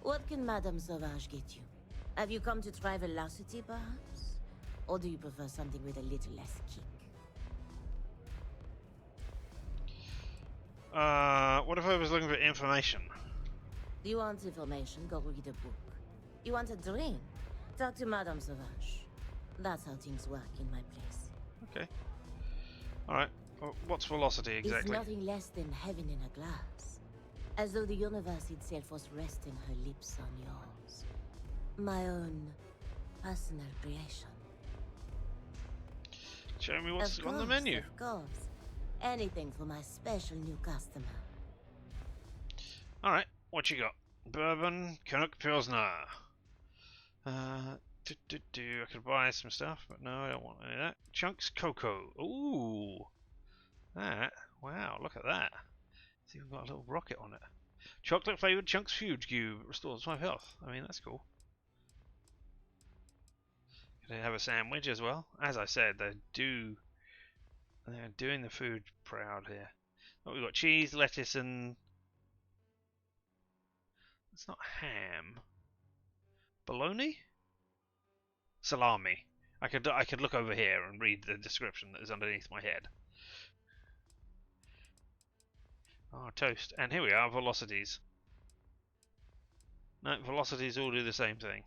what can Madame Sauvage get you? Have you come to try velocity, perhaps? Or do you prefer something with a little less kick? What if I was looking for information? Do you want information? Go read a book. You want a drink? Talk to Madame Sauvage. That's how things work in my place. Okay. Alright. Well, what's velocity exactly? It's nothing less than heaven in a glass. As though the universe itself was resting her lips on yours. My own personal creation. Show me what's on the menu. Of course. Anything for my special new customer. Alright, what you got? Bourbon, Canuck Pilsner. I could buy some stuff, but no, I don't want any of that. Chunks Cocoa. Ooh. That. Wow, look at that. It's even got a little rocket on it. Chocolate flavoured Chunks Fuge Cube. Restores 5 health. I mean, that's cool. Could I have a sandwich as well? As I said, they're doing the food proud here. Oh, we've got cheese, lettuce, and... It's not ham. Bologna? Salami. I could look over here and read the description that is underneath my head. Oh, toast. And here we are, velocities. No, velocities all do the same thing.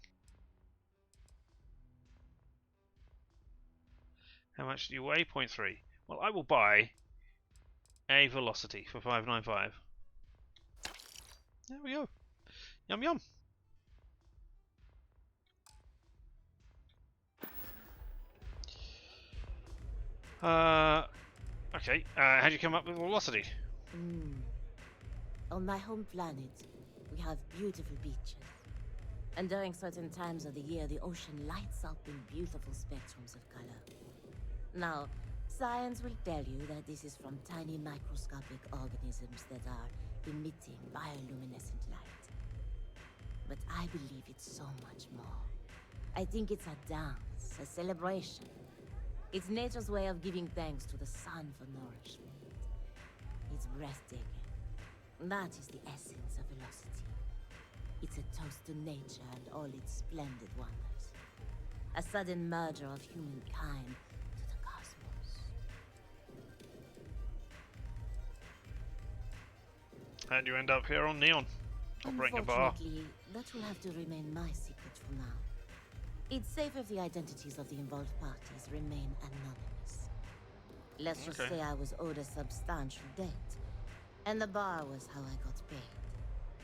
How much do you weigh? 0.3. Well, I will buy a velocity for 595. There we go. Yum yum. Okay. How'd you come up with velocity? On my home planet, we have beautiful beaches. And during certain times of the year, the ocean lights up in beautiful spectrums of color. Now, science will tell you that this is from tiny microscopic organisms that are emitting bioluminescent light. But I believe it's so much more. I think it's a dance, a celebration. It's nature's way of giving thanks to the sun for nourishment. It's breathtaking. That is the essence of velocity. It's a toast to nature and all its splendid wonders. A sudden merger of humankind to the cosmos. How'd you end up here on Neon? Operating a bar? Unfortunately, that will have to remain my secret for now. It's safe if the identities of the involved parties remain anonymous. Let's just say I was owed a substantial debt, and the bar was how I got paid.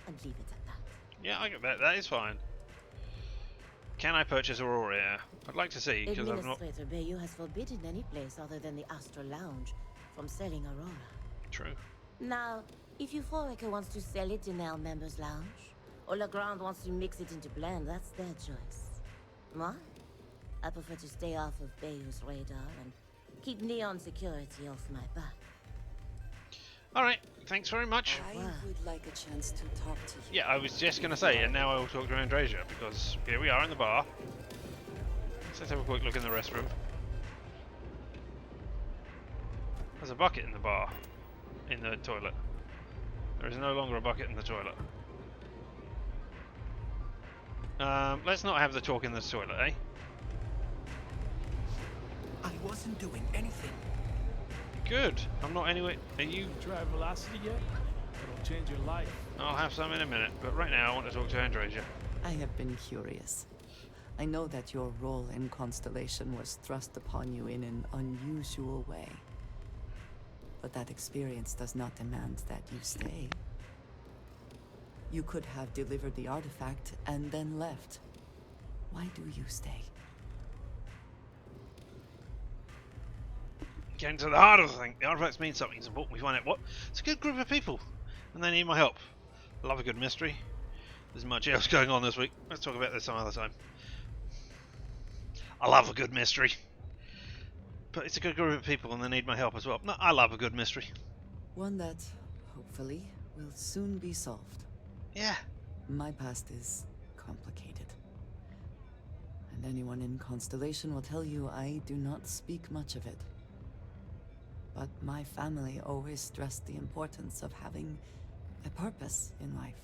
And leave it at that. Yeah, I get that. That is fine. Can I purchase Aurora here? I'd like to see, because I've not... Administrator Bayou has forbidden any place other than the Astral Lounge from selling Aurora. True. Now, if Euphorica wants to sell it in their members' lounge, or Legrand wants to mix it into blend, that's their choice. Moi? I prefer to stay off of Bayou's radar and keep Neon security off my back. Alright, thanks very much. I would like a chance to talk to you. Yeah, I was just going to say, and now I will talk to Andresia, because here we are in the bar. Let's have a quick look in the restroom. There's a bucket in the bar. In the toilet. There is no longer a bucket in the toilet. Let's not have the talk in the toilet, eh? I wasn't doing anything. Good. I'm not anyway. Are you... Try velocity yet? It'll change your life. I'll have some in a minute, but right now I want to talk to Andresia. I have been curious. I know that your role in Constellation was thrust upon you in an unusual way. But that experience does not demand that you stay. You could have delivered the artifact and then left. Why do you stay? Getting to the heart of the thing. The artifacts mean something. It's important we find out what. It's a good group of people, and they need my help. I love a good mystery. There's much else going on this week. Let's talk about this some other time. I love a good mystery. But it's a good group of people and they need my help as well. No, I love a good mystery. One that, hopefully, will soon be solved. Yeah. My past is complicated. And anyone in Constellation will tell you I do not speak much of it. But my family always stressed the importance of having a purpose in life.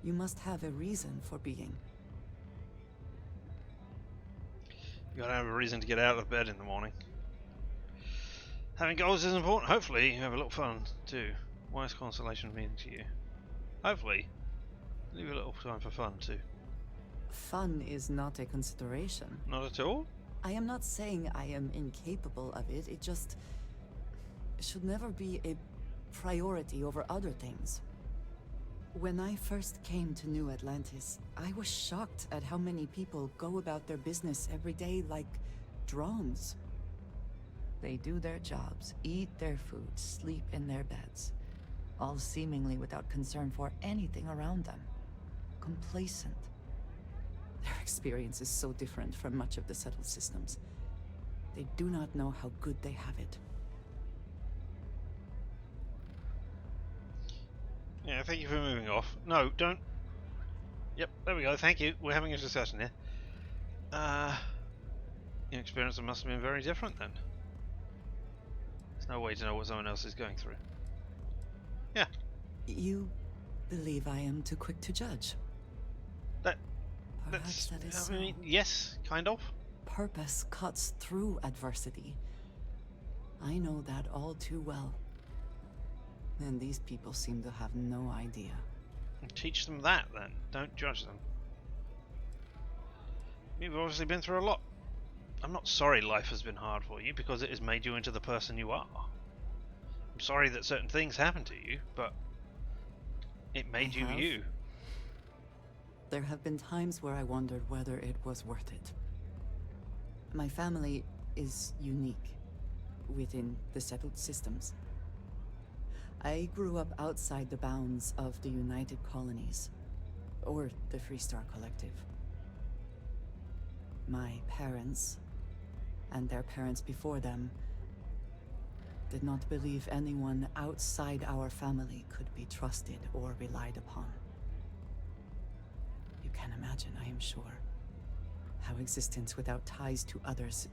You must have a reason for being. You gotta have a reason to get out of bed in the morning. Having goals is important. Hopefully you have a little fun too. Why is Constellation meaning to you? Hopefully leave a little time for fun too. Fun is not a consideration. Not at all? I am not saying I am incapable of it. It just should never be a priority over other things. When I first came to New Atlantis, I was shocked at how many people go about their business every day like drones. They do their jobs, eat their food, sleep in their beds, all seemingly without concern for anything around them. Complacent. Their experience is so different from much of the settled systems. They do not know how good they have it. Yeah, thank you for moving off. No, don't. Yep, there we go, thank you. We're having a discussion here. Your experience must have been very different then. There's no way to know what someone else is going through. Yeah. You believe I am too quick to judge? Perhaps that is so. I mean, yes, kind of. Purpose cuts through adversity. I know that all too well. And these people seem to have no idea. Teach them that then. Don't judge them. You've obviously been through a lot. I'm not sorry life has been hard for you because it has made you into the person you are. I'm sorry that certain things happened to you, but it made you you. There have been times where I wondered whether it was worth it. My family is unique within the settled systems. I grew up outside the bounds of the United Colonies, or the Freestar Collective. My parents, and their parents before them, did not believe anyone outside our family could be trusted or relied upon. You can imagine, I am sure, how existence without ties to others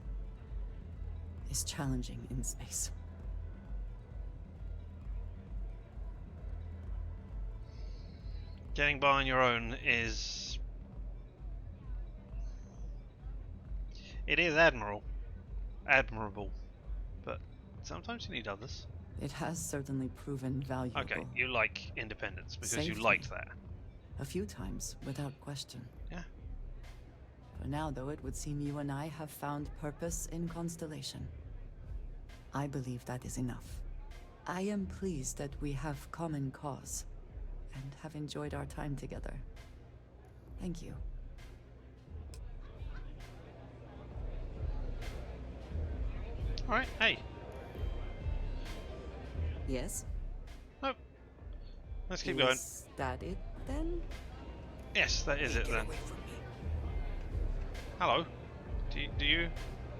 is challenging in space. Getting by on your own is... It is admirable, but sometimes you need others. It has certainly proven valuable. Okay, you like independence because Saved you liked that. A few times, without question. Yeah. For now, though, it would seem you and I have found purpose in Constellation. I believe that is enough. I am pleased that we have common cause, and have enjoyed our time together. Thank you. Alright, hey. Yes? Nope. Let's keep going. Is that it, then? Yes, that is it then. Hello. Do you?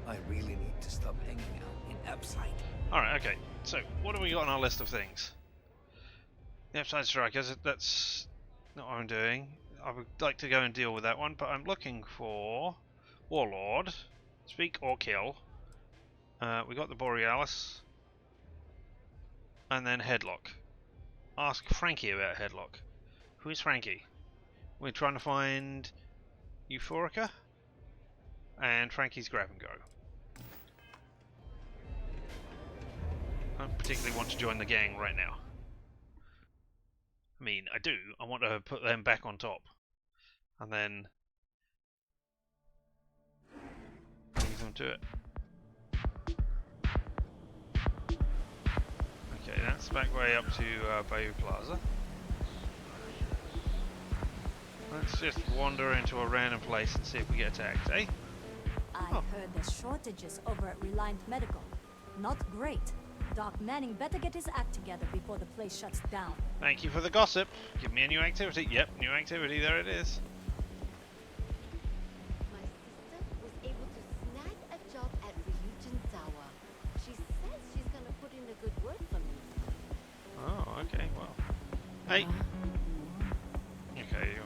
I really need to stop hanging out in Upside. Alright, okay. So, what do we got on our list of things? The Upside Strikers, that's not what I'm doing. I would like to go and deal with that one, but I'm looking for Warlord, Speak or Kill. We got the Borealis, and then Headlock. Ask Frankie about Headlock. Who is Frankie? We're trying to find Euphorica and Frankie's Grab and Go. I don't particularly want to join the gang right now. I mean, I do. I want to put them back on top. And then leave them to it. Okay, that's back way up to Bayou Plaza. Let's just wander into a random place and see if we get attacked, eh? I heard there's shortages over at Reliant Medical. Not great. Doc Manning better get his act together before the place shuts down. Thank you for the gossip. Give me a new activity. Yep, new activity. There it is. My sister was able to snag a job at Ryujin Tower. She says she's gonna put in a good word for me. Oh, okay. Well, hey. Okay.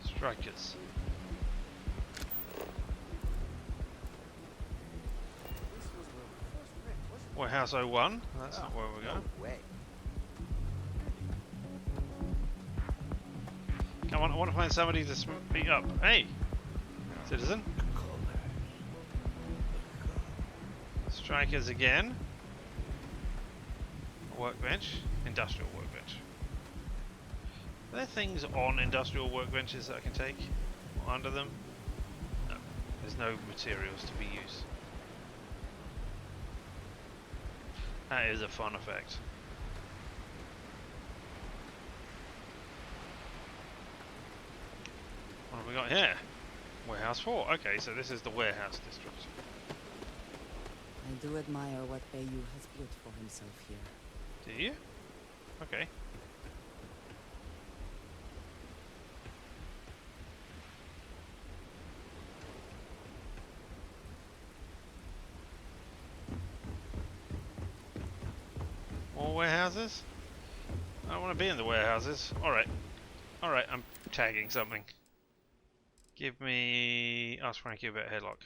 Strikers. Warehouse 01. That's not where we're going. Way. Come on, I want to find somebody to speak up. Hey, citizen. Strikers again. Workbench. Industrial workbench. Are there things on industrial workbenches that I can take? Or under them? No. There's no materials to be used. That is a fun effect. What have we got here? Warehouse 4. Okay, so this is the warehouse district. I do admire what Bayu has built for himself here. Do you? Okay. More warehouses? I don't want to be in the warehouses. Alright. Alright, I'm tagging something. Give me... Ask Frankie about headlock.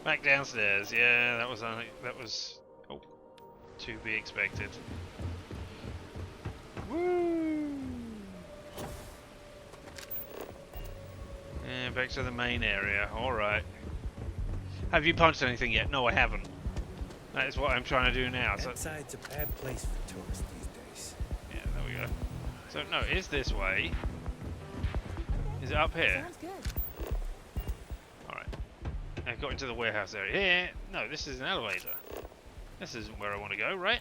Back downstairs. Yeah, that was only... That was... Oh. To be expected. Woo! And back to the main area. Alright. Have you punched anything yet? No, I haven't. That is what I'm trying to do now. So Outside's a bad place for tourists these days. yeah, there we go. So no, is this way? Is it up here? Sounds good. Alright. I got into the warehouse area. Here! No, this is an elevator. This isn't where I want to go, right?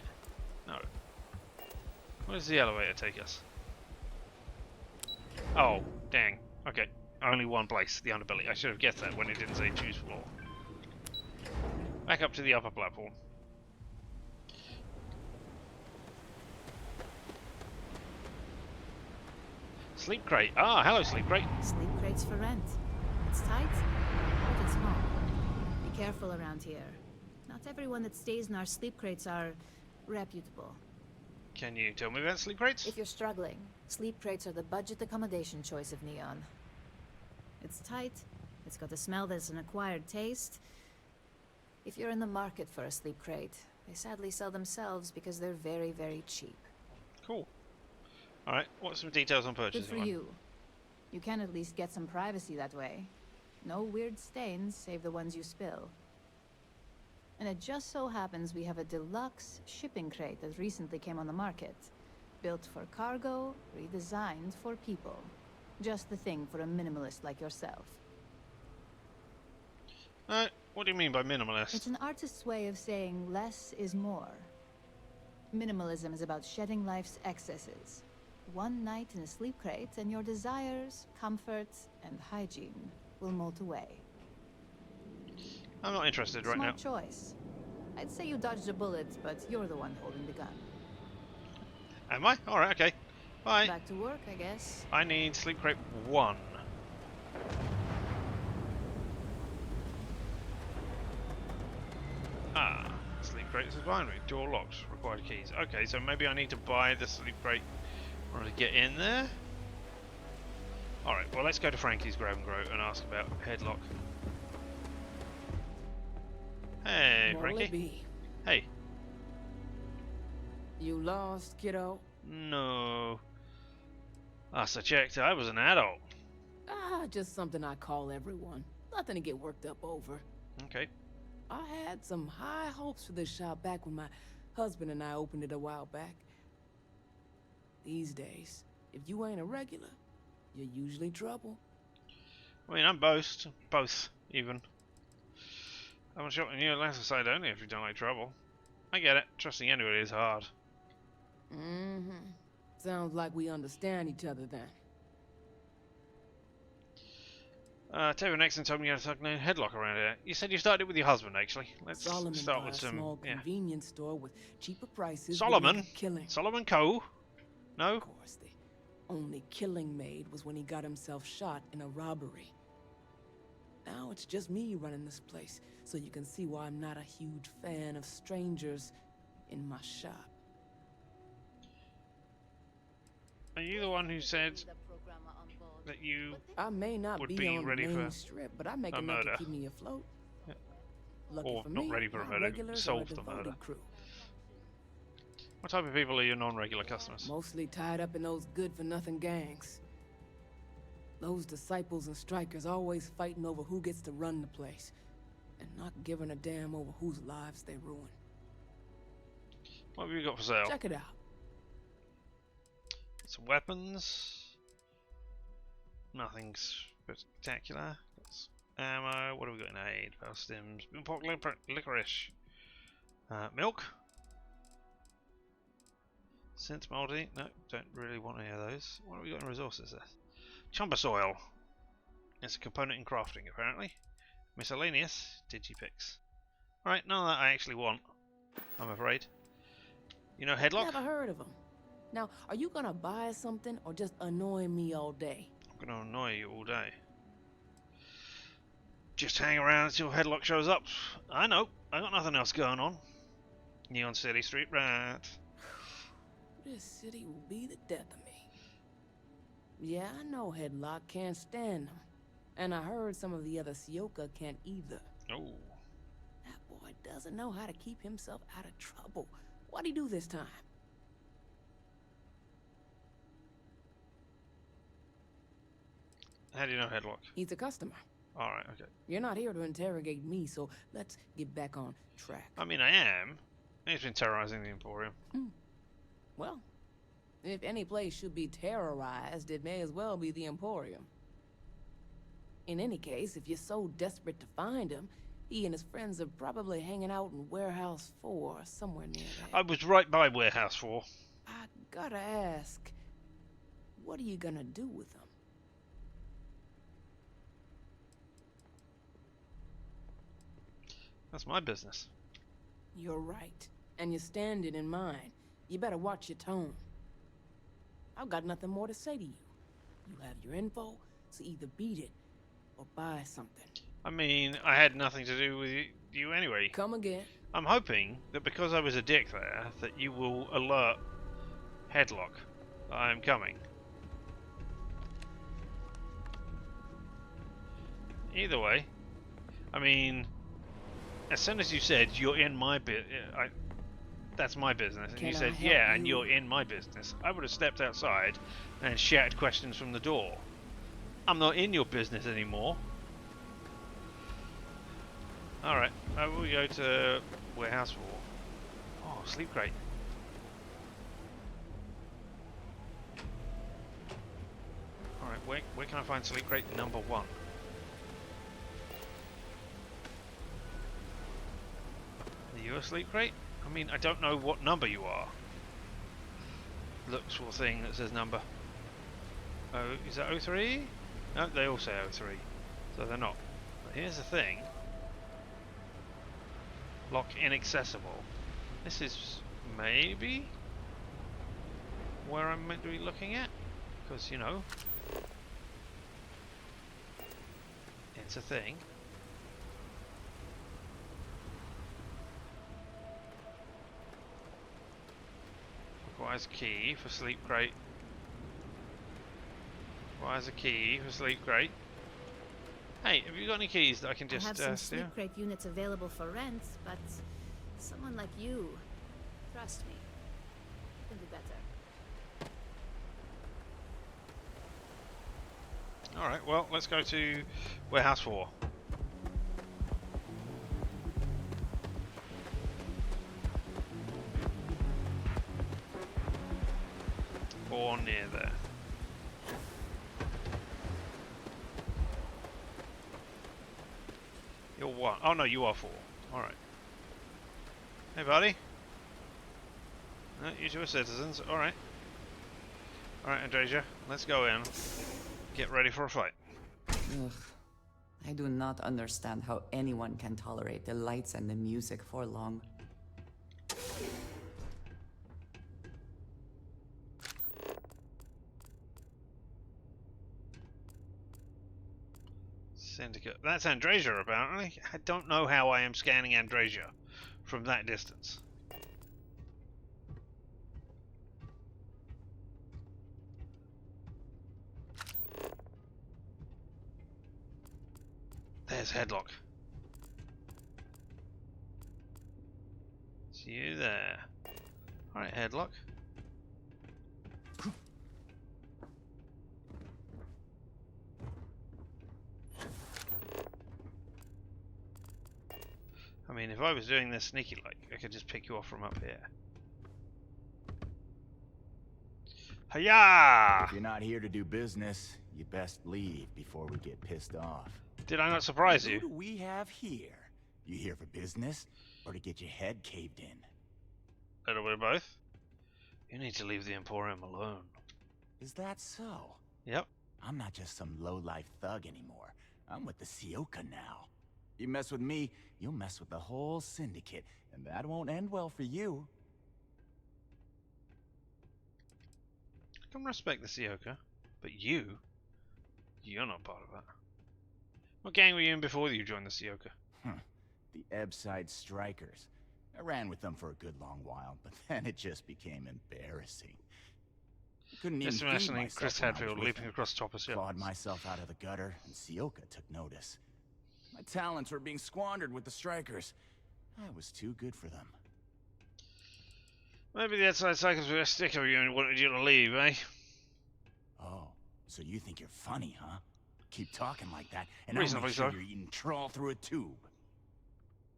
No. Where does the elevator take us? Oh, dang. Okay. Only one place, the underbelly. I should have guessed that when it didn't say choose floor. Back up to the upper platform. Sleep crate. Ah, hello, sleep crate. Sleep crates for rent. It's tight, but it's small. Be careful around here. Not everyone that stays in our sleep crates are reputable. Can you tell me about sleep crates? If you're struggling, sleep crates are the budget accommodation choice of Neon. It's tight, it's got a smell that's an acquired taste. If you're in the market for a sleep crate, they sadly sell themselves because they're very, very cheap. Cool. Alright, what's some details on purchasing? Good for you. You can at least get some privacy that way. No weird stains, save the ones you spill. And it just so happens we have a deluxe shipping crate that recently came on the market. Built for cargo, redesigned for people. Just the thing for a minimalist like yourself. What do you mean by minimalist? It's an artist's way of saying less is more. Minimalism is about shedding life's excesses. One night in a sleep crate and your desires, comforts, and hygiene will molt away. I'm not interested right now. Smart choice. I'd say you dodged a bullet, but you're the one holding the gun. Am I? Alright, okay. Bye. Back to work, I guess. I need sleep crate 1. Ah, sleep crate is binary. Door locked. Required keys. Okay, so maybe I need to buy the sleep crate in order to get in there. Alright, well let's go to Frankie's Grab and Grow and ask about headlock. Hey, What'll Frankie. it be? Hey. You lost, kiddo? No. Last I checked, I was an adult. Ah, just something I call everyone. Nothing to get worked up over. Okay. I had some high hopes for this shop back when my husband and I opened it a while back. These days, if you ain't a regular, you're usually trouble. I mean, I'm both, even. I'm shot you last side only if you don't like trouble. I get it. Trusting anybody is hard. Mm-hmm. Sounds like we understand each other then. Terry Nixon told me you had a thug named Headlock around here. You said you started with your husband, actually. Let's Solomon start buy with a some. small Yeah. convenience store with cheaper prices. Solomon? Killing. Solomon Co? No? Of course, the only killing made was when he got himself shot in a robbery. Now it's just me running this place, so you can see why I'm not a huge fan of strangers in my shop. Are you the one who said that you I may not would be be on the ready main for strip, but I make a enough murder? to keep me afloat. Lucky Or for not me, ready for a my murder, regulars solved are the a murder. devoted crew. What type of people are your non-regular customers? Mostly tied up in those good-for-nothing gangs. Those disciples and strikers always fighting over who gets to run the place, and not giving a damn over whose lives they ruin. What have you got for sale? Check it out. Some weapons. Nothing spectacular. That's ammo. What have we got in aid? Power stims. Pork licorice. Milk. Synth moldy. No, don't really want any of those. What have we got in resources there? Chumper soil. It's a component in crafting, apparently. Miscellaneous. Digipix. Alright, none of that I actually want, I'm afraid. You know Headlock? Never heard of them. Now, are you gonna buy something or just annoy me all day? I'm gonna annoy you all day. Just hang around until Headlock shows up. I know, I got nothing else going on. Neon City Street Rat. This city will be the death of me. Yeah, I know Headlock can't stand them. And I heard some of the other Sioka can't either. Oh. That boy doesn't know how to keep himself out of trouble. What'd he do this time? How do you know Headlock? He's a customer. Alright, okay. You're not here to interrogate me, so let's get back on track. I mean, I am. He's been terrorizing the Emporium. Well, if any place should be terrorized, it may as well be the Emporium. In any case, if you're so desperate to find him, he and his friends are probably hanging out in Warehouse 4, somewhere near there. I was right by Warehouse 4. I gotta ask, what are you gonna do with them? That's my business. You're right. And you're standing in mine. You better watch your tone. I've got nothing more to say to you. You have your info, so either beat it or buy something. I mean, I had nothing to do with you anyway. Come again. I'm hoping that because I was a dick there, that you will alert Headlock that I am coming. Either way, I mean, as soon as you said you're in my that's my business, and you said yeah, and you're in my business, I would have stepped outside and shouted questions from the door. I'm not in your business anymore. Alright, we go to Warehouse 4. Oh, sleep crate. Alright, where can I find sleep crate number 1? Are you a sleep crate? I mean, I don't know what number you are. Looks for a thing that says number. Oh, is that 03? No, they all say 03. So they're not. But here's the thing. Lock inaccessible. This is maybe where I'm meant to be looking at. Because, you know, it's a thing. Requires a key for sleep crate. Requires a key for sleep crate. Hey, have you got any keys that I can just I have some steal? sleep crate units available for rent, but someone like you, trust me, can do better. Alright, well, let's go to Warehouse 4. Or near there. You're 1. Oh no, you are 4. Alright. Hey buddy. No, you two are citizens. Alright. Alright, Andresia, let's go in. Get ready for a fight. Ugh. I do not understand how anyone can tolerate the lights and the music for long. Syndicate. That's Andrasia, apparently. I don't know how I am scanning Andrasia from that distance. There's Headlock. See you there. Alright, Headlock. I mean, if I was doing this sneaky like, I could just pick you off from up here. Hiya! If you're not here to do business, you best leave before we get pissed off. Did I not surprise Who you? do we have here? You here for business, or to get your head caved in? A little bit of both. You need to leave the Emporium alone. Is that so? Yep. I'm not just some low-life thug anymore. I'm with the Sioka now. You mess with me, you'll mess with the whole syndicate, and that won't end well for you. I can respect the Sioka, but you're not part of that. What gang were you in before you joined the Sioka? The Ebside Strikers. I ran with them for a good long while, but then it just became embarrassing. I couldn't even Just feed imagining myself Chris when I was Hadfield with leaping them. across the top of ships. Clawed myself out of the gutter, and Sioka took notice. My talents were being squandered with the Strikers. I was too good for them. Maybe the outside cycles were a stick of you and wanted you to leave, eh? Oh, so you think you're funny, huh? Keep talking like that, and I'll Reasonably make sure so. you're eating trawl through a tube.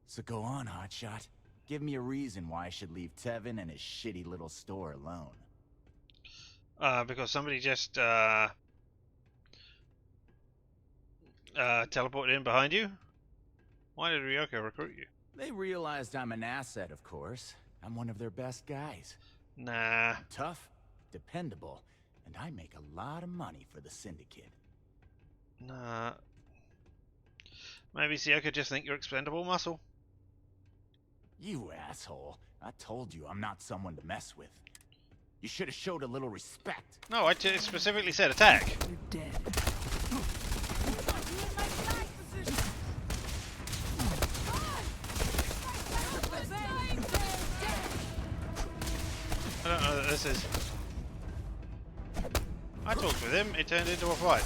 So go on, hotshot. Give me a reason why I should leave Tevin and his shitty little store alone. Because somebody just teleported in behind you? Why did Ryoko recruit you? They realized I'm an asset, of course. I'm one of their best guys. Nah. I'm tough, dependable, and I make a lot of money for the Syndicate. Nah. Maybe Sioka just think you're expendable muscle? You asshole. I told you I'm not someone to mess with. You should have showed a little respect. No, I specifically said attack. You're dead. I don't know that this is... I talked with him, it turned into a fight.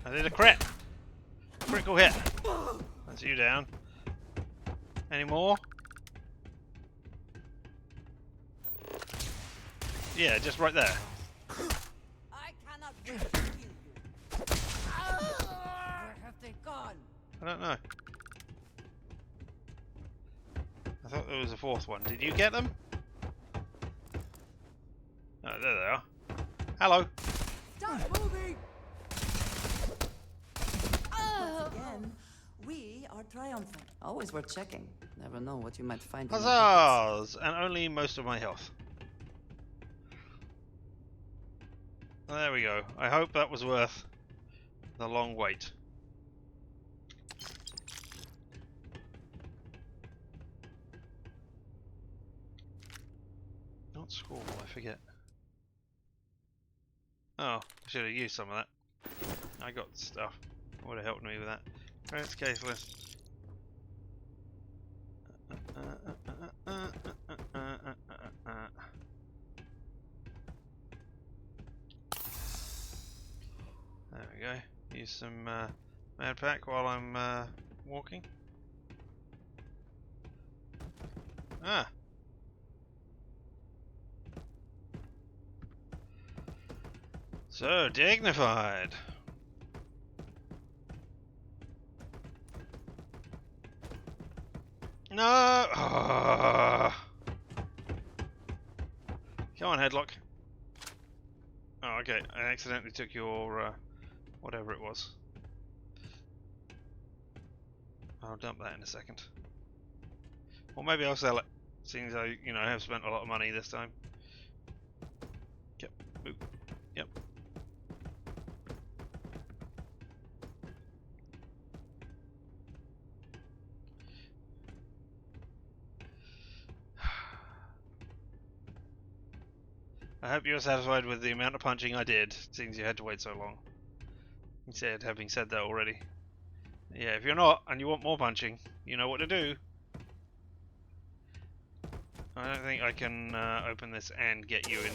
I did a crit. Critical hit. That's you down. Any more? Yeah, just right there. I cannot wait to kill you. Where have they gone? I don't know. I thought there was a fourth one. Did you get them? Oh, there they are. Hello. Stop moving! Once again, we are triumphant. Always worth checking. Never know what you might find. in the Huzzahs! And only most of my health. There we go. I hope that was worth the long wait. Not scroll, I forget. Oh, I should have used some of that. I got stuff. Would have helped me with that. Credits case list. There we go. Use some mad pack while I'm walking. Ah. So dignified. No. Come on, headlock. Oh, okay. I accidentally took your whatever it was. I'll dump that in a second. Or maybe I'll sell it, seeing as I, have spent a lot of money this time. I hope you're satisfied with the amount of punching I did, since you had to wait so long. He said, having said that already. Yeah, if you're not, and you want more punching, you know what to do. I don't think I can open this and get you in.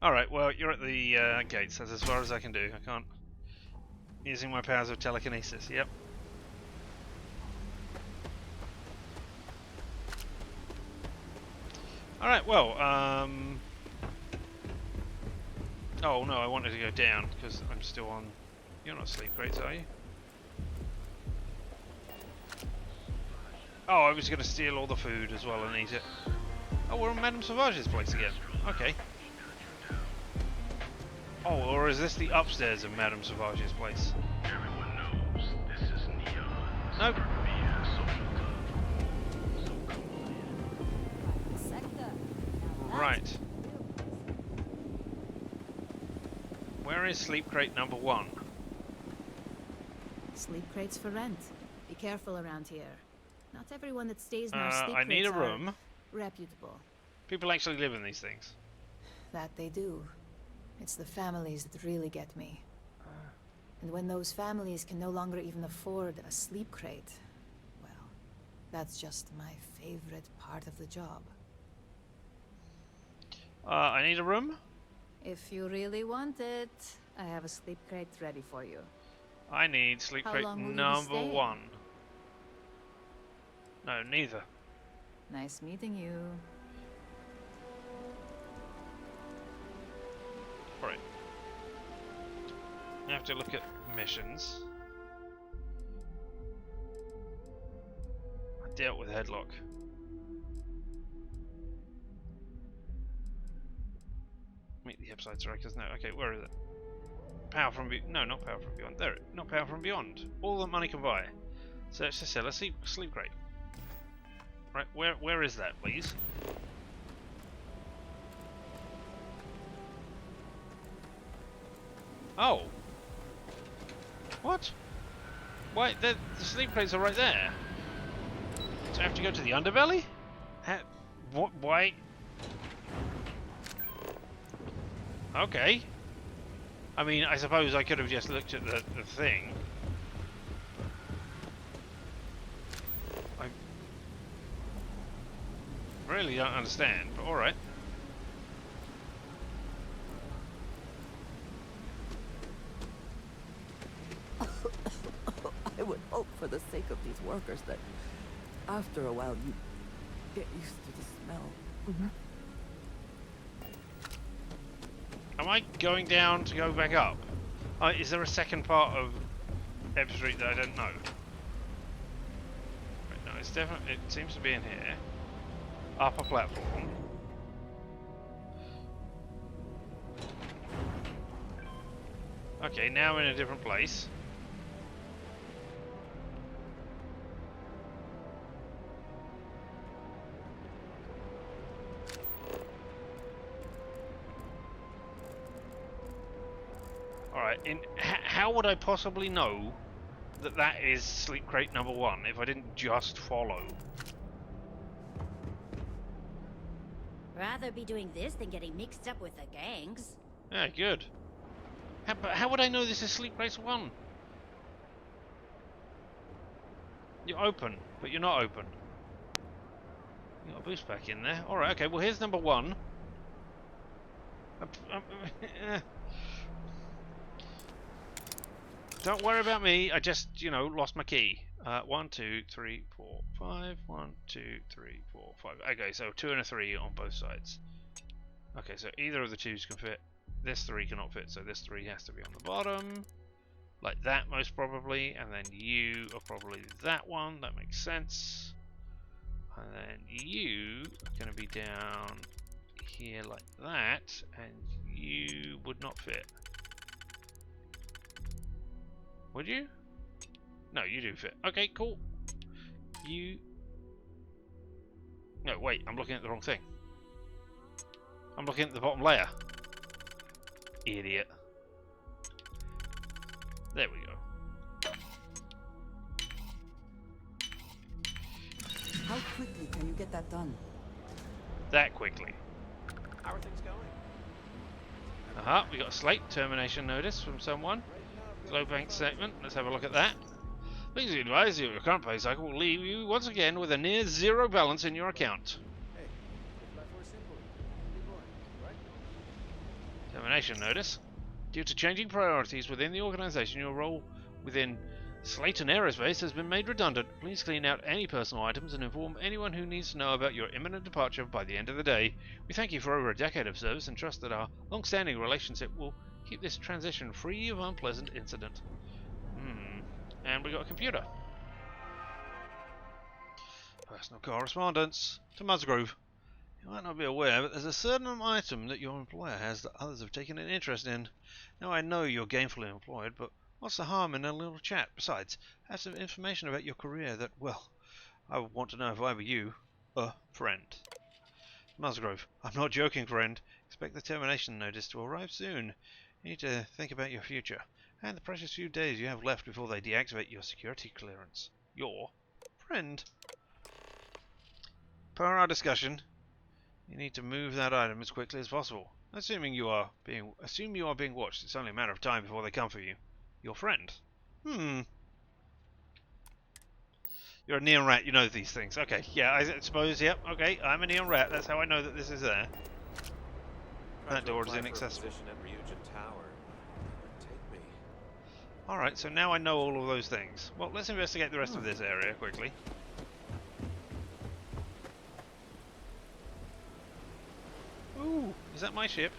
Alright, well, you're at the gates. That's as far as I can do. I can't. Using my powers of telekinesis, yep. Alright, well, oh no, I wanted to go down, because I'm still on... You're not sleep crates, are you? Oh, I was going to steal all the food as well and eat it. Oh, we're on Madame Sauvage's place again. Okay. Oh, or is this the upstairs of Madame Sauvage's place? Everyone knows this is Neon. Nope. Right. Where is sleep crate number 1? Sleep crates for rent. Be careful around here. Not everyone that stays near sleep I need crates a room. are reputable. People actually live in these things. That they do. It's the families that really get me. And when those families can no longer even afford a sleep crate, well, that's just my favorite part of the job. I need a room. If you really want it, I have a sleep crate ready for you. I need sleep How crate long will you be number staying? 1. No, neither. Nice meeting you. Right. You have to look at missions. I dealt with headlock. Meet the Epside Strikers. No, okay, where is it? Power from no, not Power from Beyond. There, not Power from Beyond. All that money can buy. Search to sell a sleep crate. Right, where is that, please? Oh. What? Why, the sleep crates are right there. So I have to go to the underbelly? What? Why? Okay. I mean, I suppose I could have just looked at the thing. I really don't understand, but alright. I would hope for the sake of these workers that after a while you get used to the smell. Am I going down to go back up? Is there a second part of Ebb Street that I don't know? Right, no, it's definitely. It seems to be in here. Upper platform. Okay, now we're in a different place. Alright, how would I possibly know that that is sleep crate number 1 if I didn't just follow? Rather be doing this than getting mixed up with the gangs. Yeah, good. How would I know this is sleep crate 1? You're open, but you're not open. You got a boost back in there. Alright, okay, well here's number 1. Don't worry about me, I just, you know, lost my key. 1, 2, 3, 4, 5. 1, 2, 3, 4, 5. Okay, so 2 and a 3 on both sides. Okay, so either of the 2s can fit. This 3 cannot fit, so this 3 has to be on the bottom. Like that, most probably. And then you are probably that one. That makes sense. And then you are going to be down here like that. And you would not fit. Would you? No, you do fit. Okay, cool. You... No, wait, I'm looking at the wrong thing. I'm looking at the bottom layer. Idiot. There we go. How quickly can you get that done? That quickly. How are things going? Aha, we got a slate termination notice from someone. Glow bank statement. Let's have a look at that. Please advise you, your current pay cycle will leave you once again with a near zero balance in your account. Hey, if life were simple, it'd be boring, right? Termination notice. Due to changing priorities within the organization, your role within Slayton Aerospace has been made redundant. Please clean out any personal items and inform anyone who needs to know about your imminent departure by the end of the day. We thank you for over a decade of service and trust that our long-standing relationship will keep this transition free of unpleasant incident. And we got a computer. Personal correspondence to Musgrove. You might not be aware, but there's a certain item that your employer has that others have taken an interest in. Now I know you're gainfully employed, but what's the harm in a little chat? Besides, I have some information about your career that, well, I would want to know if I were you. A friend. Musgrove. I'm not joking, friend. Expect the termination notice to arrive soon. You need to think about your future, and the precious few days you have left before they deactivate your security clearance. Your friend. Per our discussion, you need to move that item as quickly as possible. Assume you are being watched. It's only a matter of time before they come for you. Your friend. You're a neon rat. You know these things. Okay. Yeah, I suppose. Yep. Okay. I'm a neon rat. That's how I know that this is there. That door is inaccessible. Alright, so now I know all of those things. Well, let's investigate the rest of this area quickly. Ooh, is that my ship?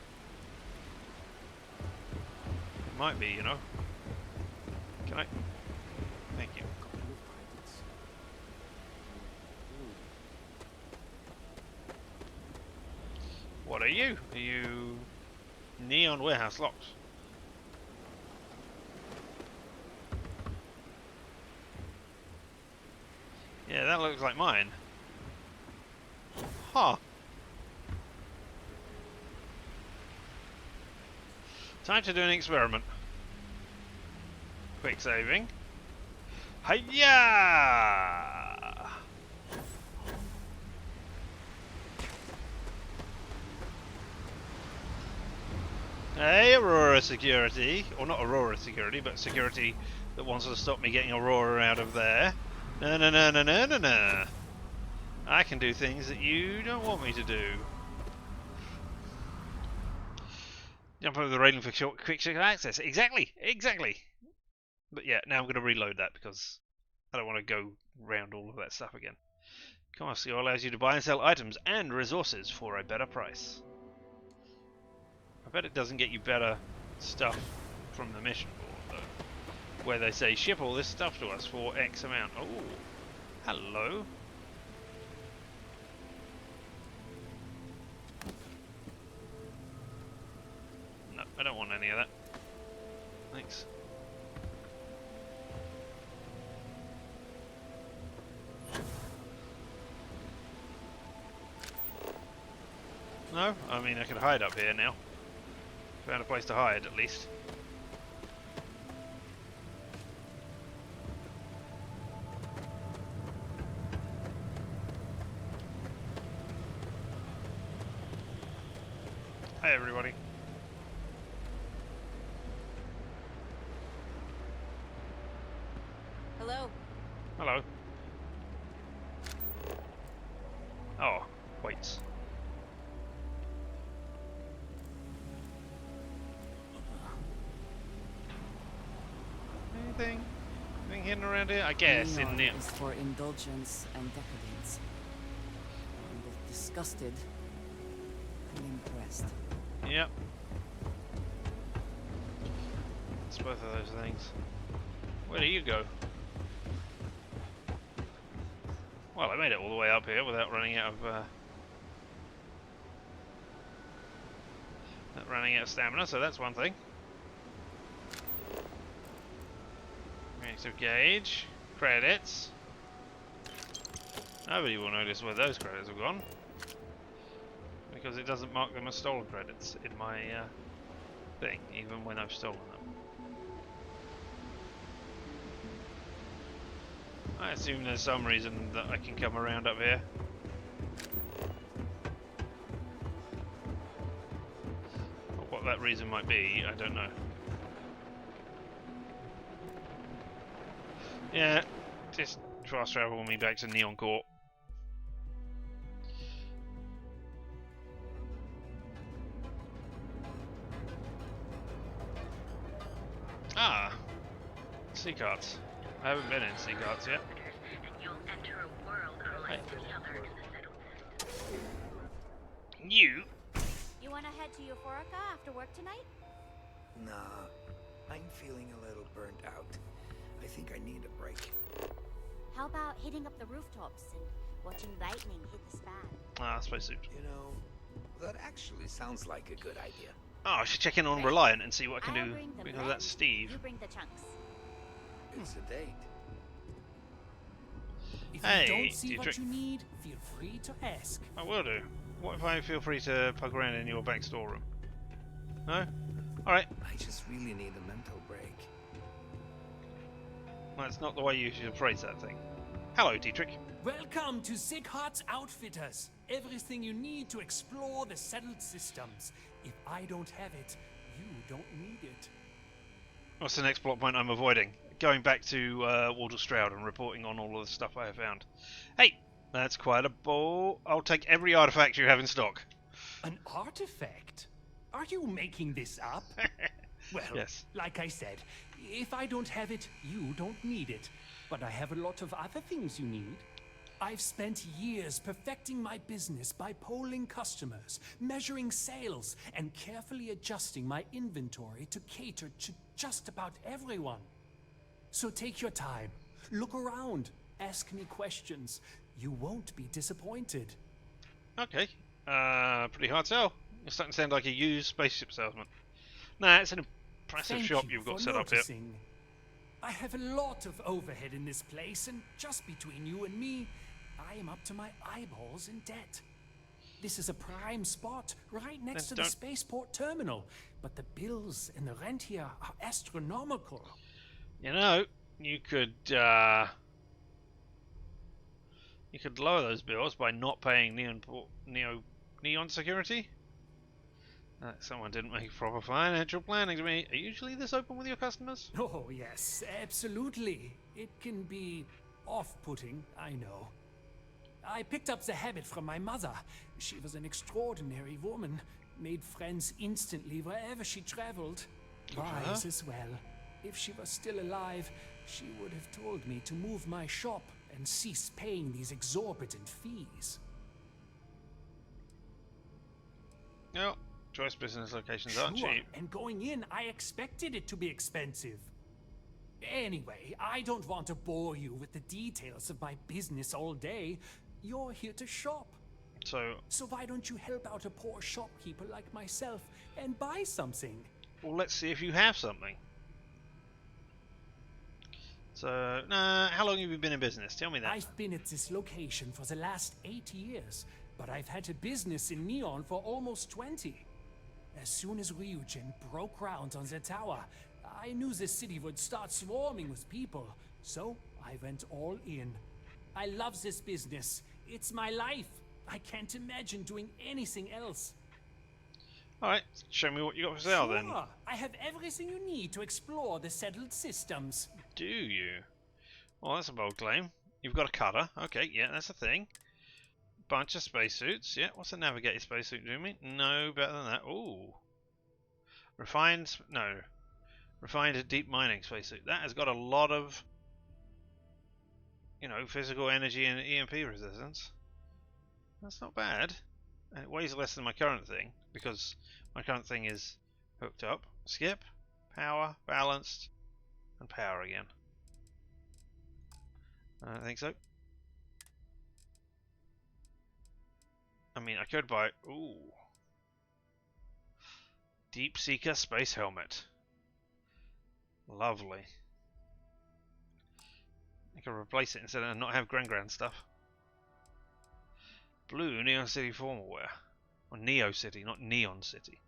It might be, you know. Can I? Thank you. What are you? Are you neon warehouse locks? Yeah, that looks like mine. Huh. Time to do an experiment. Quick saving. Hiya! Hey, Aurora Security. Or not Aurora Security, but security that wants to stop me getting Aurora out of there. No, no, no, no, no, no, no. I can do things that you don't want me to do. Jump over the railing for quick access. Exactly, exactly. But yeah, now I'm going to reload that because I don't want to go round all of that stuff again. Commerce Skill allows you to buy and sell items and resources for a better price. I bet it doesn't get you better stuff from the mission board though, where they say ship all this stuff to us for X amount. Oh, hello. No, I don't want any of that. Thanks. No, I mean I could hide up here now. Found a place to hide at least. Hi everybody. Hello. Hello. Oh, wait. Anything hidden around here? I guess in there. Is for indulgence and decadence. I'm both disgusted and impressed. Yep. It's both of those things. Where do you go? Well, I made it all the way up here without running out of stamina, so that's one thing. Reactive gauge, credits. Nobody will notice where those credits have gone because it doesn't mark them as stolen credits in my thing, even when I've stolen them. I assume there's some reason that I can come around up here. what that reason might be, I don't know. Yeah, just fast travel me back to Neon Court. Ah, sea carts. I haven't been in sea carts yet. Hey. You? You wanna head to Euphorica after work tonight? Nah, I'm feeling a little burnt out. I think I need a break. How about hitting up the rooftops and watching lightning hit the span? Ah, spacesuit. You know, that actually sounds like a good idea. Oh, I should check in on Reliant and see what I can I'll do bring the because blend, that's Steve. You bring the chunks. It's a date. If Hey, you don't see Dietrich. what you need, feel free to ask. I will do. What if I feel free to poke around in your back storeroom? No? Alright. I just really need a mental break. That's not the way you should phrase that thing. Hello, Dietrich. Welcome to Sieghart's Outfitters. Everything you need to explore the settled systems. If I don't have it, you don't need it. What's the next plot point I'm avoiding? Going back to Wardle Stroud and reporting on all of the stuff I have found. Hey, that's quite a ball. I'll take every artifact you have in stock. An artifact? Are you making this up? Well, yes. Like I said, if I don't have it, you don't need it. But I have a lot of other things you need. I've spent years perfecting my business by polling customers, measuring sales, and carefully adjusting my inventory to cater to just about everyone. So take your time, look around, ask me questions. You won't be disappointed. Okay. Pretty hard sell. You're starting to sound like a used spaceship salesman. Nah, it's an impressive Thank shop you you've got for set up here. noticing. I have a lot of overhead in this place, and just between you and me, I am up to my eyeballs in debt. This is a prime spot, right next to the spaceport terminal, but the bills and the rent here are astronomical. You know, you could lower those bills by not paying Neon security. Someone didn't make proper financial planning to me. Are you usually this open with your customers? Oh, yes, absolutely. It can be off-putting, I know. I picked up the habit from my mother. She was an extraordinary woman, made friends instantly wherever she traveled. Wise as well. If she was still alive, she would have told me to move my shop and cease paying these exorbitant fees. No, choice business locations aren't cheap. And going in, I expected it to be expensive. Anyway, I don't want to bore you with the details of my business all day. You're here to shop. So why don't you help out a poor shopkeeper like myself and buy something? Well, let's see if you have something. So, how long have you been in business? Tell me that. I've been at this location for the last 8 years, but I've had a business in Neon for almost 20. As soon as Ryujin broke ground on the tower, I knew the city would start swarming with people, so I went all in. I love this business. It's my life. I can't imagine doing anything else. Alright, show me what you got for sale then. I have everything you need to explore the settled systems. Do you? Well, that's a bold claim. You've got a cutter. Okay, yeah, that's a thing. Bunch of spacesuits. Yeah, what's a navigated spacesuit do me? No, better than that. Ooh. Refined deep mining spacesuit. That has got a lot of, physical energy and EMP resistance. That's not bad. And it weighs less than my current thing, because my current thing is hooked up. Skip, power, balanced, and power again. I don't think so. I mean, I could buy... Ooh. Deep Seeker Space Helmet. Lovely. I can replace it instead of not have Gran stuff. Blue Neon City formal wear. Or Neo City, not Neon City.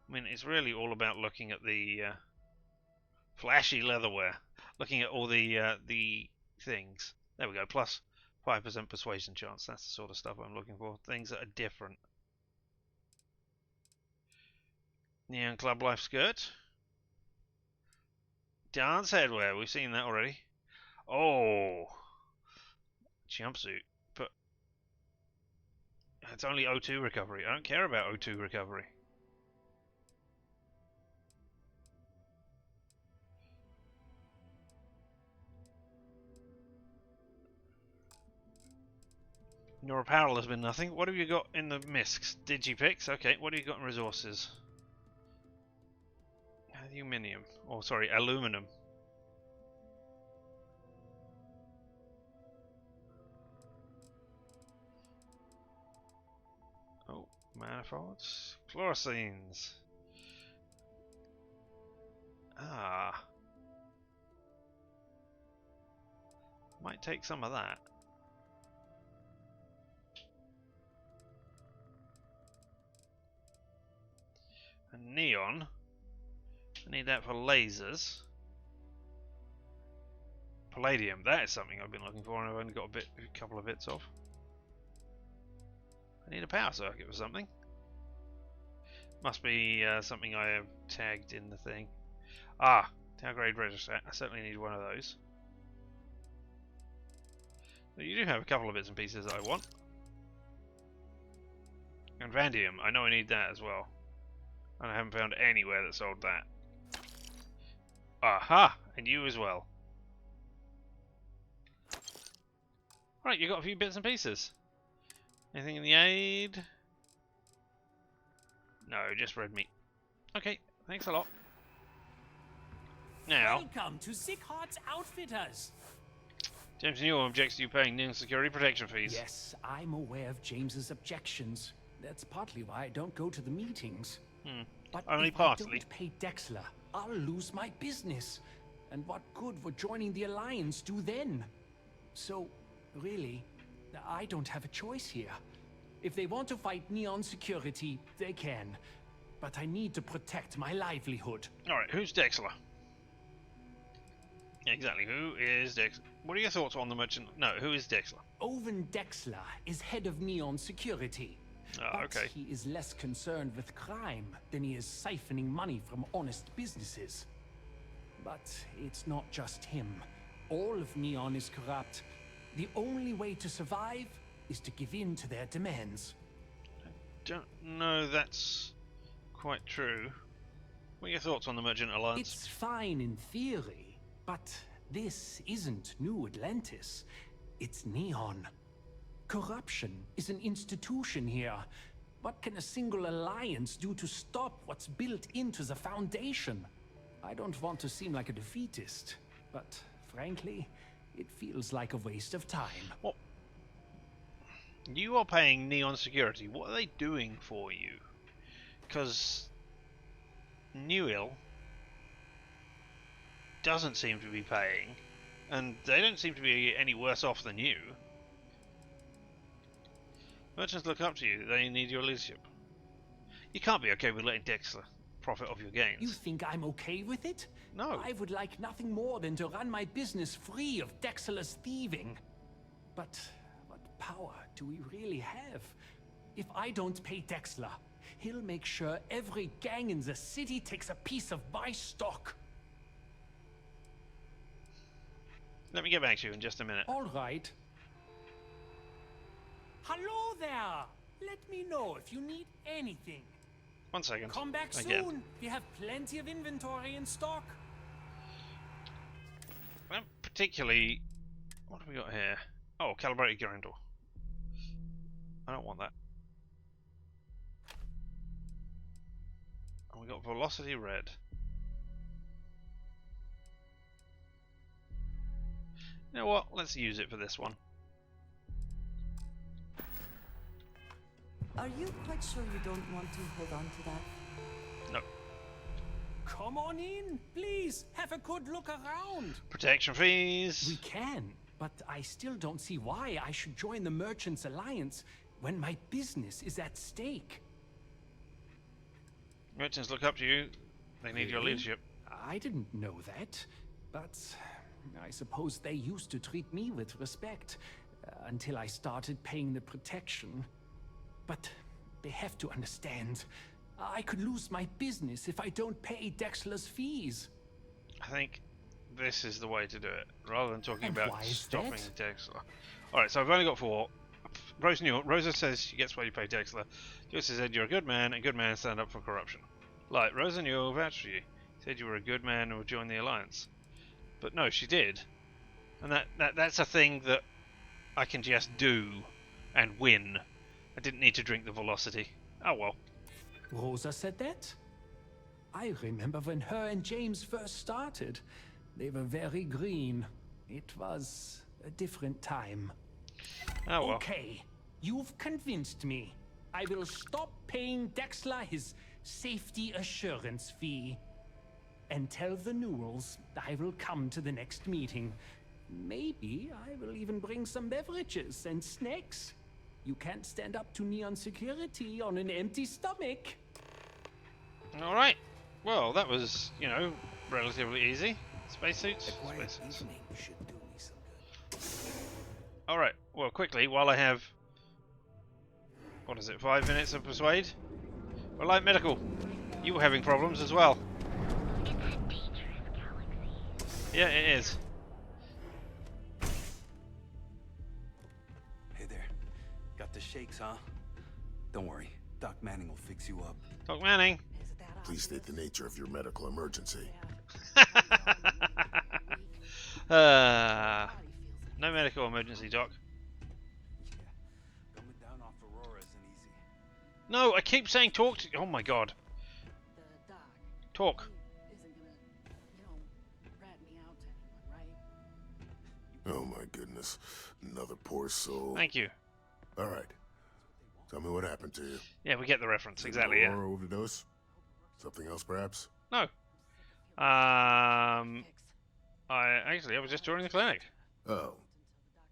I mean, it's really all about looking at the flashy leatherwear. Looking at all the things. There we go. Plus 5% persuasion chance. That's the sort of stuff I'm looking for. Things that are different. Neon Club Life skirt. Dance headwear. We've seen that already. Oh, jumpsuit. But it's only O2 recovery. I don't care about O2 recovery. Your apparel has been nothing. What have you got in the miscs? Digipicks? Okay, what have you got in resources? Aluminium. Oh, sorry, aluminum. Oh, manifolds. Chlorocenes. Ah. Might take some of that. And neon. I need that for lasers. Palladium, that is something I've been looking for and I've only got a couple of bits of. I need a power circuit for something. Must be something I have tagged in the thing. Ah, tower grade register. I certainly need one of those. But you do have a couple of bits and pieces that I want. And vanadium, I know I need that as well. And I haven't found anywhere that sold that. Aha! And you as well. Right, you got a few bits and pieces. Anything in the aid? No, just red meat. Okay, thanks a lot. Now, Welcome to Sick Heart's Outfitters. James Newell objects to you paying NING security protection fees. Yes, I'm aware of James's objections. That's partly why I don't go to the meetings. But Only if partly. I don't pay Dexler, I'll lose my business. And what good would joining the Alliance do then? So, really, I don't have a choice here. If they want to fight Neon Security, they can. But I need to protect my livelihood. Alright, who's Dexler? Exactly, who is Dexler? What are your thoughts on the merchant? No, who is Dexler? Owen Dexler is head of Neon Security. Oh, okay. But he is less concerned with crime than he is siphoning money from honest businesses. But it's not just him. All of Neon is corrupt. The only way to survive is to give in to their demands. I don't know that's quite true. What are your thoughts on the Merchant Alliance? It's fine in theory, but this isn't New Atlantis. It's Neon. Corruption is an institution here. What can a single alliance do to stop what's built into the foundation? I don't want to seem like a defeatist, but frankly, it feels like a waste of time. What? You are paying Neon Security. What are they doing for you? Because Newell doesn't seem to be paying, and they don't seem to be any worse off than you. Merchants look up to you. They need your leadership. You can't be okay with letting Dexter profit off your gains. You think I'm okay with it? No. I would like nothing more than to run my business free of Dexter's thieving. But what power do we really have? If I don't pay Dexter, he'll make sure every gang in the city takes a piece of my stock. Let me get back to you in just a minute. All right. Hello there! Let me know if you need anything. 1 second. Come back Again. soon. We have plenty of inventory in stock. Well, particularly, what have we got here? Oh, calibrated gearing door. I don't want that. And we got velocity red. You know what? Let's use it for this one. Are you quite sure you don't want to hold on to that? No. Come on in, please. Have a good look around. Protection fees. We can, but I still don't see why I should join the Merchants Alliance when my business is at stake. Merchants look up to you. They need your Really? leadership. I didn't know that, but I suppose they used to treat me with respect until I started paying the protection. But they have to understand, I could lose my business if I don't pay Dexler's fees. I think this is the way to do it, rather than talking And about why is stopping that? Dexler. Alright, so I've only got 4. Rosa says she gets what you pay Dexler. Joyce said you're a good man, and good men stand up for corruption. Like, Rosa knew will vouch for you. Said you were a good man and would join the Alliance. But no, she did. And that's a thing that I can just do and win. I didn't need to drink the velocity. Oh well. Rosa said that? I remember when her and James first started. They were very green. It was a different time. Oh well. Okay, you've convinced me. I will stop paying Dexler his safety assurance fee. And tell the Newells I will come to the next meeting. Maybe I will even bring some beverages and snacks. You can't stand up to Neon security on an empty stomach. Alright. Well, that was, you know, relatively easy. Spacesuits? Spacesuits. Alright, well, quickly, while I have... What is it, 5 minutes of persuade? Well, Light Medical, you were having problems as well. Yeah, it is. Hey there. Got the shakes, huh? Don't worry. Doc Manning will fix you up. Doc Manning. Please state the nature of your medical emergency. No medical emergency, Doc. Coming down off Aurora isn't easy. No, I keep saying talk to... Oh my god. Talk. Oh my goodness. Another poor soul. Thank you. Alright. Tell me what happened to you. Yeah, we get the reference, exactly, yeah. Aurora overdose? Something else, perhaps? No. I was just joining the clinic. Oh.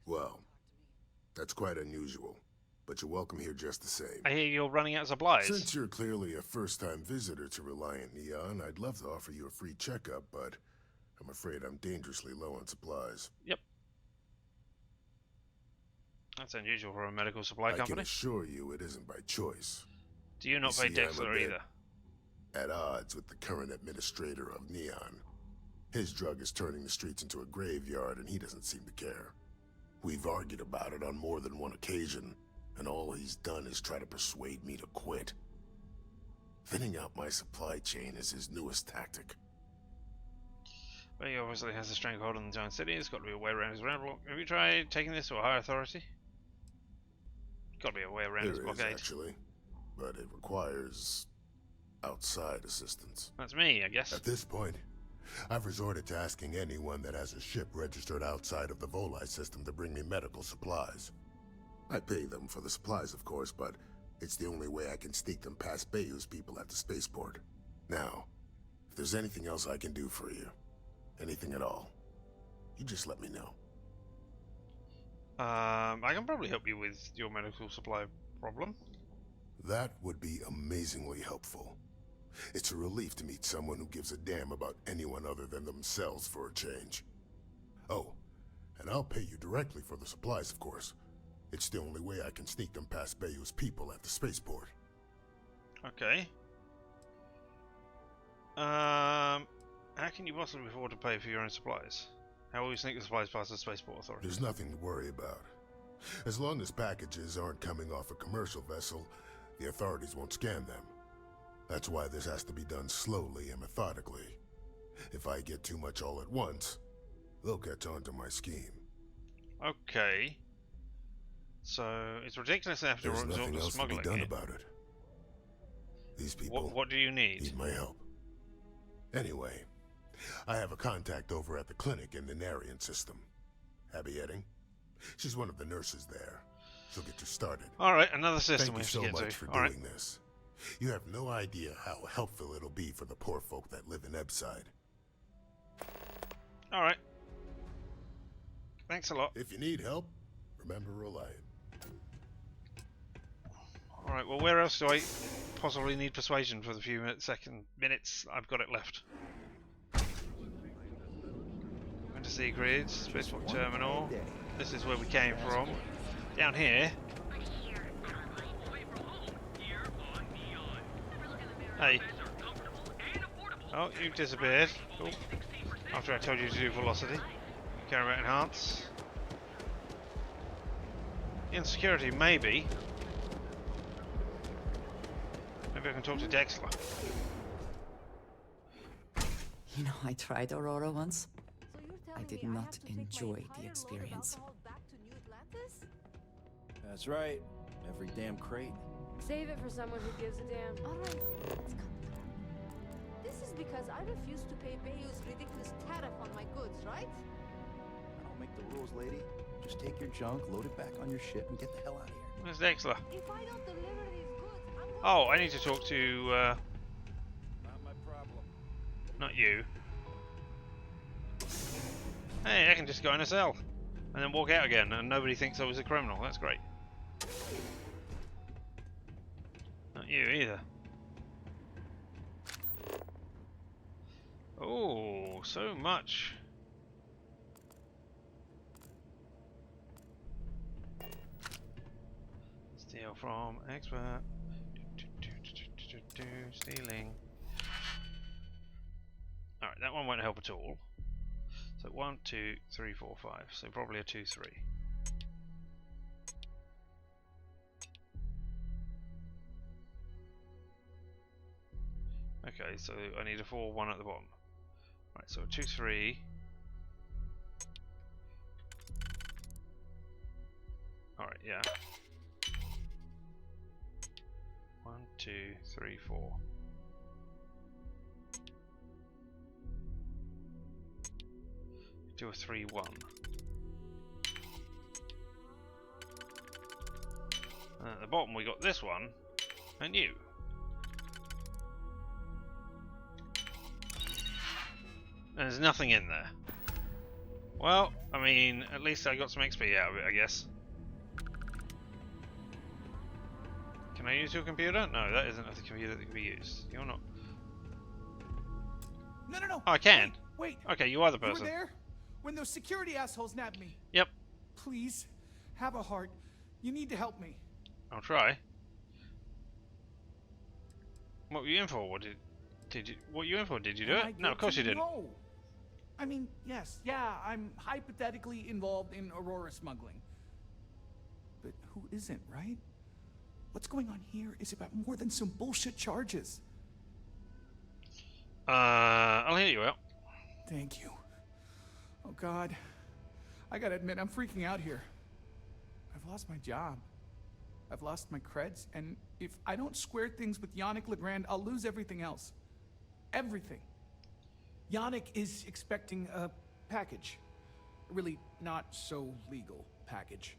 Well, that's quite unusual. But you're welcome here just the same. I hear you're running out of supplies. Since you're clearly a first-time visitor to Reliant Neon, I'd love to offer you a free checkup, but I'm afraid I'm dangerously low on supplies. Yep. That's unusual for a medical supply company. I can assure you it isn't by choice. Do you not pay Dexler either? At odds with the current administrator of Neon. His drug is turning the streets into a graveyard and he doesn't seem to care. We've argued about it on more than one occasion, and all he's done is try to persuade me to quit. Thinning out my supply chain is his newest tactic. Well, he obviously has a stranglehold on the giant city. There's got to be a way around his roadblock. Have you tried taking this to a higher authority? Got to be a way around his blockade. There is, actually, but it requires outside assistance. That's me, I guess. At this point, I've resorted to asking anyone that has a ship registered outside of the Voli system to bring me medical supplies. I pay them for the supplies, of course, but it's the only way I can sneak them past Bayou's people at the spaceport. Now, if there's anything else I can do for you, anything at all, you just let me know. I can probably help you with your medical supply problem. That would be amazingly helpful. It's a relief to meet someone who gives a damn about anyone other than themselves for a change. Oh, and I'll pay you directly for the supplies, of course. It's the only way I can sneak them past Bayou's people at the spaceport. Okay. How can you possibly afford to pay for your own supplies? How will you sneak the supplies past the Spaceport Authority? There's nothing to worry about. As long as packages aren't coming off a commercial vessel, the authorities won't scan them. That's why this has to be done slowly and methodically. If I get too much all at once, they'll catch on to my scheme. Okay. So, it's ridiculous after There's resort nothing to else to be smuggling done it. about it. These people What do you need my help. Anyway, I have a contact over at the clinic in the Narian system. Abby Edding. She's one of the nurses there. She'll get you started. Alright, another system we Thank have you to so get much to. for Alright. doing this. You have no idea how helpful it'll be for the poor folk that live in Ebside. Alright. Thanks a lot. If you need help, remember Reliant. Alright, well, where else do I possibly need persuasion for the few minutes I've got it left? Winter Sea Grid, Spaceport Terminal. This is where we came from. Down here. Hey. Oh, you disappeared. Cool. After I told you to do velocity. Care about enhance. Insecurity, maybe. Maybe I can talk to Dexler. You know, I tried Aurora once. I did not enjoy the experience. That's right. Every damn crate. Save it for someone who gives a damn. Alright, let's come. This is because I refuse to pay Bayou's ridiculous tariff on my goods, right? I don't make the rules, lady. Just take your junk, load it back on your ship, and get the hell out of here. Where's Dexler? If I don't deliver these goods, I'm going Oh, I need to talk to, Not my problem. not you. Hey, I can just go in a cell. And then walk out again, and nobody thinks I was a criminal. That's great. Not you either. Oh, so much. Steal from expert. Stealing. Alright, that one won't help at all. So 1, 2, 3, 4, 5. So probably a 2, 3. Okay, so I need a 4, 1 at the bottom. Right, so 2, 3. Alright, yeah. 1, 2, 3, 4. Do a 3, 1. And at the bottom we got this one and you. And there's nothing in there. Well, I mean, at least I got some XP out of it, I guess. Can I use your computer? No, that isn't a computer that can be used. You're not. No, no, no. Oh, I can. Wait. Okay, you are the You were person. there when those security assholes nabbed me. Yep. Please, have a heart. You need to help me. I'll try. What were you in for? What did you? What were you in for? Did you do it? No, of course you didn't. No. I mean, yes, yeah, I'm hypothetically involved in Aurora smuggling. But who isn't, right? What's going on here is about more than some bullshit charges. I'll hear you out. Thank you. Oh God, I gotta admit, I'm freaking out here. I've lost my job. I've lost my creds, and if I don't square things with Yannick Legrand, I'll lose everything else. Everything. Yannick is expecting a package. A really not so legal package.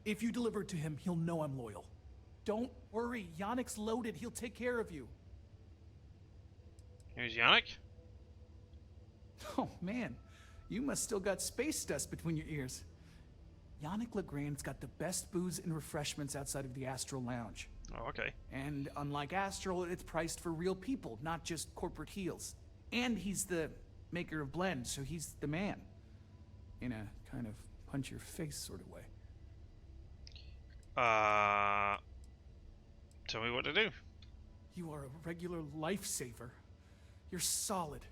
If you deliver it to him, he'll know I'm loyal. Don't worry, Yannick's loaded. He'll take care of you. Who's Yannick? Oh man, you must still got space dust between your ears. Yannick Legrand's got the best booze and refreshments outside of the Astral Lounge. Oh, okay. And unlike Astral, it's priced for real people, not just corporate heels. And he's the maker of blends, so he's the man. In a kind of punch-your-face sort of way. Tell me what to do. You are a regular lifesaver. You're solid.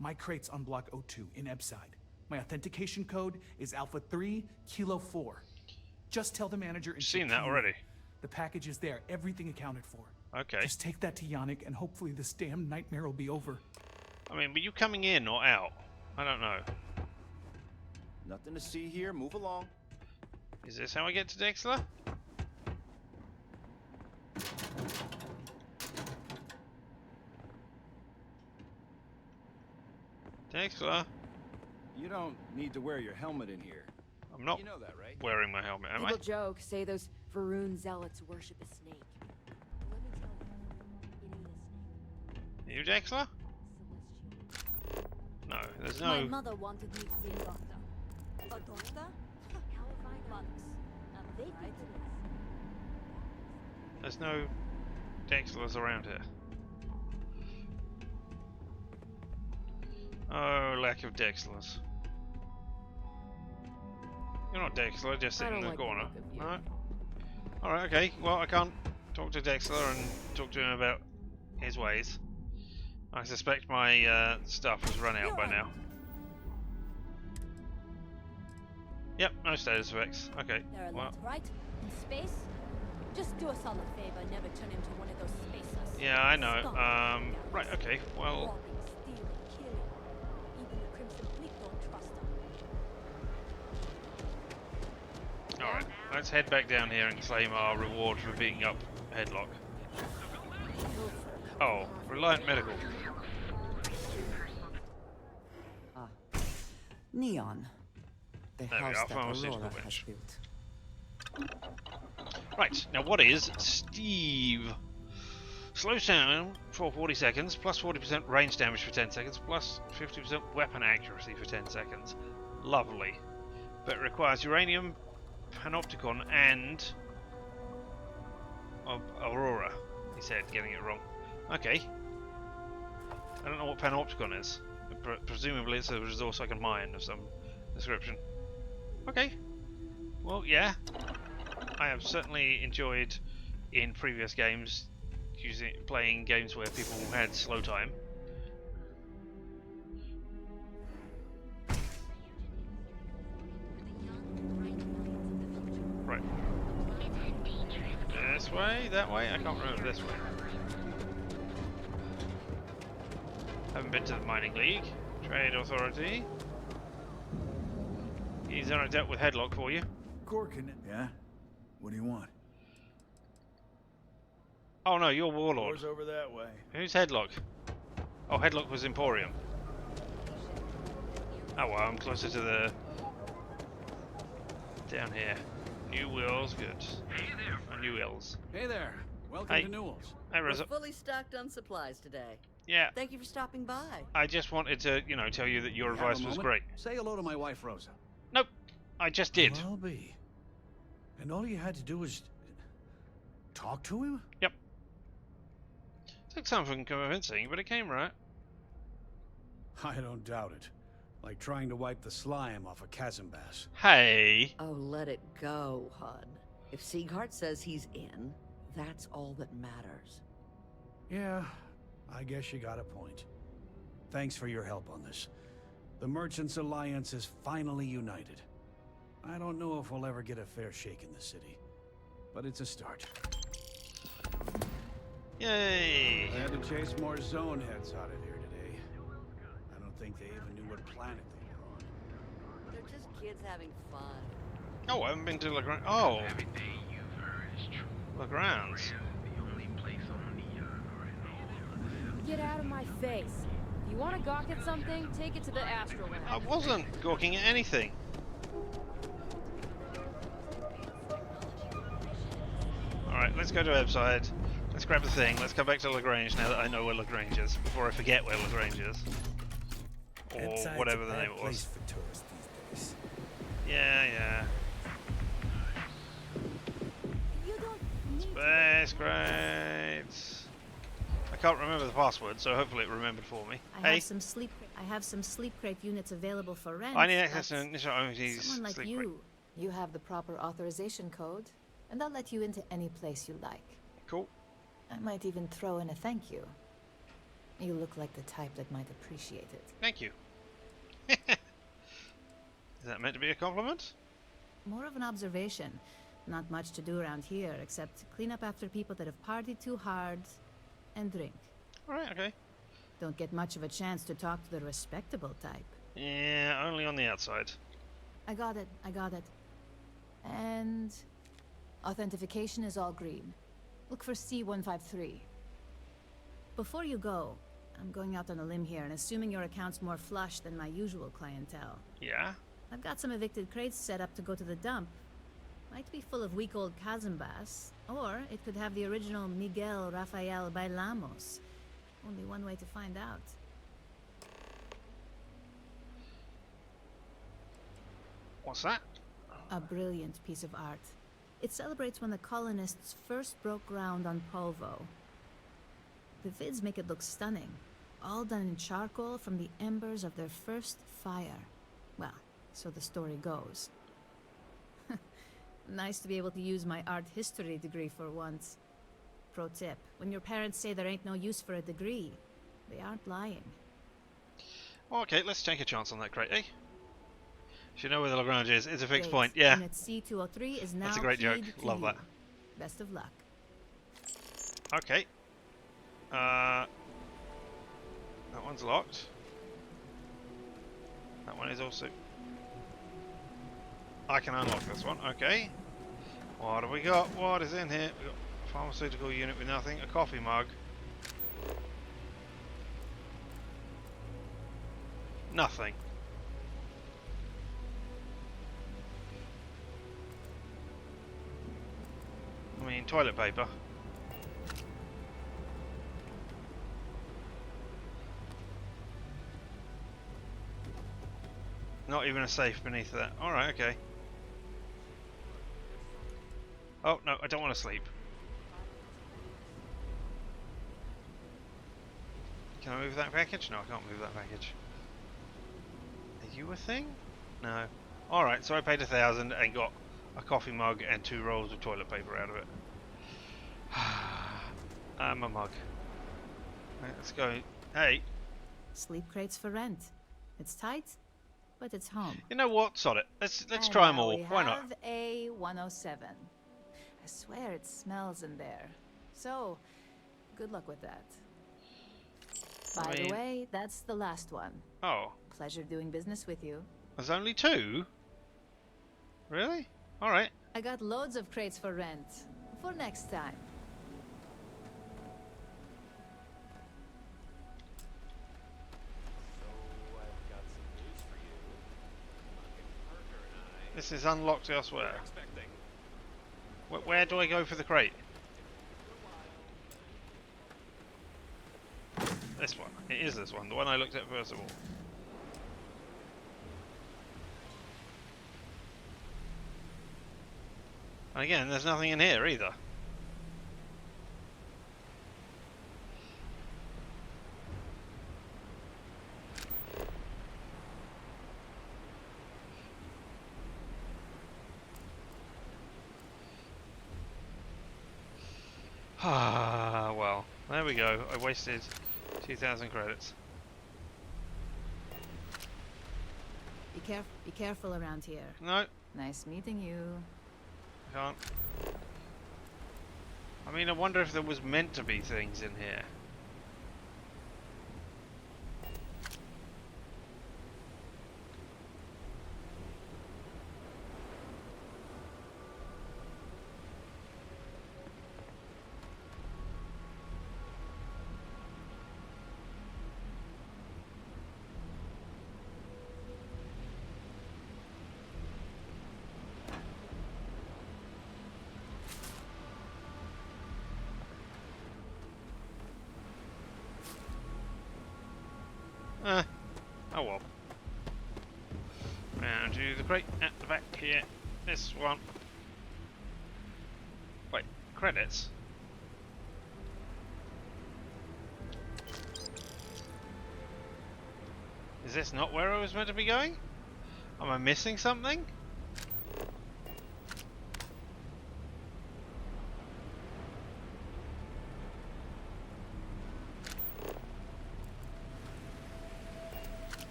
My crate's on block O2 in Ebside. My authentication code is Alpha 3 Kilo 4. Just tell the manager and seen that already. The package is there, everything accounted for. Okay. Just take that to Yannick and hopefully this damn nightmare will be over. I mean, were you coming in or out? I don't know. Nothing to see here. Move along. Is this how I get to Dexler? Dexler? You don't need to wear your helmet in here. I'm not You know that, right? wearing my helmet, am I? People joke, say those Varun zealots worship a snake. Let me tell you, it ain't a snake. You Dexler? No, there's no... My mother wanted me to be a doctor. A doctor? Monks. They think it is. There's no Dexlers around here. Oh, lack of Dexlers. You're not Dexler, just sitting in the corner. Alright. Alright, okay. Well, I can't talk to Dexler and talk to him about his ways. I suspect my stuff has run out by now. Yep, no status effects. Okay. There are a Well, lot, right? In space? Just do us all a favor and never turn into one of those spacers. yeah, I know. Right. Okay. Well. Robbing, stealing, killing. Even the Crimson Fleet don't trust them. All right. Let's head back down here and claim our reward for beating up Headlock. Oh, Reliant Medical. Ah, Neon. The There we house are, that pharmaceutical Aurora has bench. built. Right, now what is Steve? Slows down for 40 seconds, plus 40% range damage for 10 seconds, plus 50% weapon accuracy for 10 seconds. Lovely. But it requires uranium, panopticon, and Aurora, he said, getting it wrong. Okay. I don't know what panopticon is. Presumably it's a resource I can mine of some description. Okay. Well, yeah. I have certainly enjoyed in previous games playing games where people had slow time. Right. This way? That way? I can't remember this way. Haven't been to the Mining League. Trade Authority. He's on a debt with Headlock for you. Gorkin. Yeah? What do you want? Oh no, you're Warlord. Doors over that way. Who's Headlock? Oh, Headlock was Emporium. Oh well, I'm closer to the... down here. New Wheels, good. Hey there. New Wheels. Hey there. Welcome Hey. to Newell's. Hey, We're Reza. fully stocked on supplies today. Yeah. Thank you for stopping by. I just wanted to, you know, tell you that your You have advice a was moment? great. Say hello to my wife, Rosa. Nope. I just did. I'll be. And all you had to do was talk to him? Yep. Took something convincing, but it came right. I don't doubt it. Like trying to wipe the slime off a chasm bass. Hey. Oh, let it go, Hud. If Sieghart says he's in, that's all that matters. Yeah, I guess you got a point. Thanks for your help on this. The Merchants Alliance is finally united. I don't know if we'll ever get a fair shake in the city, but it's a start. Yay! I had to chase more zone heads out of here today. I don't think they even knew what planet they were on. They're just kids having fun. Oh, I haven't been to Lagrange. Oh. Lagrange. Get out of my face. If you want to gawk at something, take it to the Astrolab. I wasn't gawking at anything. Alright, let's go to website. Let's grab the thing. Let's come back to Lagrange now that I know where Lagrange is, before I forget where Lagrange is. Or Website's whatever a the bad name it place was. for tourists these days. Yeah. You don't need Space Crates. I can't remember the password, so hopefully it remembered for me. I Hey, have some sleep crate units available for rent. I need access but to initial OMG's someone like sleep you. crate. You have the proper authorization code, and I'll let you into any place you like. Cool. I might even throw in a thank you. You look like the type that might appreciate it. Thank you. Is that meant to be a compliment? More of an observation. Not much to do around here except clean up after people that have partied too hard and drink. Alright, okay. Don't get much of a chance to talk to the respectable type. Yeah, only on the outside. I got it. And authentication is all green. Look for C153. Before you go, I'm going out on a limb here and assuming your account's more flush than my usual clientele. Yeah? I've got some evicted crates set up to go to the dump. Might be full of weak old Kazambas, or it could have the original Miguel Rafael Bailamos. Only one way to find out. What's that? A brilliant piece of art. It celebrates when the colonists first broke ground on Polvo. The vids make it look stunning, all done in charcoal from the embers of their first fire. Well, so the story goes. Nice to be able to use my art history degree for once. Pro tip. When your parents say there ain't no use for a degree, they aren't lying. Okay, let's take a chance on that crate, eh? Should know where the Lagrange is. It's a fixed Great. point, yeah. Unit C203 is now That's a great joke. keyed to Love you. that. Best of luck. Okay. That one's locked. That one is also... I can unlock this one, okay. What have we got? What is in here? We've got a pharmaceutical unit with nothing, a coffee mug. Nothing. I mean, toilet paper. Not even a safe beneath that. Alright, okay. Oh, no, I don't want to sleep. Can I move that package? No, I can't move that package. Are you a thing? No. Alright, so I paid 1,000 and got a coffee mug and 2 rolls of toilet paper out of it. I'm a mug. Right, let's go. Hey. Sleep crates for rent. It's tight, but it's home. You know what? Sod it. Let's And try them now all. we Why not? have A107. I swear it smells in there. So, good luck with that. By the way, that's the last one. Oh. Pleasure doing business with you. There's only 2? Really? Alright. I got loads of crates for rent. For next time. This is unlocked elsewhere. Where do I go for the crate? This one. It is this one. The one I looked at first of all. And again, there's nothing in here either. Ah, well, there we go. I wasted 2,000 credits. Be careful around here. No. Nice meeting you. Can't. I mean, I wonder if there was meant to be things in here. Oh well. Round to the crate at the back here. This one. Wait, credits? Is this not where I was meant to be going? Am I missing something?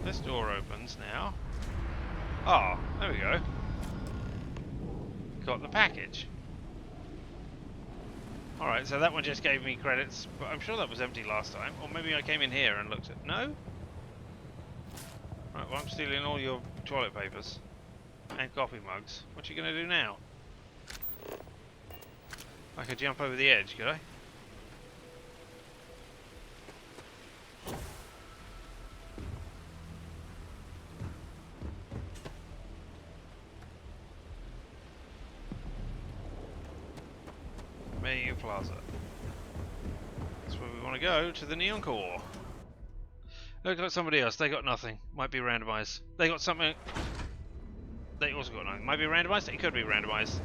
This door opens now. Oh, there we go. Got the package. Alright, so that one just gave me credits, but I'm sure that was empty last time. Or maybe I came in here and looked at... No? Right, well I'm stealing all your toilet papers. And coffee mugs. What you gonna do now? I could jump over the edge, could I? Main Plaza. That's where we want to go, to the Neon Core. Look like somebody else, they got nothing. Might be randomized. They got something. They also got nothing. Might be randomized, it could be randomized.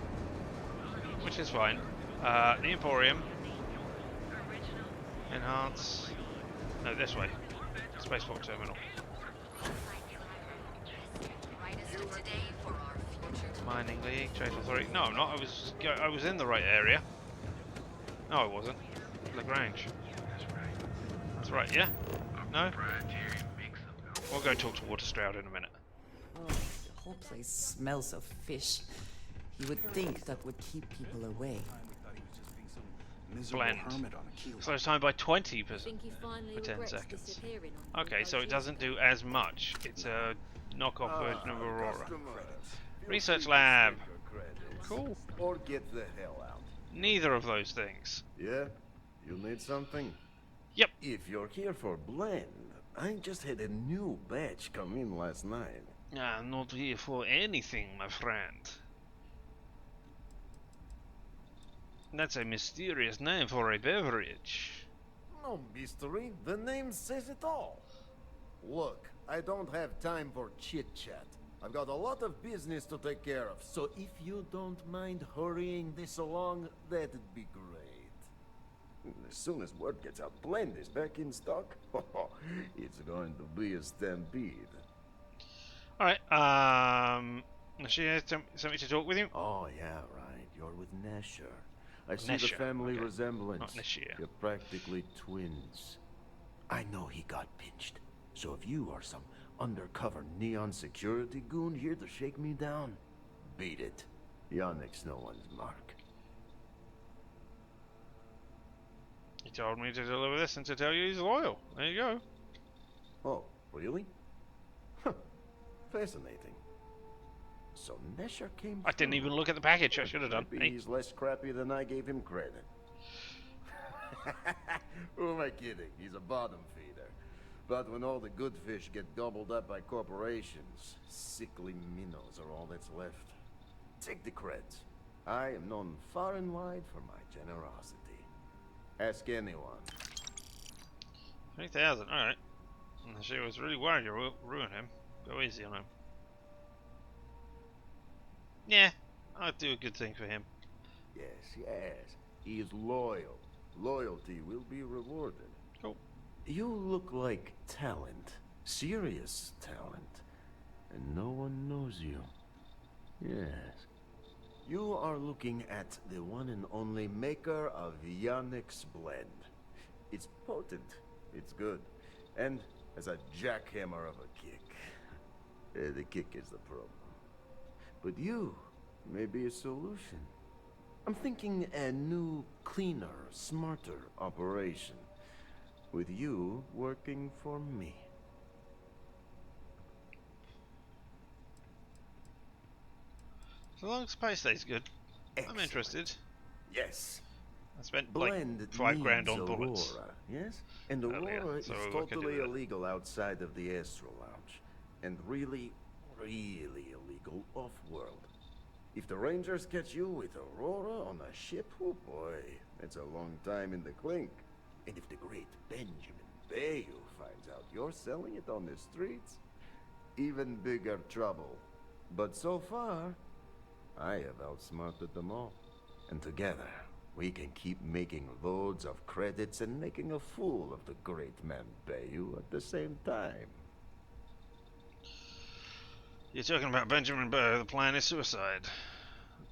Which is fine. The Emporium. Enhance. No, this way. Spaceport Terminal. Today for our future Mining League, Trade Authority. No, I'm not. I was in the right area. No, I wasn't. Lagrange. That's right. Yeah. No. We'll go talk to Waterstroud in a minute. Oh, the whole place smells of fish. You would think that would keep people away. Blend. Slows time by 20% for 10 seconds. Okay, so it doesn't do as much. It's a knockoff version of Aurora. Research lab. Cool. Or get the hell out. Neither of those things. Yeah? You need something? Yep. If you're here for blend, I just had a new batch come in last night. I'm not here for anything, my friend. That's a mysterious name for a beverage. No mystery. The name says it all. Look, I don't have time for chit-chat. I've got a lot of business to take care of, so if you don't mind hurrying this along, that'd be great. As soon as word gets out Blend is back in stock, it's going to be a stampede. Alright, she sent me to talk with you? Oh, yeah, right. You're with Nesher. I see Nesher, the family okay. resemblance. Not Nesher. You're practically twins. I know he got pinched, so if you are some undercover neon security goon here to shake me down, beat it. Yannick's no one's mark. He told me to deliver this and to tell you he's loyal. There you go. Oh, really? Huh. Fascinating. So Nesher came I didn't even look at the package. I should have done. Maybe Hey. he's less crappy than I gave him credit. Who am I kidding? He's a bottom feeder. But when all the good fish get gobbled up by corporations, sickly minnows are all that's left. Take the creds. I am known far and wide for my generosity. Ask anyone. 3,000, alright. She was really worried you ruin him. Go easy on him. Yeah, I'll do a good thing for him. Yes, yes. He is loyal. Loyalty will be rewarded. Cool. You look like talent. Serious talent. And no one knows you. Yes. You are looking at the one and only maker of Yannick's blend. It's potent. It's good. And has a jackhammer of a kick. The kick is the problem. But you may be a solution. I'm thinking a new, cleaner, smarter operation. With you working for me. So long as space stays good, Excellent. I'm interested. Yes. I spent Blend like $5 grand on needs bullets. Aurora, yes? And earlier, Aurora so is we could do totally that. illegal outside of the Astral Lounge. And really, really illegal off-world. If the Rangers catch you with Aurora on a ship, oh boy, that's a long time in the clink. And if the great Benjamin Bayou finds out you're selling it on the streets, even bigger trouble. But so far, I have outsmarted them all. And together, we can keep making loads of credits and making a fool of the great man Bayou at the same time. You're talking about Benjamin Burr, the plan is suicide.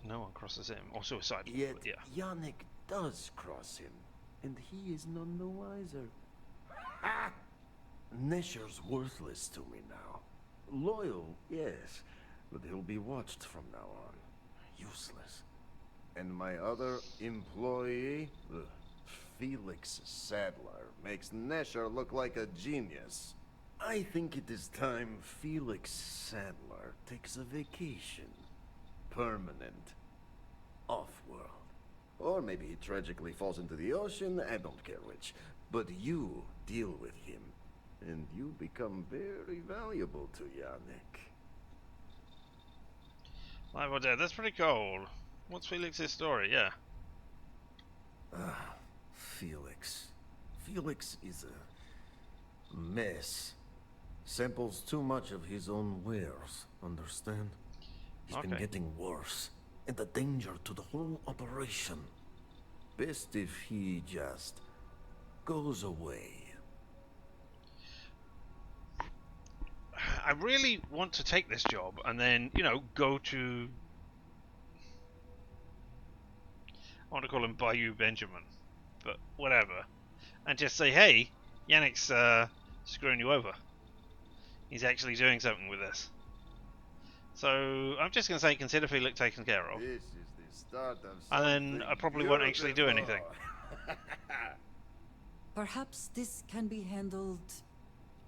No one crosses him, or suicide. Yet, Yeah. Yannick does cross him, and he is none the wiser. Ha! Nesher's worthless to me now. Loyal, yes, but he'll be watched from now on. Useless. And my other employee, Felix Sadler, makes Nesher look like a genius. I think it is time Felix Sadler takes a vacation. Permanent. Off-world. Or maybe he tragically falls into the ocean, I don't care which. But you deal with him, and you become very valuable to Yannick. Live or dead, that's pretty cold. What's Felix's story? Yeah. Felix. Felix is a mess. Samples too much of his own wares, understand? He's been Okay. getting worse, and a danger to the whole operation. Best if he just goes away. I really want to take this job and then, you know, go to want to call him Bayou Benjamin, but whatever. And just say, hey, Yannick's screwing you over. He's actually doing something with this. So I'm just going to say, consider Felix taken care of. This is the start of And then I probably won't actually do anything. Perhaps this can be handled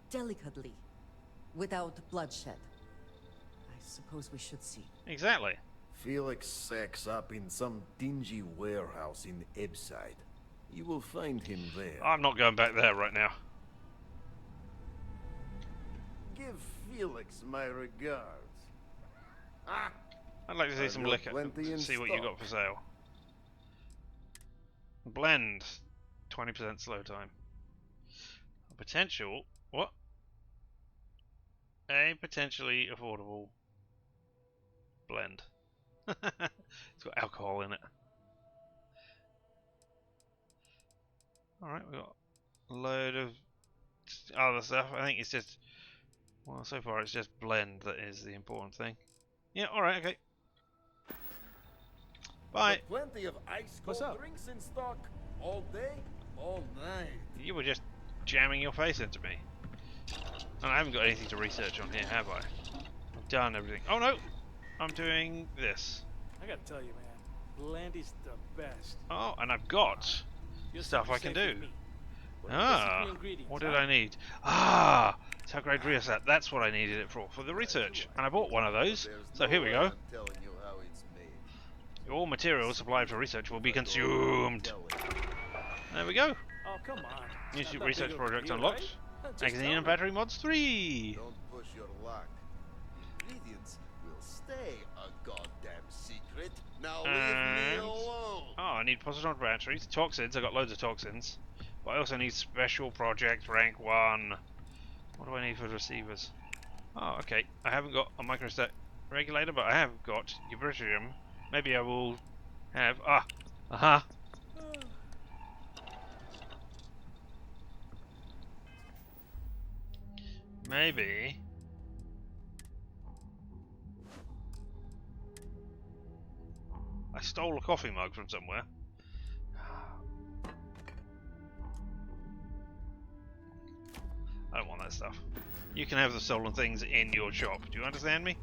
delicately, without bloodshed. I suppose we should see. Exactly. Felix sacks up in some dingy warehouse in Ebside. You will find him there. I'm not going back there right now. Give Felix my regards. Ah, I'd like to see some liquor. See what you got for sale. Blend. 20% slow time. A potential. What? A potentially affordable blend. It's got alcohol in it. Alright, we've got a load of other stuff. I think it's just, well, so far it's just blend that is the important thing. Yeah, alright, okay. Bye. Plenty of ice cold drinks in stock. All day, all night. You were just jamming your face into me. And I haven't got anything to research on here, have I? I've done everything. Oh no! I'm doing this. I gotta tell you, man, blend is the best. Oh, and I've got stuff I can do. Ah, what did I need? Ah, Upgrade reset. That's what I needed it for the research. And I bought one of those. So here we go. All materials supplied for research will be consumed. There we go. Oh, come on. New research project unlocked. Magazine and battery mods 3. Don't push your luck. Ingredients will stay a goddamn secret. Now leave me alone. Oh, I need positron batteries, toxins. I got loads of toxins, but I also need special project rank 1. What do I need for receivers? Oh, okay. I haven't got a microstat regulator, but I have got Ubitrium. Maybe I will have maybe I stole a coffee mug from somewhere. I don't want that stuff. You can have the stolen things in your shop. Do you understand me?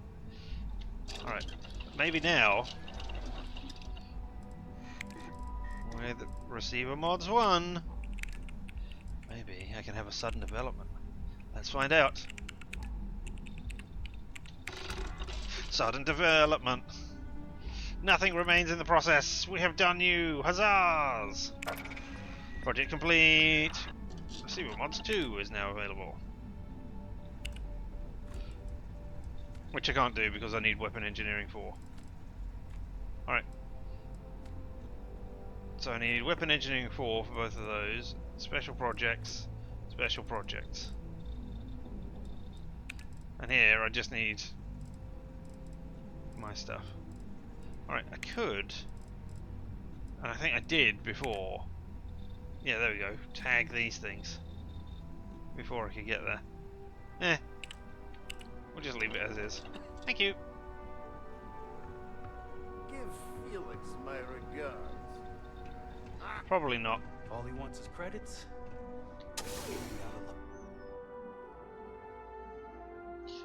Alright. Maybe now, with receiver mods 1, maybe I can have a sudden development. Let's find out. Sudden development. Nothing remains in the process. We have done you. Huzzahs! Project complete. Receiver mods 2 is now available. Which I can't do because I need weapon engineering 4. Alright. So I need weapon engineering 4 for both of those. Special projects. Special projects. And here I just need my stuff. Alright, I could, and I think I did before. Yeah, there we go. Tag these things before I could get there. We'll just leave it as is. Thank you. Give Felix my regards. Probably not. All he wants is credits.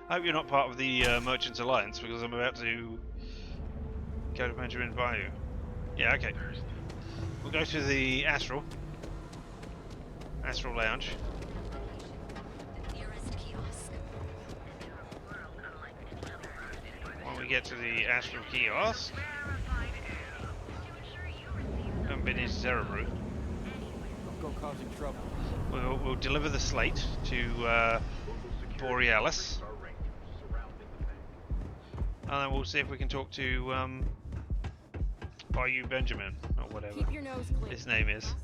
I hope you're not part of the Merchants Alliance because I'm about to go to Benjamin Bayou. Yeah, okay. We'll go to the Astral Lounge. When we get to the Astral Kiosk, haven't been into Terra Route. Don't go causing trouble. We'll deliver the slate to Borealis. And then we'll see if we can talk to Bayou Benjamin, or whatever Keep your nose clean. his name is.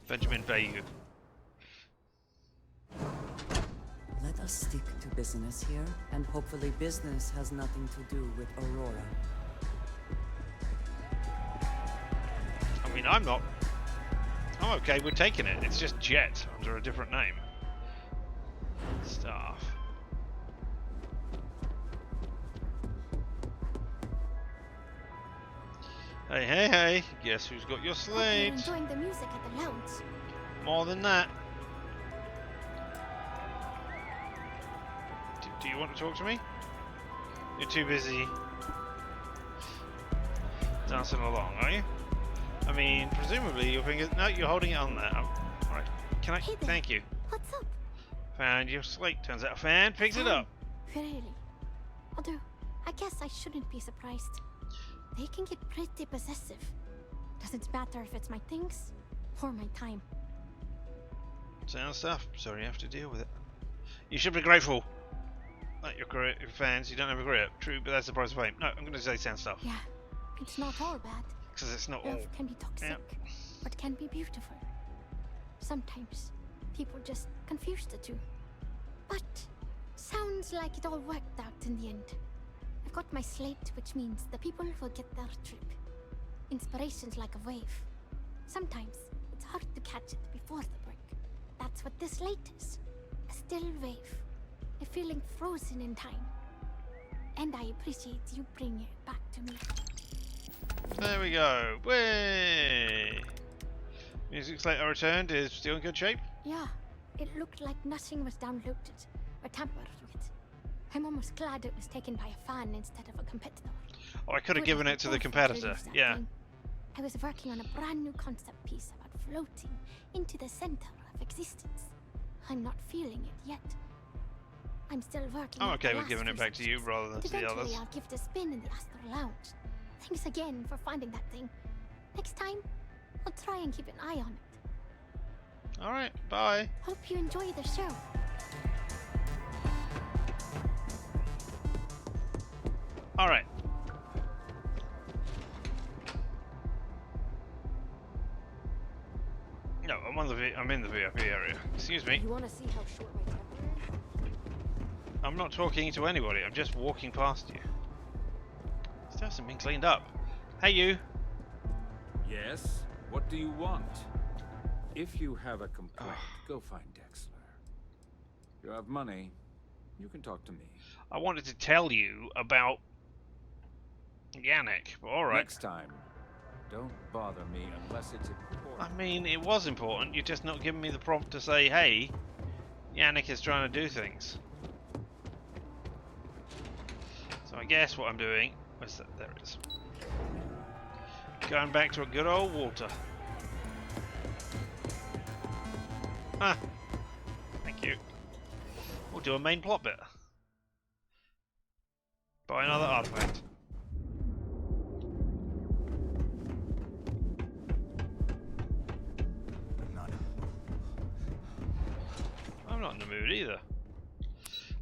Benjamin Bayou. Let us stick to business here, and hopefully business has nothing to do with Aurora. I mean, I'm okay with taking it. It's just Jet under a different name. Staff. Hey, hey, hey! Guess who's got your Hope you're slate? enjoying the music at the lounge. More than that. Do you want to talk to me? You're too busy dancing along, are you? I mean, presumably your fingers. No, you're holding it on there. Alright. Can I? Hey there. Thank you. What's up? Found your slate. Turns out a fan picks it up. Really? Although, I guess I shouldn't be surprised. They can get pretty possessive. Doesn't matter if it's my things or my time. Sound stuff. Sorry you have to deal with it. You should be grateful that your fans. You don't have a career. True, but that's the price of fame. No, I'm going to say sound stuff. Yeah, it's not all bad. Because it's not all. Love can be toxic, but can be beautiful. Sometimes people just confuse the two. But sounds like it all worked out in the end. I've got my slate, which means the people will get their trip. Inspiration's like a wave. Sometimes it's hard to catch it before the break. That's what this slate is. A still wave. A feeling frozen in time. And I appreciate you bringing it back to me. There we go. Way. Music slate I returned is still in good shape. Yeah, it looked like nothing was downloaded or tampered with. I'm almost glad it was taken by a fan instead of a competitor. Oh, I could have given it to the competitor. Yeah. I was working on a brand new concept piece about floating into the center of existence. I'm not feeling it yet. I'm still working. I'm okay with giving it back to you rather than to the others. I'll give it a spin in the Astral Lounge. Thanks again for finding that thing. Next time, I'll try and keep an eye on it. Alright, bye. Hope you enjoy the show. Alright. No, I'm in the VIP area. Excuse me. You want to see how short my temper is? I'm not talking to anybody. I'm just walking past you. Still hasn't been cleaned up. Hey, you. Yes? What do you want? If you have a complaint, go find Dexler. If you have money, you can talk to me. I wanted to tell you about Yannick, but alright. Next time, don't bother me unless it's important. I mean, it was important. You're just not giving me the prompt to say, hey, Yannick is trying to do things. So I guess what I'm doing... Where's that? There it is. Going back to a good old Walter. Ah. Thank you. We'll do a main plot bit. Buy another artifact. I'm not in the mood either.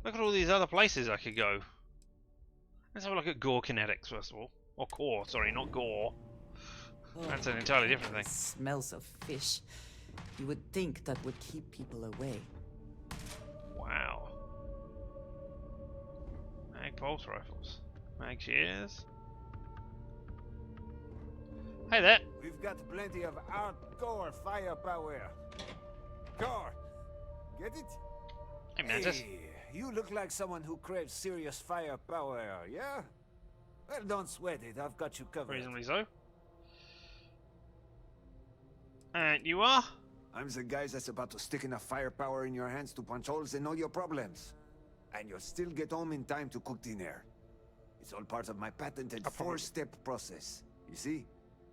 Look at all these other places I could go. Let's have a look at Gore Kinetics first of all. Or Core, sorry, not Gore. That's an entirely different thing. Smells of fish. You would think that would keep people away. Wow. Mag pulse rifles. Mag shears. Hey there. We've got plenty of hardcore firepower. Core, get it? Hey, Mantis. Hey, you look like someone who craves serious firepower, yeah? Well, don't sweat it. I've got you covered. Reasonably so. And you are? I'm the guy that's about to stick enough firepower in your hands to punch holes in all your problems. And you'll still get home in time to cook dinner. It's all part of my patented four-step process. You see?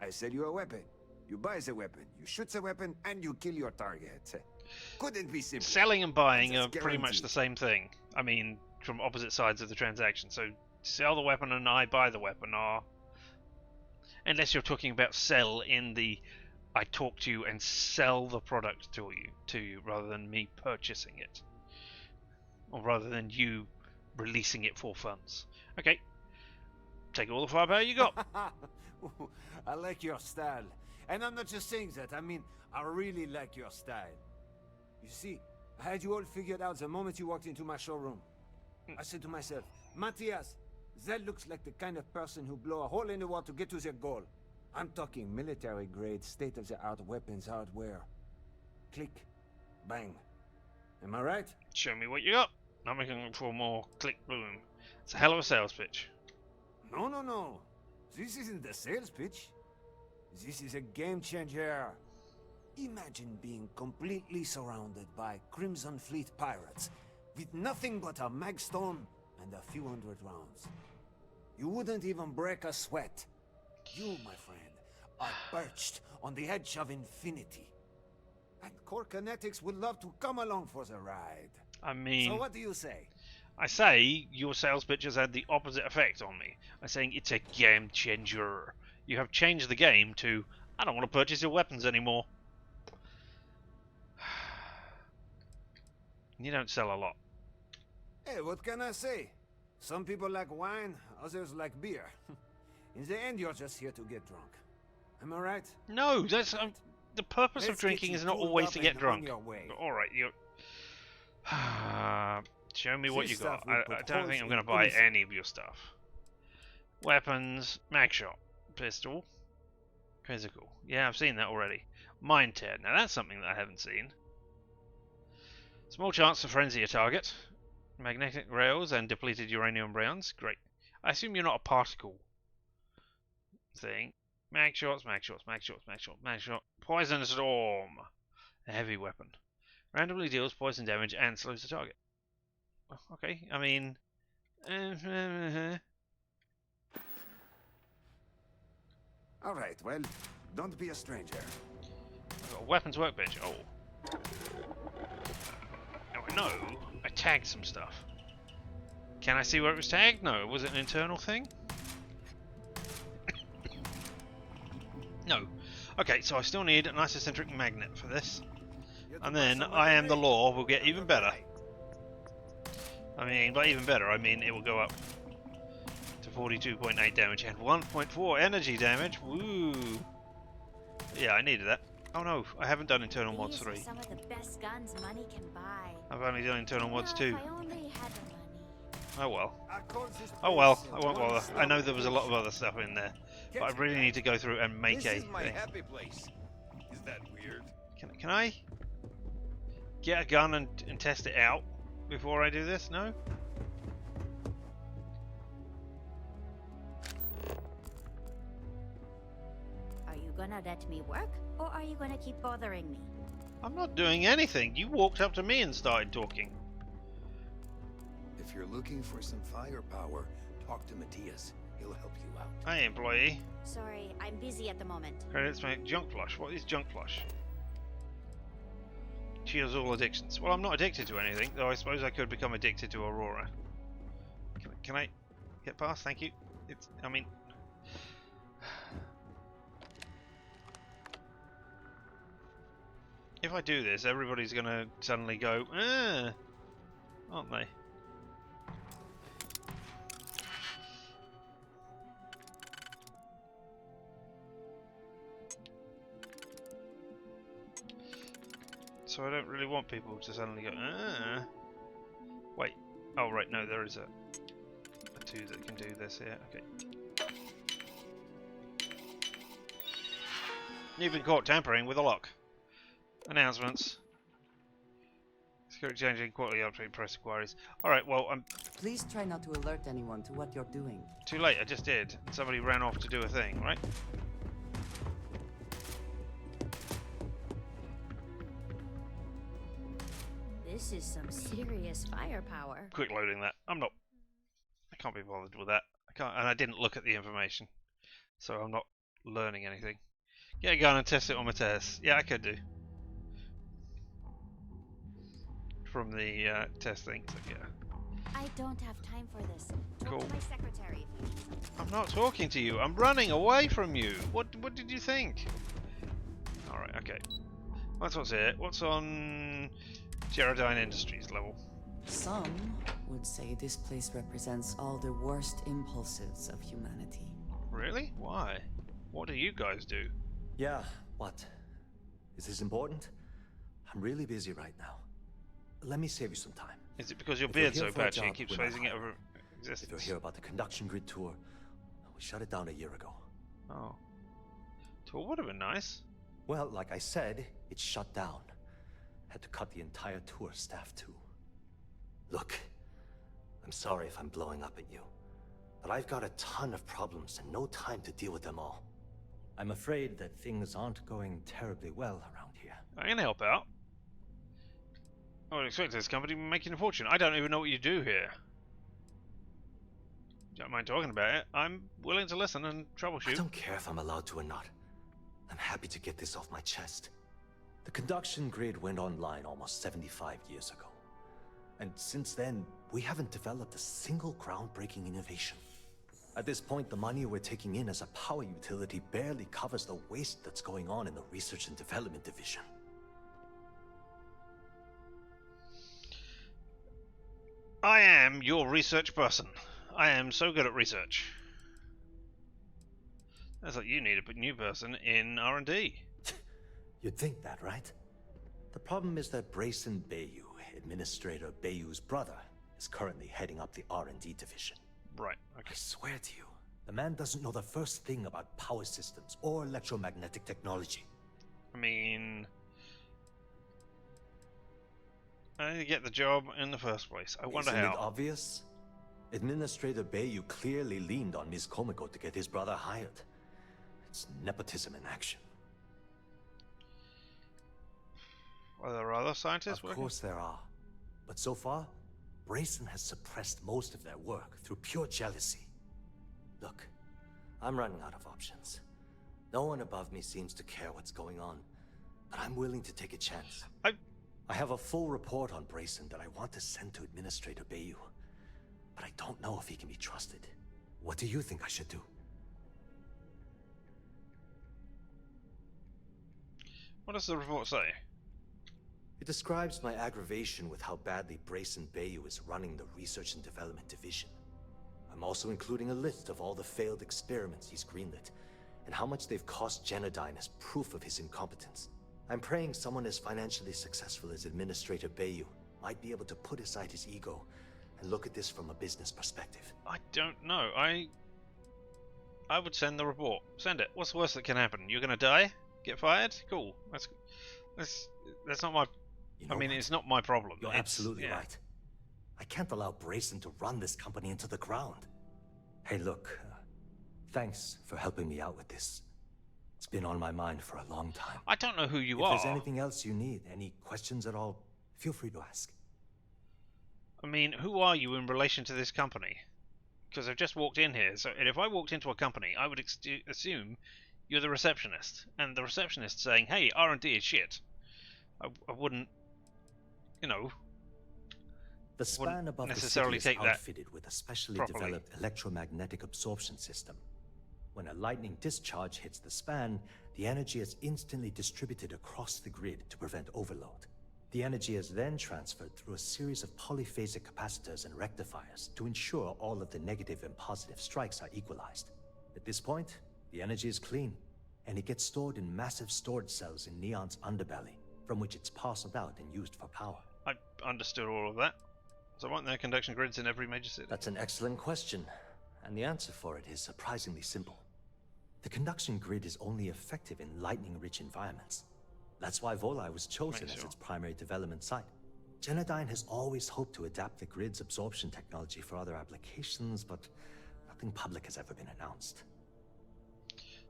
I sell you a weapon. You buy the weapon, you shoot the weapon, and you kill your target. Couldn't be simpler. Selling and buying are pretty much the same thing. I mean, from opposite sides of the transaction. So, sell the weapon and I buy the weapon are... Unless you're talking about sell in the... I talk to you and sell the product to you, rather than me purchasing it. Or rather than you releasing it for funds. Okay. Take all the firepower you got. I like your style. And I'm not just saying that, I mean, I really like your style. You see, I had you all figured out the moment you walked into my showroom. I said to myself, Matthias, that looks like the kind of person who blow a hole in the wall to get to their goal. I'm talking military-grade, state-of-the-art weapons hardware. Click. Bang. Am I right? Show me what you got. I'm looking for more click boom. It's a hell of a sales pitch. No. This isn't the sales pitch. This is a game changer. Imagine being completely surrounded by Crimson Fleet pirates with nothing but a magstorm and a few hundred rounds. You wouldn't even break a sweat. You, my friend, are perched on the edge of infinity. And Core Kinetics would love to come along for the ride. I mean... So what do you say? I say your sales pitch has had the opposite effect on me. I'm saying it's a game changer. You have changed the game to, I don't want to purchase your weapons anymore. You don't sell a lot. Hey, what can I say? Some people like wine, others like beer. In the end, you're just here to get drunk. Am I right? No, that's the purpose of drinking is not always to get drunk. All right, you. Show me what you got. I don't think I'm going to buy any of your stuff. Weapons, mag shot, pistol, physical. Yeah, I've seen that already. Mind tear. Now that's something that I haven't seen. Small chance to frenzy a target. Magnetic rails and depleted uranium rounds. Great. I assume you're not a particle thing. Mag shots, mag shots, mag shots, mag shot, mag shot. Poison storm. A heavy weapon. Randomly deals poison damage and slows the target. Okay, I mean... Alright, well, don't be a stranger. I've got a weapons workbench. Oh. No, I tagged some stuff. Can I see where it was tagged? No, was it an internal thing? No. Okay, so I still need an isocentric magnet for this. And then I Am the Law will get even better. I mean, by even better, I mean it will go up to 42.8 damage and 1.4 energy damage. Woo! Yeah, I needed that. Oh no, I haven't done internal mods 3. Some of the best guns money can buy. I've only done internal mods 2. If I only had the money. Oh well. Oh well, I won't bother. I know there was a lot of other stuff in there, but I really need to go through and make This a is my thing. happy place. Is that weird? Can I get a gun and test it out before I do this? No? Are you gonna let me work, or are you gonna keep bothering me? I'm not doing anything. You walked up to me and started talking. If you're looking for some firepower, talk to Matthias. He'll help you out. Hey, employee. Sorry, I'm busy at the moment. Credits make junk flush. What is junk flush? Cures all addictions. Well, I'm not addicted to anything, though I suppose I could become addicted to Aurora. Can I get past? Thank you. I mean... If I do this, everybody's gonna suddenly go, aren't they? So I don't really want people to suddenly go, Wait. Oh, right, no, there is a 2 that can do this here. Okay. You've been caught tampering with a lock. Announcements. Security changing, quality update, press inquiries. Alright, well, I'm... Please try not to alert anyone to what you're doing. Too late, I just did. Somebody ran off to do a thing, right? This is some serious firepower. Quick loading that. I can't be bothered with that. And I didn't look at the information. So I'm not learning anything. Get a gun and test it on my test. Yeah, I could do. From the test thing, so yeah. I don't have time for this. Talk Cool. to my secretary if you need something. I'm not talking to you. I'm running away from you. What did you think? Alright, okay. That's what's here. What's on Geraldine Industries level? Some would say this place represents all the worst impulses of humanity. Really? Why? What do you guys do? Yeah, what? Is this important? I'm really busy right now. Let me save you some time. Is it because your If you're beard's here so for a patchy and job, keeps we're not phasing it hiring. over If existence? you're here about the conduction grid tour, we shut it down a year ago. Oh. Tour would have been nice. Well, like I said, it's shut down. Had to cut the entire tour staff too. Look, I'm sorry if I'm blowing up at you, but I've got a ton of problems and no time to deal with them all. I'm afraid that things aren't going terribly well around here. I can help out. I would expect this company to be making a fortune. I don't even know what you do here. Don't mind talking about it. I'm willing to listen and troubleshoot. I don't care if I'm allowed to or not. I'm happy to get this off my chest. The conduction grid went online almost 75 years ago. And since then, we haven't developed a single groundbreaking innovation. At this point, the money we're taking in as a power utility barely covers the waste that's going on in the research and development division. I am your research person. I am so good at research. That's like you need a new person in R&D. You'd think that, right? The problem is that Brayson Bayou, Administrator Bayou's brother, is currently heading up the R&D division. Right, okay. I swear to you, the man doesn't know the first thing about power systems or electromagnetic technology. I mean, I didn't get the job in the first place. I wonder Isn't how. it obvious? Administrator Bayou clearly leaned on Ms. Komiko to get his brother hired. It's nepotism in action. Are there other scientists working? Of course there are. But so far, Brayson has suppressed most of their work through pure jealousy. Look, I'm running out of options. No one above me seems to care what's going on, but I'm willing to take a chance. I have a full report on Brayson that I want to send to Administrator Bayou, but I don't know if he can be trusted. What do you think I should do? What does the report say? It describes my aggravation with how badly Brayson Bayou is running the Research and Development Division. I'm also including a list of all the failed experiments he's greenlit, and how much they've cost Genodyne as proof of his incompetence. I'm praying someone as financially successful as Administrator Bayou might be able to put aside his ego and look at this from a business perspective. I don't know. I would send the report. Send it. What's the worst that can happen? You're gonna die? Get fired? Cool. That's not my... You know I mean, what? it's not my problem. You're It's- absolutely yeah. right. I can't allow Brayson to run this company into the ground. Hey, look, thanks for helping me out with this. It's been on my mind for a long time. I don't know who you If are. there's anything else you need, any questions at all, feel free to ask. I mean, who are you in relation to this company? Because I've just walked in here, so and if I walked into a company, I would assume you're the receptionist, and the receptionist saying, "Hey, R&D is shit." I wouldn't, you know. The span above necessarily the city take is that outfitted with a specially properly. developed electromagnetic absorption system. When a lightning discharge hits the span, the energy is instantly distributed across the grid to prevent overload. The energy is then transferred through a series of polyphasic capacitors and rectifiers to ensure all of the negative and positive strikes are equalized. At this point, the energy is clean, and it gets stored in massive storage cells in Neon's underbelly, from which it's parceled out and used for power. I understood all of that. So aren't there conduction grids in every major city? That's an excellent question, and the answer for it is surprisingly simple. The conduction grid is only effective in lightning-rich environments. That's why Volai was chosen as its primary development site. Genodyne has always hoped to adapt the grid's absorption technology for other applications, but nothing public has ever been announced.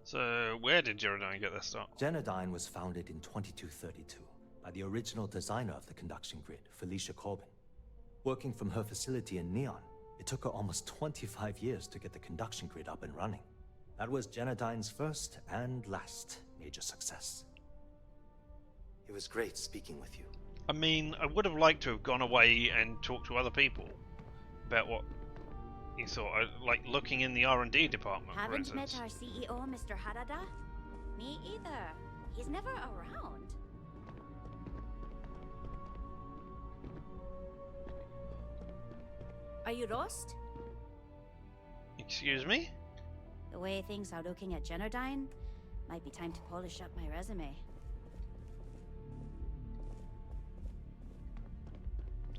So where did Genodyne get their start? Genodyne was founded in 2232 by the original designer of the conduction grid, Felicia Corbin. Working from her facility in Neon, it took her almost 25 years to get the conduction grid up and running. That was Genodyne's first and last major success. It was great speaking with you. I mean, I would have liked to have gone away and talked to other people about what you thought, like looking in the R&D department, for Haven't instance. met our CEO, Mr. Harada? Me either. He's never around. Are you lost? Excuse me? The way things are looking at Genodyne, might be time to polish up my resume.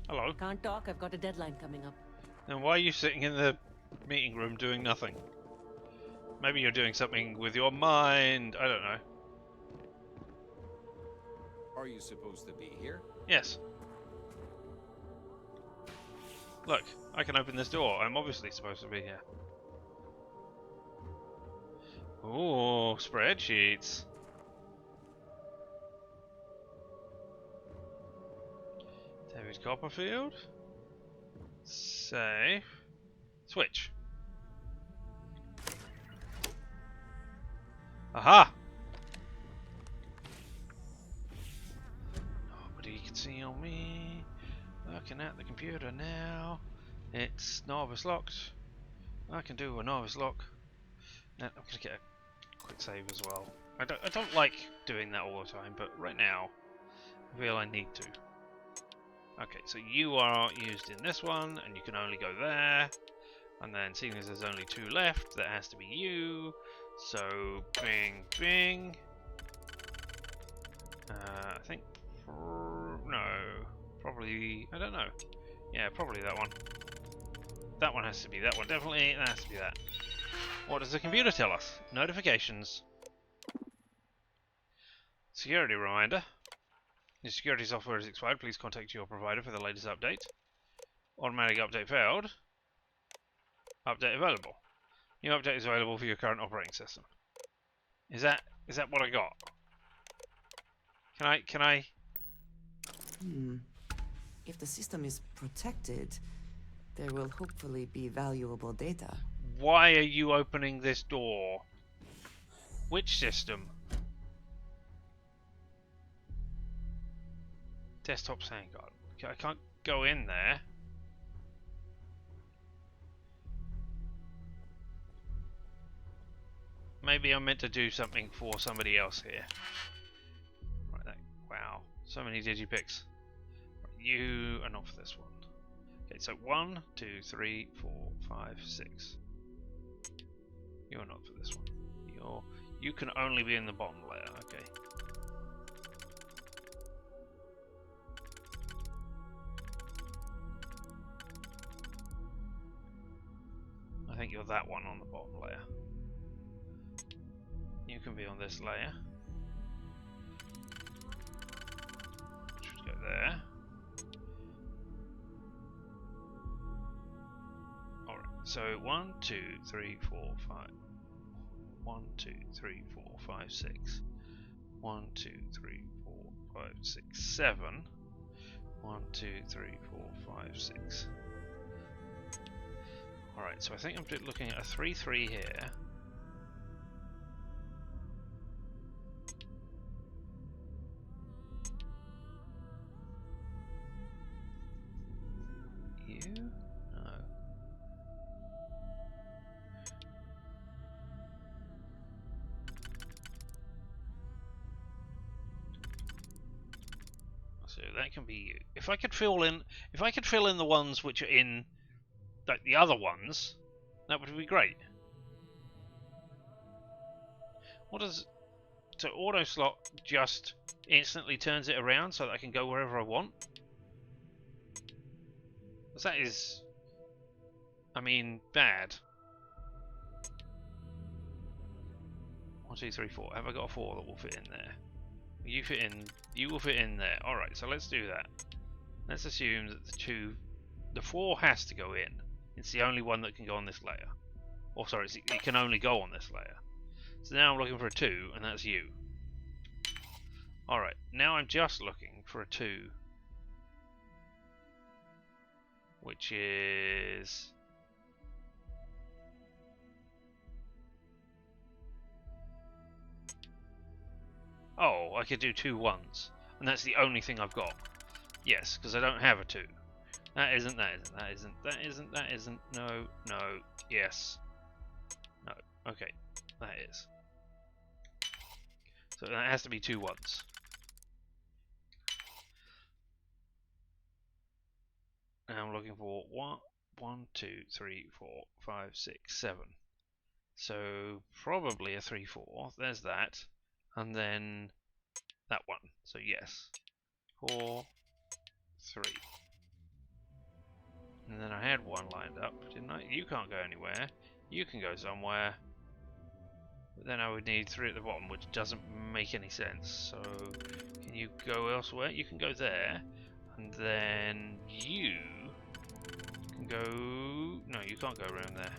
Hello. Can't talk, I've got a deadline coming up. Then why are you sitting in the meeting room doing nothing? Maybe you're doing something with your mind, I don't know. Are you supposed to be here? Yes. Look, I can open this door. I'm obviously supposed to be here. Oh, spreadsheets. David Copperfield. Save. Switch. Aha! Nobody can see on me. Looking at the computer now. It's novice locked. I can do a novice lock. And I'm gonna get a quick save as well. I don't like doing that all the time, but right now I feel I need to. Okay, so you are used in this one, and you can only go there. And then, seeing as there's only 2 left, that has to be you. So, bing, bing. I think, no, probably, I don't know. Yeah, probably that one. That one has to be that one, definitely. That has to be that. What does the computer tell us? Notifications. Security reminder. Your security software is expired. Please contact your provider for the latest update. Automatic update failed. Update available. New update is available for your current operating system. Is that what I got? Can I? If the system is protected, there will hopefully be valuable data. Why are you opening this door? Which system? Desktop Sandguard. I can't go in there. Maybe I'm meant to do something for somebody else here. Right, wow, so many digipicks. Right, you are not for this one. Okay, so 1, 2, 3, 4, 5, 6. You're not for this one. You can only be in the bottom layer. Okay. I think you're that one on the bottom layer. You can be on this layer. Should go there. Alright, so 1, 2, 3, 4, 5. 1, 2, 3, 4, 5, 6. 1, 2, 3, 4, 5, 6, 7. 1, 2, 3, 4, 5, 6. Alright, so I think I'm looking at a 3, 3 here. You? No. So that can be you. If I could fill in the ones which are in like the other ones, that would be great. What does so auto slot just instantly turns it around so that I can go wherever I want? Because that is, I mean, bad. 1, 2, 3, 4. Have I got a 4 that will fit in there? You fit in. You will fit in there. All right. So let's do that. Let's assume that the 4 has to go in. It's the only one that can go on this layer. Or sorry, it can only go on this layer. So now I'm looking for a 2, and that's you. All right. Now I'm just looking for a 2, which is. Oh, I could do 2 1s, and that's the only thing I've got. Yes, because I don't have a 2. That isn't, no, yes. No, okay, that is. So that has to be 2 1s. Now I'm looking for 1, 2, 3, 4, 5, 6, 7. So probably a 3, 4. There's that. And then that one. So yes. 4, 3. And then I had 1 lined up, didn't I? You can't go anywhere. You can go somewhere. But then I would need 3 at the bottom, which doesn't make any sense. So can you go elsewhere? You can go there. And then you can go. No, you can't go around there.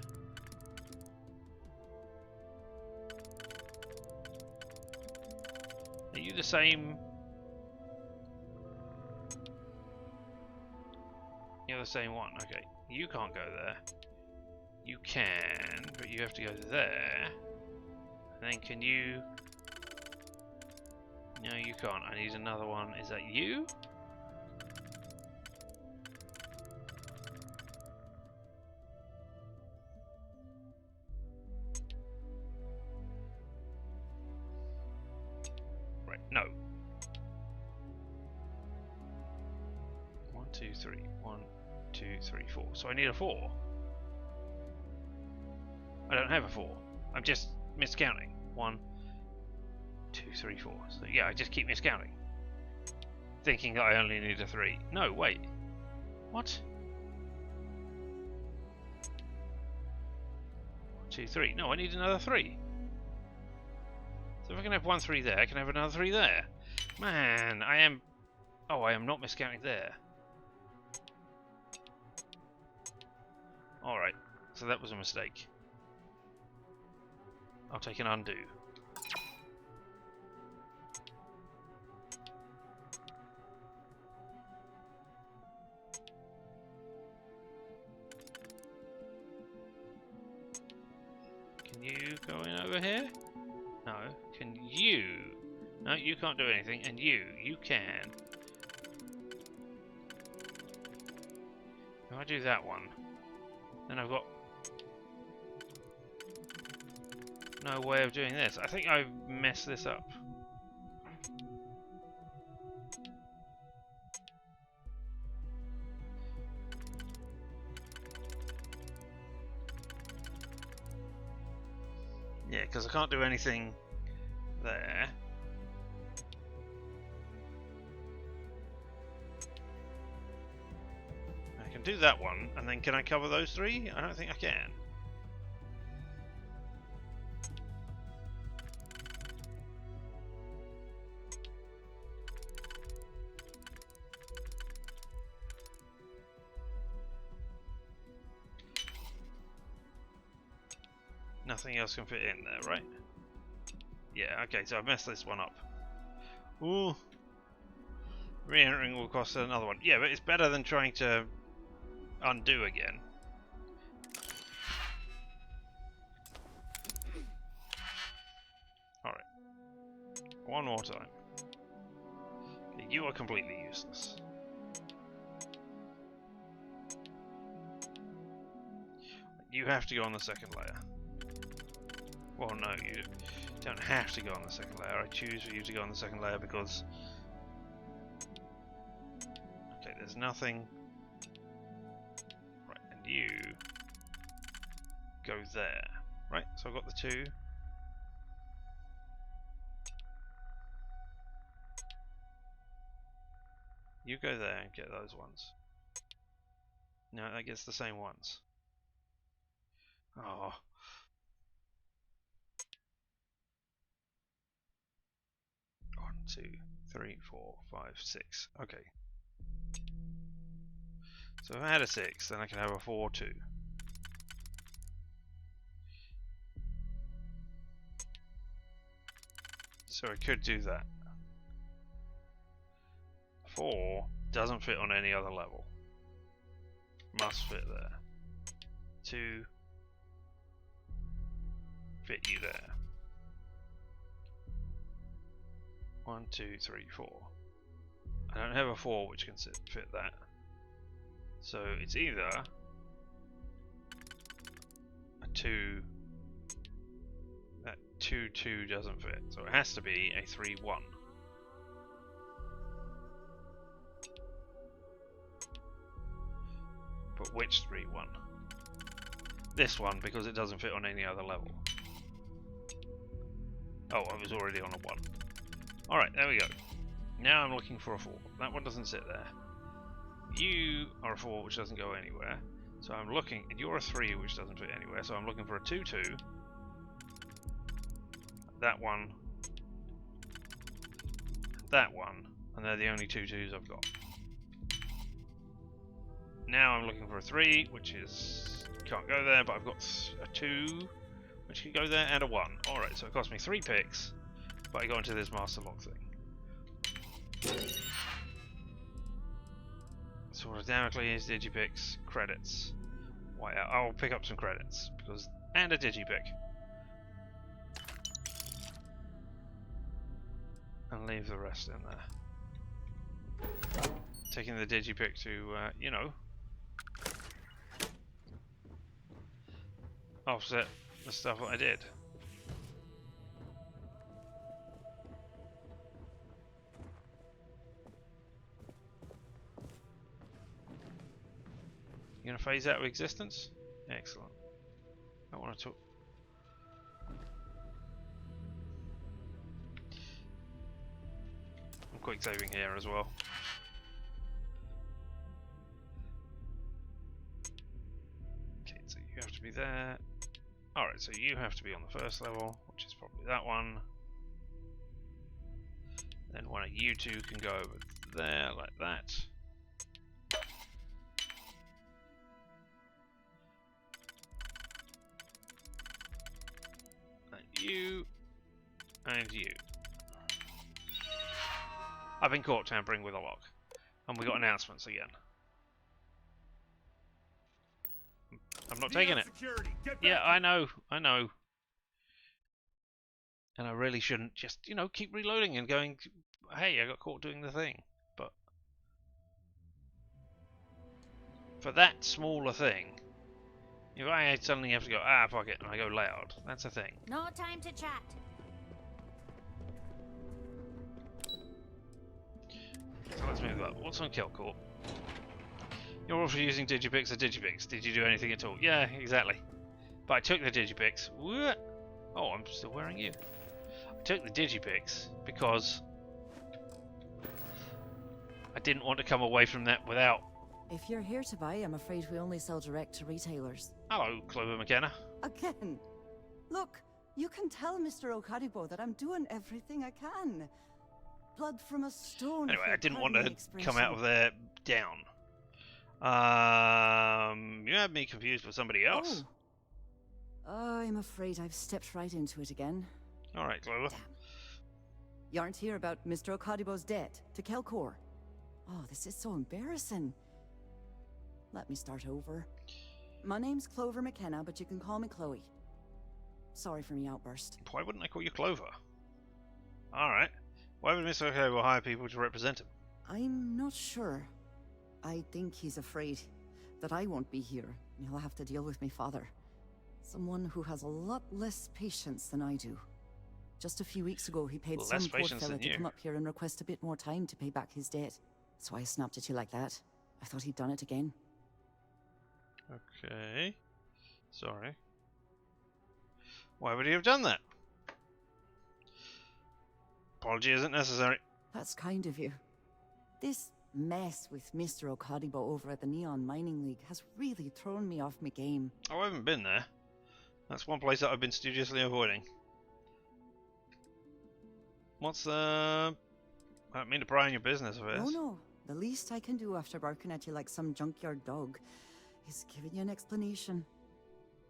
Are you the same? You're the same one. Okay. You can't go there. You can, but you have to go there. And then can you... No, you can't. I need another one. Is that you? Right, no. 1, 2, 3. 1, 2, 3, 4. So I need a 4. I don't have a 4. I'm just miscounting. 1, 2, 3, 4. So yeah, I just keep miscounting. Thinking that I only need a 3. No, wait. What? 1, 2, 3. No, I need another 3. So if I can have 1 3 there, I can have another 3 there. Man, I am... Oh, I am not miscounting there. Alright, so that was a mistake. I'll take an undo. Can you go in over here? No. Can you? No, you can't do anything. And you can. If I do that one, then I've got no way of doing this. I think I've messed this up. Yeah, because I can't do anything there. I can do that one, and then can I cover those 3? I don't think I can. Nothing else can fit in there, right? Yeah, okay, so I've messed this one up. Ooh. Re-entering will cost another one. Yeah, but it's better than trying to undo again. Alright. One more time. Okay, you are completely useless. You have to go on the second layer. Well, no, you don't have to go on the second layer. I choose for you to go on the second layer because... Okay, there's nothing... Right, and you... go there. Right, so I've got the 2. You go there and get those ones. No, that gets the same ones. Oh... 1, 2, 3, 4, 5, 6. Okay. So if I had a 6, then I can have a 4, 2. So I could do that. 4 doesn't fit on any other level. Must fit there. 2 fit you there. 1, 2, 3, 4. I don't have a 4 which can fit that. So it's either a 2. That 2, 2 doesn't fit. So it has to be a 3, 1. But which 3, 1? This one, because it doesn't fit on any other level. Oh, I was already on a 1. Alright, there we go. Now I'm looking for a 4. That one doesn't sit there. You are a 4 which doesn't go anywhere. So I'm looking, and you're a 3 which doesn't fit anywhere. So I'm looking for a 2, 2. That one. That one. And they're the only 2 2s I've got. Now I'm looking for a 3, which is... can't go there, but I've got a 2, which can go there, and a 1. Alright, so it cost me 3 picks, but I go into this master lock thing. Sword of Damocles, Digipix, credits. Why? I'll pick up some credits and a Digipick. And leave the rest in there. Taking the Digipick to, you know, offset the stuff that I did. You gonna phase out of existence? Excellent. I want to talk. I'm quick saving here as well. Okay, so you have to be there. Alright, so you have to be on the first level, which is probably that one. Then one of you two can go over there like that. You and you. I've been caught tampering with a lock, and we got announcements again. I'm not taking it. Yeah, I know. And I really shouldn't just, you know, keep reloading and going, hey, I got caught doing the thing. But for that smaller thing, if I suddenly have to go, fuck it, and I go loud, that's a thing. No time to chat. So let's move that. What's on Kill Corp? You're also using Digipix or Digipix. Did you do anything at all? Yeah, exactly. But I took the Digipix. What? Oh, I'm still wearing you. I took the Digipix because I didn't want to come away from that without. If you're here to buy, I'm afraid we only sell direct to retailers. Hello, Clover McKenna. Again. Look, you can tell Mr. Okadibo that I'm doing everything I can. Blood from a stone. Anyway, I didn't want to come out of there down. You had me confused with somebody else. Oh. I'm afraid I've stepped right into it again. Alright, Clover. Damn. You aren't here about Mr. Okadibo's debt to Kelkor. Oh, this is so embarrassing. Let me start over. My name's Clover McKenna, but you can call me Chloe. Sorry for me outburst. Why wouldn't I call you Clover? Alright. Why would Mr. Okadibo hire people to represent him? I'm not sure. I think he's afraid that I won't be here, and he'll have to deal with my father. Someone who has a lot less patience than I do. Just a few weeks ago, he paid some poor fella to come up here and request a bit more time to pay back his debt. So I snapped at you like that. I thought he'd done it again. Okay. Sorry. Why would he have done that? Apology isn't necessary. That's kind of you. This mess with Mr. Okadibo over at the Neon Mining League has really thrown me off my game. Oh, I haven't been there. That's one place that I've been studiously avoiding. What's I don't mean to pry on your business affairs. No. The least I can do after barking at you like some junkyard dog is giving you an explanation.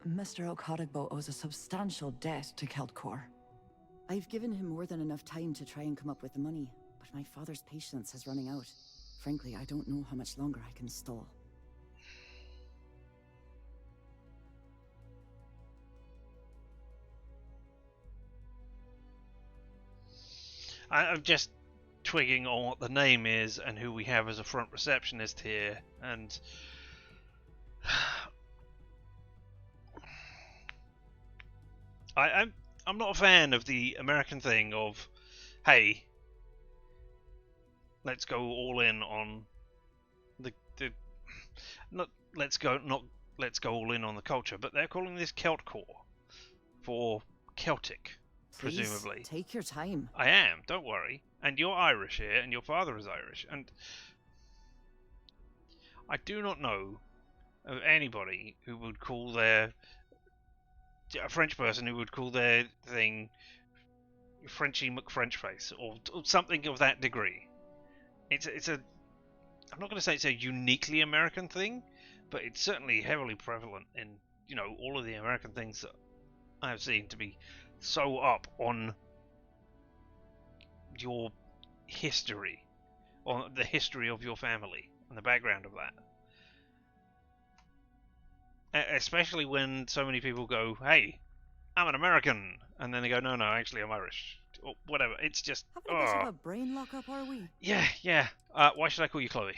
Mr. Okadibo owes a substantial debt to Keltkor. I've given him more than enough time to try and come up with the money, but my father's patience is running out. Frankly, I don't know how much longer I can stall. I'm just twigging on what the name is and who we have as a front receptionist here, and I'm not a fan of the American thing of, hey, let's go all in on the let's go all in on the culture, but they're calling this Keltcore for Celtic. Please, presumably. Take your time. I am, don't worry. And you're Irish here, and your father is Irish, and I do not know of anybody who would call a French person who would call their thing Frenchy McFrenchface, or something of that degree. It's a I'm not going to say it's a uniquely American thing, but it's certainly heavily prevalent in, you know, all of the American things that I have seen to be so up on your history or the history of your family and the background of that. Especially when so many people go, "Hey, I'm an American," and then they go, "No, no, actually, I'm Irish," or whatever. It's just, Having a bit of a brain lock-up, are we? yeah. Why should I call you Chloe?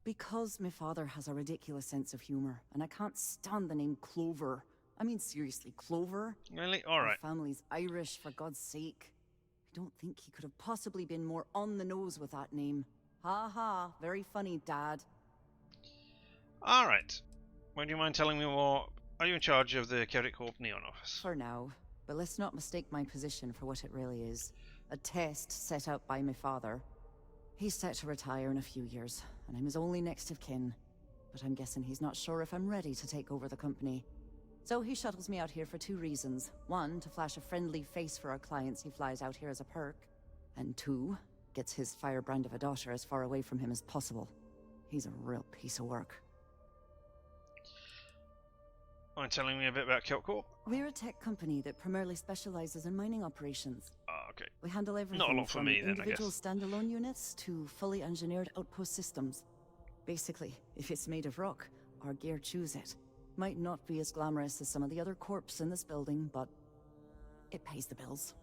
Because my father has a ridiculous sense of humor, and I can't stand the name Clover. I mean, seriously, Clover? Really? All right. My family's Irish, for God's sake. I don't think he could have possibly been more on the nose with that name. Ha ha, very funny, Dad. All right. Would you mind telling me more? Are you in charge of the Chaotic Corp Neon office? For now, but let's not mistake my position for what it really is. A test set out by my father. He's set to retire in a few years, and I'm his only next of kin. But I'm guessing he's not sure if I'm ready to take over the company. So he shuttles me out here for two reasons. One, to flash a friendly face for our clients he flies out here as a perk. And two, gets his firebrand of a daughter as far away from him as possible. He's a real piece of work. Mind telling me a bit about Chaotic Corp? We're a tech company that primarily specializes in mining operations. Okay. We handle everything Not a lot for from me, then, I individual guess. standalone units to fully engineered outpost systems. Basically, if it's made of rock, our gear chews it. Might not be as glamorous as some of the other corps in this building, but it pays the bills.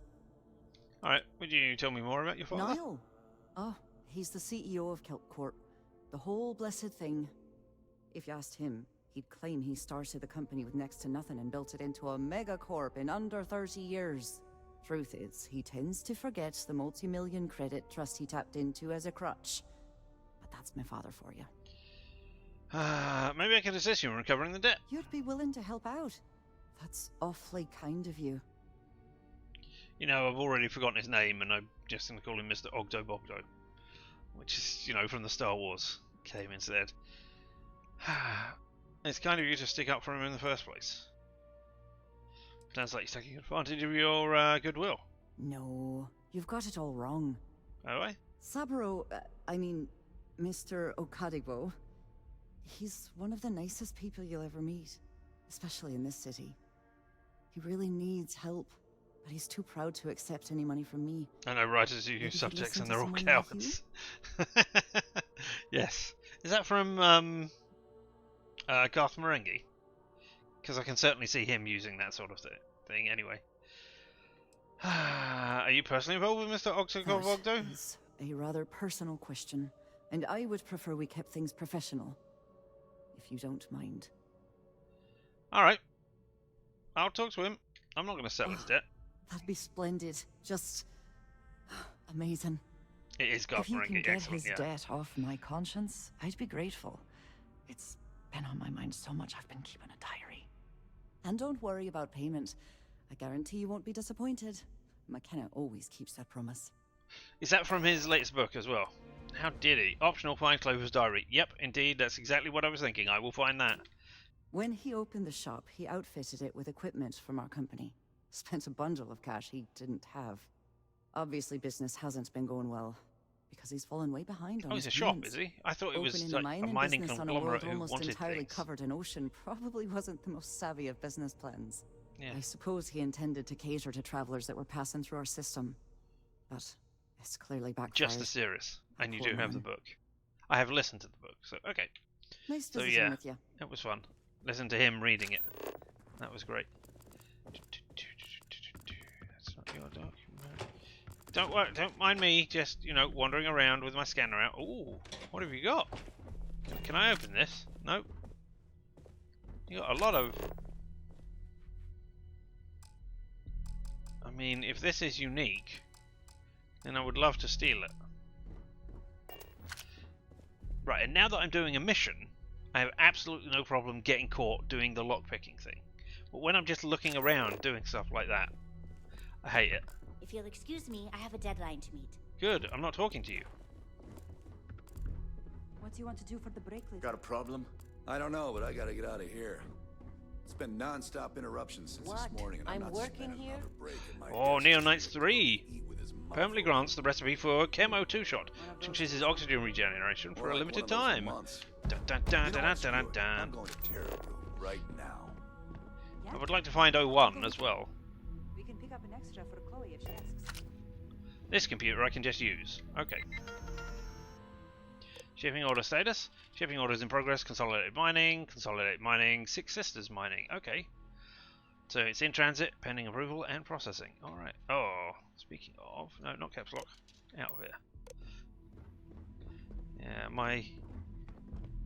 Alright, would you tell me more about your father? Niall! Oh, he's the CEO of Kelp Corp. The whole blessed thing. If you asked him, he'd claim he started the company with next to nothing and built it into a megacorp in under 30 years. Truth is, he tends to forget the multi-million credit trust he tapped into as a crutch. But that's my father for you. Maybe I could assist you in recovering the debt. You'd be willing to help out. That's awfully kind of you. You know, I've already forgotten his name, and I'm just going to call him Mr. Ogdo Bogdo. Which is, you know, from the Star Wars. Came instead. It's kind of you to stick up for him in the first place. Sounds like he's taking advantage of your goodwill. No, you've got it all wrong. Oh, I? Saburo, Mr. Okadigbo, he's one of the nicest people you'll ever meet, especially in this city. He really needs help, but he's too proud to accept any money from me. I know writers who use Maybe subjects listen and to they're all someone like cowards. Yes. Is that from Garth Marenghi? Because I can certainly see him using that sort of thing anyway. Are you personally involved with Mr. Ogdo? That is a rather personal question, and I would prefer we kept things professional, if you don't mind. Alright. I'll talk to him. I'm not going to settle his debt. That'd be splendid. Just amazing. It is Garth If you can Marenghi, get excellent, his yeah. debt off my conscience, I'd be grateful. It's been on my mind so much I've been keeping a diary. And don't worry about payment. I guarantee you won't be disappointed. McKenna always keeps that promise. Is that from his latest book as well? How did he? Optional, find Clover's diary. Yep, indeed, that's exactly what I was thinking. I will find that. When he opened the shop, he outfitted it with equipment from our company. Spent a bundle of cash he didn't have. Obviously, business hasn't been going well, because he's fallen way behind on Oh, his he's a shop, payments. is he? I thought it was Opening like a mine a and mining business on a world conglomerate who almost wanted entirely things. covered in ocean probably wasn't the most savvy of business plans. Yeah. I suppose he intended to cater to travelers that were passing through our system, but it's clearly backfired. Just the series, and you Poor do have the man. book. I have listened to the book, so okay. Nice So visiting yeah, with you. it was fun. Listen to him reading it. That was great. That's not your document. Don't worry, don't mind me. Just wandering around with my scanner out. Ooh, what have you got? Can I open this? Nope. You got a lot of. I mean, if this is unique, then I would love to steal it. Right, and now that I'm doing a mission, I have absolutely no problem getting caught doing the lockpicking thing. But when I'm just looking around doing stuff like that, I hate it. If you'll excuse me, I have a deadline to meet. Good, I'm not talking to you. What do you want to do for the break later? Got a problem? I don't know, but I gotta get out of here. It's been non-stop interruptions since What? this morning, and I'm not working spending here? another break at my Oh, desk. Neon Knights 3 permanently grants the recipe for Chemo 2-Shot, which increases oxygen regeneration for a limited time. Dun, dun, dun, dun, dun, dun, dun. I'm going to Terra right now. I would like to find 01 as well. We can pick up an extra for Chloe if she asks. This computer I can just use. Okay. Shipping order status. Shipping orders in progress. Consolidated mining. Consolidated mining. Six Sisters mining. Okay. So it's in transit, pending approval and processing. Alright. Oh, speaking of... No, not caps lock. Out of here. Yeah, my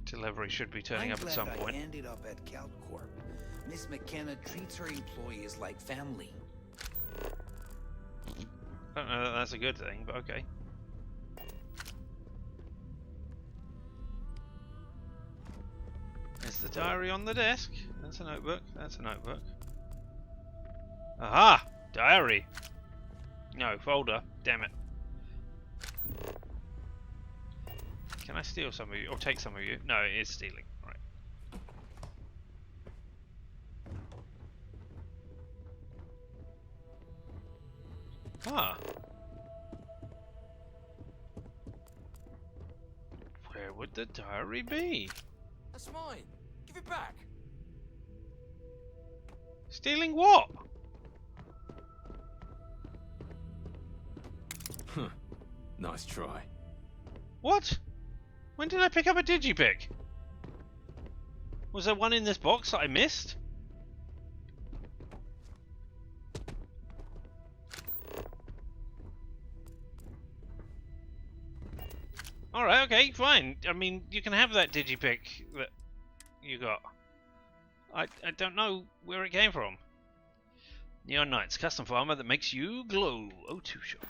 delivery should be turning up at some point. I ended up at CalCorp. Miss McKenna treats her employees like family. I don't know that that's a good thing, but okay. Is the diary on the desk? That's a notebook. That's a notebook. Aha! Diary! No, folder. Damn it. Can I steal some of you? Or take some of you? No, it is stealing. Right. Ah. Where would the diary be? That's mine. Give it back. Stealing what? Huh. Nice try. What? When did I pick up a digipick? Was there one in this box that I missed? Alright, okay, fine. I mean, you can have that digipick that you got. I don't know where it came from. Neon Knights, custom farmer that makes you glow. Oh, 2 shots.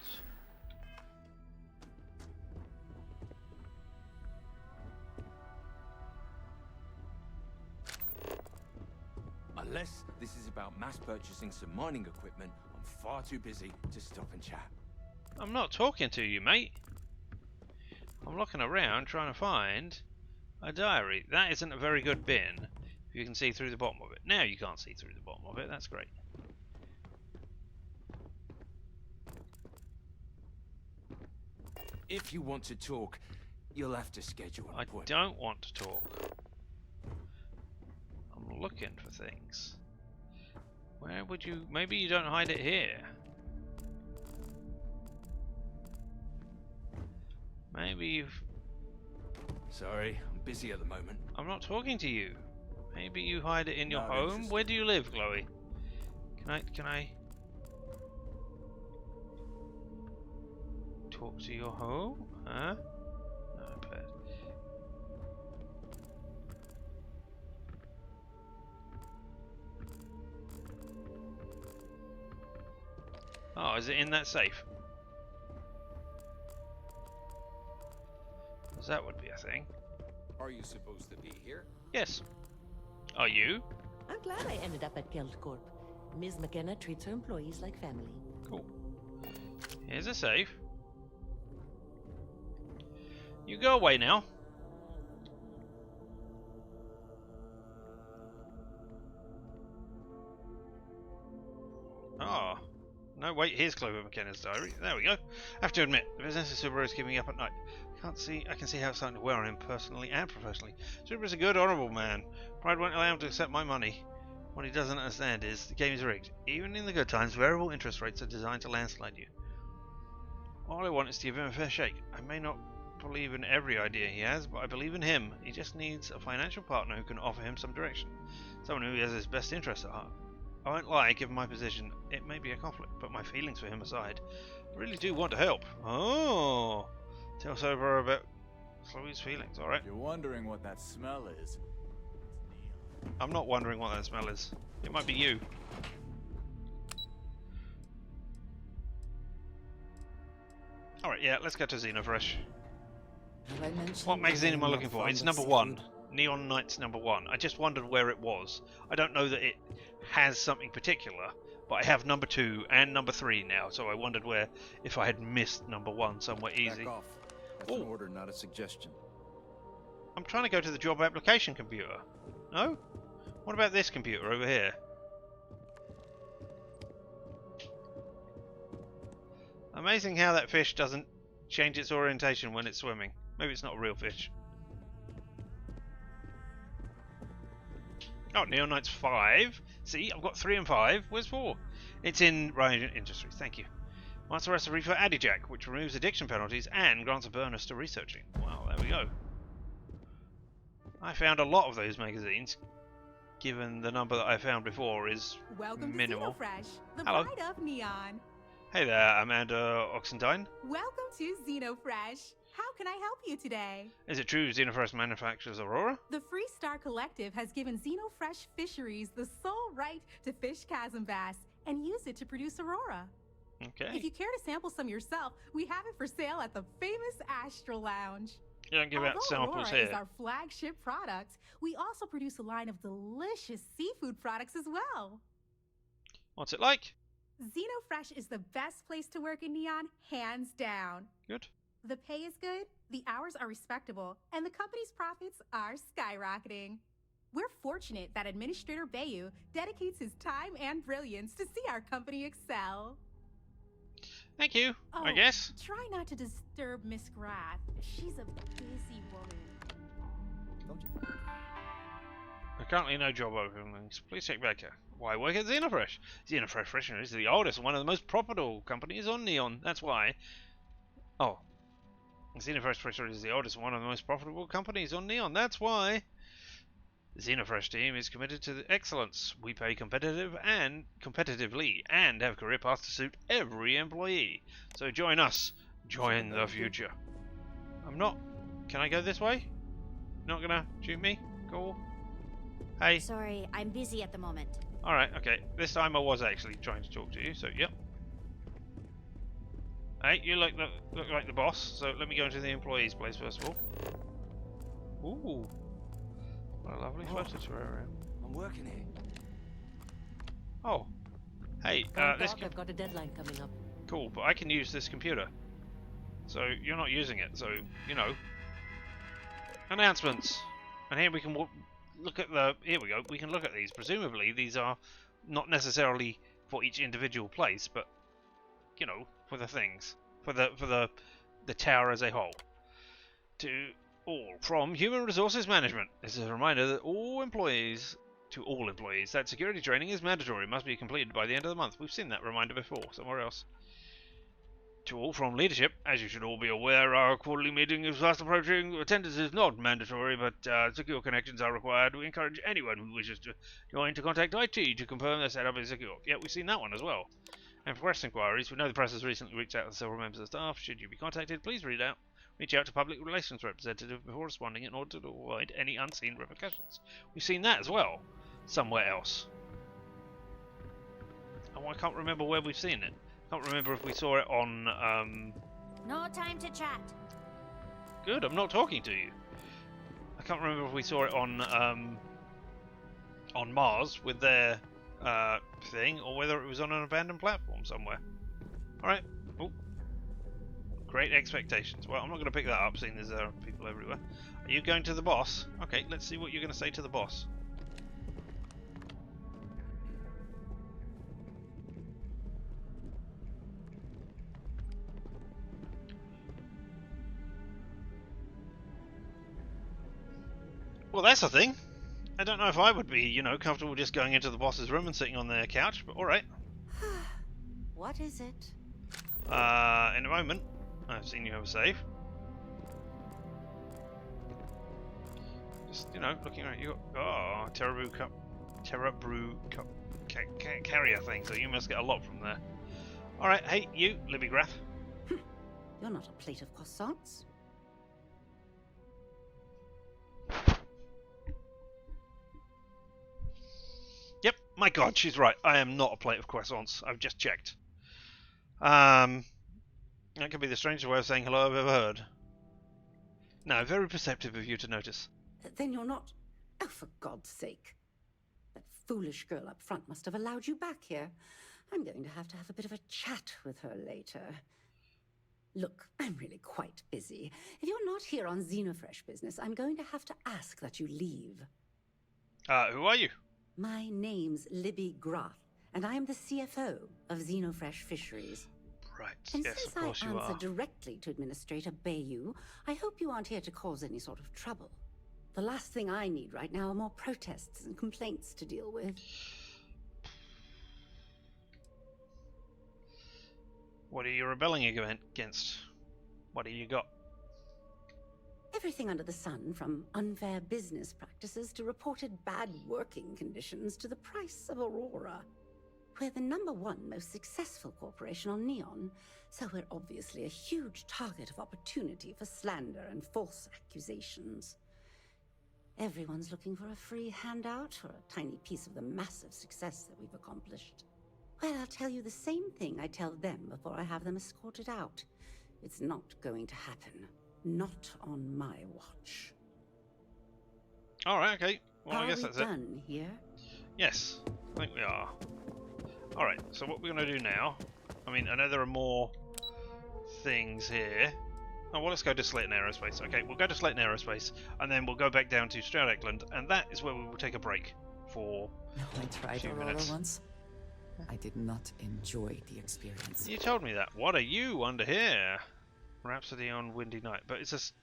Unless this is about mass purchasing some mining equipment, I'm far too busy to stop and chat. I'm not talking to you, mate. I'm looking around trying to find a diary. That isn't a very good bin. You can see through the bottom of it. Now you can't see through the bottom of it. That's great. If you want to talk, you'll have to schedule an appointment. I don't want to talk. I'm looking for things. Where would you... Maybe you don't hide it here. Maybe you've... Sorry, I'm busy at the moment. I'm not talking to you. Maybe you hide it in your home. Where do you live, Chloe? Can I talk to your home? Huh? No, but... Oh, is it in that safe? Because that would be a thing. Are you supposed to be here? Yes. Are you? I'm glad I ended up at CalCorp. Ms. McKenna treats her employees like family. Cool. Here's a safe. You go away now. Ah. No, wait, here's Clover McKenna's diary. There we go. I have to admit, the business of Subaru is keeping me up at night. I can see how it's starting to wear on him personally and professionally. Subaru's a good, honourable man. Pride won't allow him to accept my money. What he doesn't understand is the game is rigged. Even in the good times, variable interest rates are designed to landslide you. All I want is to give him a fair shake. I may not believe in every idea he has, but I believe in him. He just needs a financial partner who can offer him some direction. Someone who has his best interests at heart. I won't lie, given my position, it may be a conflict, but my feelings for him aside, I really do want to help. Oh! Tell Sober about Chloe's feelings, alright? You're wondering what that smell is. I'm not wondering what that smell is. It might be you. Alright, yeah, let's go to Xenofresh. What magazine am I looking for? It's number 1. Neon Knights number 1. I just wondered where it was. I don't know that it has something particular, but I have number 2 and number 3 now, so I wondered where, if I had missed number 1 somewhere easy. Back off. That's an order, not a suggestion. I'm trying to go to the job application computer. No? What about this computer over here? Amazing how that fish doesn't change its orientation when it's swimming. Maybe it's not a real fish. Oh, Neon Knights 5. See, I've got 3 and 5. Where's 4? It's in Ryan Industries. Thank you. Master recipe for Adijack, which removes addiction penalties and grants a bonus to researching. Wow, there we go. I found a lot of those magazines, given the number that I found before is Welcome minimal. to Xenofresh, the Hello. pride of Neon. Hey there, Amanda Oxendine. Welcome to Xenofresh. How can I help you today? Is it true Xenofresh manufactures Aurora? The Freestar Collective has given Xenofresh Fisheries the sole right to fish chasm bass and use it to produce Aurora. Okay. If you care to sample some yourself, we have it for sale at the famous Astral Lounge. You don't give out Although samples Aurora is here. our flagship product, we also produce a line of delicious seafood products as well. What's it like? Xenofresh is the best place to work in Neon, hands down. Good. The pay is good, the hours are respectable, and the company's profits are skyrocketing. We're fortunate that Administrator Bayu dedicates his time and brilliance to see our company excel. Thank you, Oh, I guess. Try not to disturb Miss Grath. She's a busy woman. Currently no job openings. Please check back here. Why work at Xenofresh? Xenofresh Freshener is the oldest, one of the most profitable companies on Neon. That's why. Oh. Xenofresh Freshener is the oldest, one of the most profitable companies on Neon. That's why. The Xenofresh team is committed to excellence. We pay competitively and have career paths to suit every employee. So join us. Join the future. I'm not. Can I go this way? Not gonna shoot me? Cool. Hey. Sorry, I'm busy at the moment. Alright, okay. This time I was actually trying to talk to you, so yep. Hey, you look like the boss, so let me go into the employees' place first of all. Ooh. What a lovely furniture area. I'm working here. Oh. Hey, this... I've got a deadline coming up. Cool, but I can use this computer. So, you're not using it, so, you know. Announcements! And here we can look at the... Here we go, we can look at these. Presumably, these are not necessarily for each individual place, but, you know, for the things. For the tower as a whole. To all from Human Resources Management. This is a reminder that all employees, that security training is mandatory, must be completed by the end of the month. We've seen that reminder before, somewhere else. To all from leadership, as you should all be aware, our quarterly meeting is fast approaching. Attendance is not mandatory, but secure connections are required. We encourage anyone who wishes to join to contact IT to confirm their setup is secure. Yeah, we've seen that one as well. And for press inquiries, we know the press has recently reached out to several members of staff. Should you be contacted, please reach out to public relations representative before responding in order to avoid any unseen repercussions. We've seen that as well, somewhere else. Oh, I can't remember where we've seen it. Can't remember if we saw it on, No time to chat. Good, I'm not talking to you. I can't remember if we saw it on Mars with their, thing, or whether it was on an abandoned platform somewhere. Alright. Oh. Great expectations. Well, I'm not going to pick that up, seeing as there are people everywhere. Are you going to the boss? Okay, let's see what you're going to say to the boss. Well, that's a thing. I don't know if I would be, you know, comfortable just going into the boss's room and sitting on their couch, but alright. What is it? In a moment. I've seen you have a save. Just, you know, looking at you. Oh, Terra Brew Cup carrier thing, so you must get a lot from there. Alright, hey, you, Libby Graff. You're not a plate of croissants. Yep, my god, she's right. I am not a plate of croissants. I've just checked. That could be the strangest way of saying hello I've ever heard. No, very perceptive of you to notice. Then you're not... Oh, for God's sake. That foolish girl up front must have allowed you back here. I'm going to have a bit of a chat with her later. Look, I'm really quite busy. If you're not here on Xenofresh business, I'm going to have to ask that you leave. Who are you? My name's Libby Grath, and I am the CFO of Xenofresh Fisheries. Right, And yes, since of course I you answer are. directly to Administrator Bayu, I hope you aren't here to cause any sort of trouble. The last thing I need right now are more protests and complaints to deal with. What are you rebelling against? What have you got? Everything under the sun, from unfair business practices to reported bad working conditions to the price of Aurora. We're the #1 most successful corporation on Neon, so we're obviously a huge target of opportunity for slander and false accusations. Everyone's looking for a free handout or a tiny piece of the massive success that we've accomplished. Well, I'll tell you the same thing I tell them before I have them escorted out. It's not going to happen. Not on my watch. Alright, okay. Well, I guess that's it. Are we done here? Yes, I think we are. Alright, so what we're going to do now... I mean, I know there are more things here. Oh, well, let's go to Slayton Aerospace. Okay, we'll go to Slayton Aerospace, and then we'll go back down to Stroud Eckland, and that is where we will take a break for I tried a few Aurora minutes. once. I did not enjoy the experience. You told me that. What are you under here? Rhapsody on Windy Night, but it's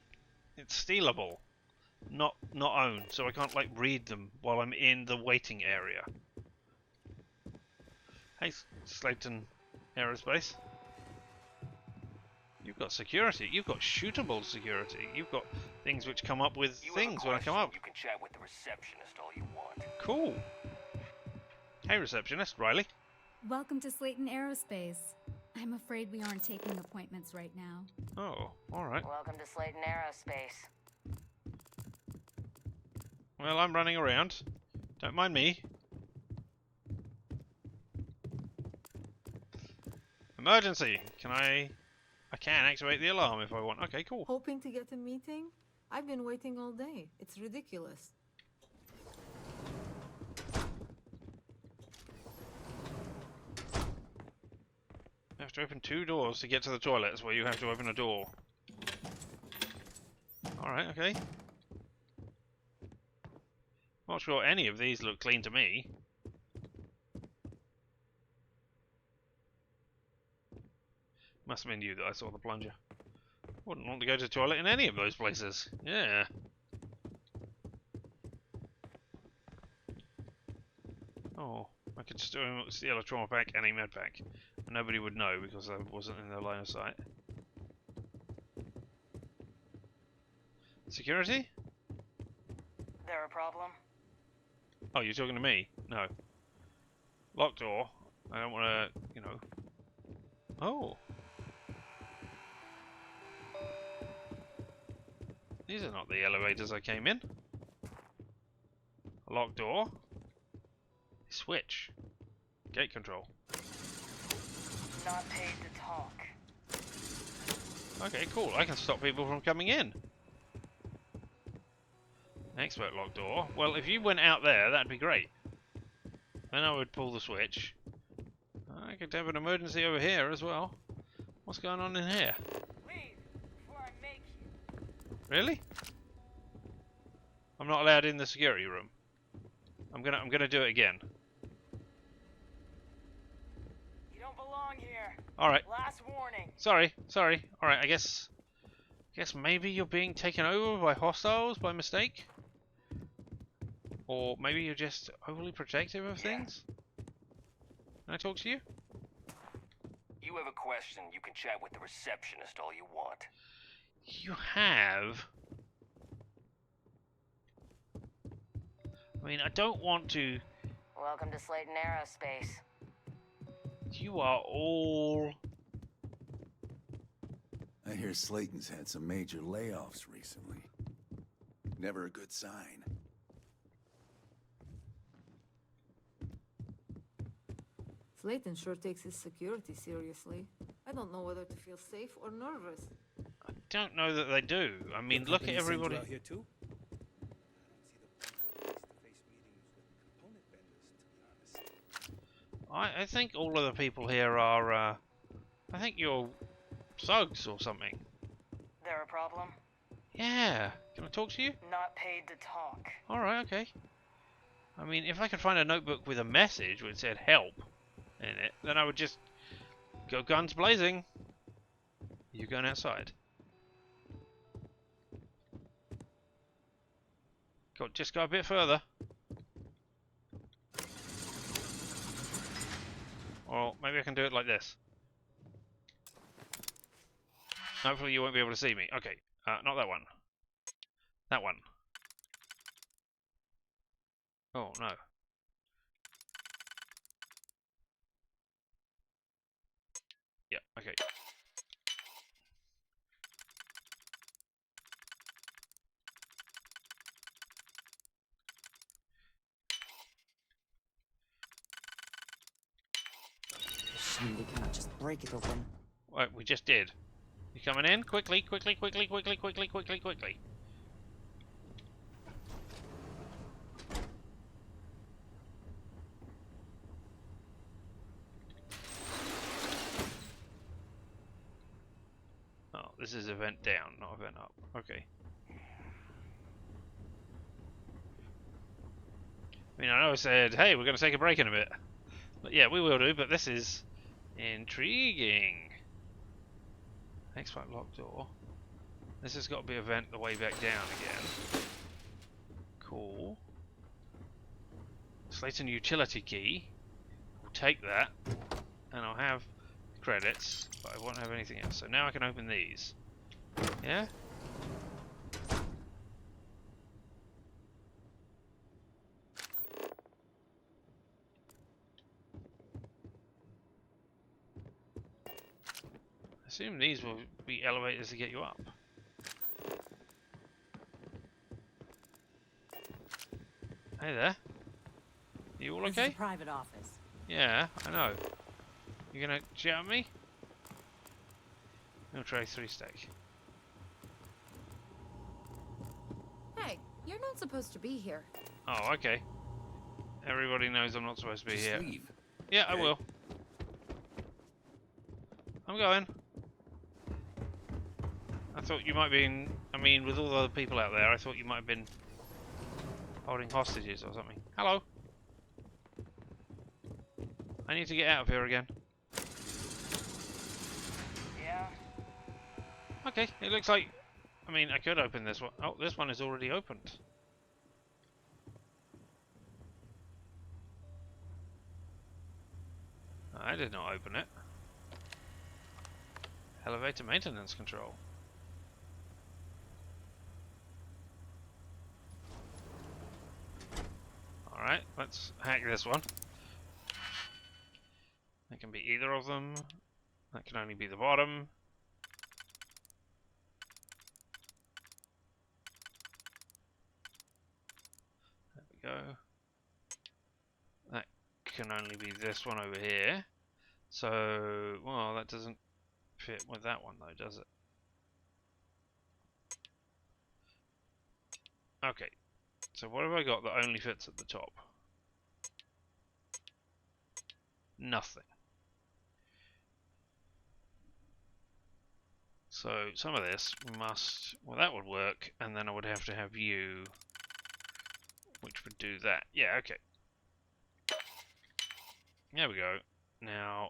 stealable, not owned, so I can't like read them while I'm in the waiting area. Hey, Slayton Aerospace. You've got security. You've got shootable security. You've got things which come up with things when I come up. You can chat with the receptionist all you want. Cool. Hey, receptionist, Riley. Welcome to Slayton Aerospace. I'm afraid we aren't taking appointments right now. Oh, alright. Welcome to Slayton Aerospace. Well, I'm running around. Don't mind me. Emergency! I can activate the alarm if I want. Okay, cool. Hoping to get a meeting? I've been waiting all day. It's ridiculous. You have to open 2 doors to get to the toilets where you have to open a door. Alright, okay. Not sure any of these look clean to me. Must have been you that I saw the plunger. Wouldn't want to go to the toilet in any of those places. Yeah. Oh, I could steal a trauma pack and a med pack. And nobody would know because I wasn't in their line of sight. Security? There a problem? Oh, you're talking to me? No. Locked door. I don't want to, you know. Oh. These are not the elevators I came in. A locked door. Switch. Gate control. Not paid to talk. Okay, cool. I can stop people from coming in. Expert lock door. Well, if you went out there, that'd be great. Then I would pull the switch. I could have an emergency over here as well. What's going on in here? Leave before I make you. Really? I'm not allowed in the security room. I'm gonna do it again. You don't belong here. All right. Last warning. Sorry. All right. I guess maybe you're being taken over by hostiles by mistake. Or maybe you're just overly protective of things? Can I talk to you? You have a question, you can chat with the receptionist all you want. You have... I mean, I don't want to... Welcome to Slayton Aerospace. You are all... I hear Slayton's had some major layoffs recently. Never a good sign. Slayton sure takes his security seriously. I don't know whether to feel safe or nervous. I don't know that they do. I mean, look at everybody... Out here too? I think all of the people here are, I think you're thugs or something. There a problem? Yeah. Can I talk to you? Not paid to talk. Alright, okay. I mean, if I could find a notebook with a message which said help in it, then I would just go guns blazing. You going outside? Just go a bit further. Or maybe I can do it like this. Hopefully you won't be able to see me. Okay, not that one. That one. Oh, no. Yeah, okay. Shame they cannot just break it open. Right, we just did. You coming in? Quickly, quickly, quickly, quickly, quickly, quickly, quickly. Oh, this is event down, not event up. Okay. I mean, I know I said, hey, we're going to take a break in a bit. But yeah, we will do, but this is intriguing. Expert locked door. This has got to be event the way back down again. Cool. Slayton utility key. We'll take that, and I'll have credits, but I won't have anything else. So now I can open these. Yeah? I assume these will be elevators to get you up. Hey there. You all This okay? is a private office. Yeah, I know. You gonna shout at me? No tray 3 stack. Hey, you're not supposed to be here. Oh, okay. Everybody knows I'm not supposed to be Just here. leave. Yeah, I Okay. will. I'm going. I thought you might be in, I mean, with all the other people out there, I thought you might have been holding hostages or something. Hello. I need to get out of here again. Yeah? Okay, it looks like, I mean, I could open this one. Oh, this one is already opened. I did not open it. Elevator maintenance control. Alright, let's hack this one. That can be either of them. That can only be the bottom. There we go. That can only be this one over here. So, well, that doesn't fit with that one though, does it? Okay, so what have I got that only fits at the top? Nothing. So some of this must, well, that would work, and then I would have to have you, which would do that. Yeah, okay. There we go. Now,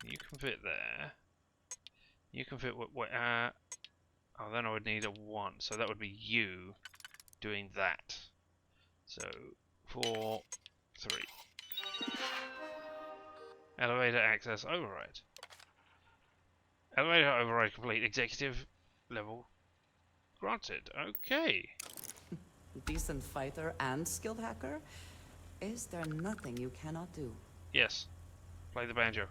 you can fit there. You can fit what oh, then I would need a 1, so that would be you doing that. So, 4, 3. Elevator access override. Elevator override complete. Executive level granted. Okay. Decent fighter and skilled hacker? Is there nothing you cannot do? Yes. Play the banjo.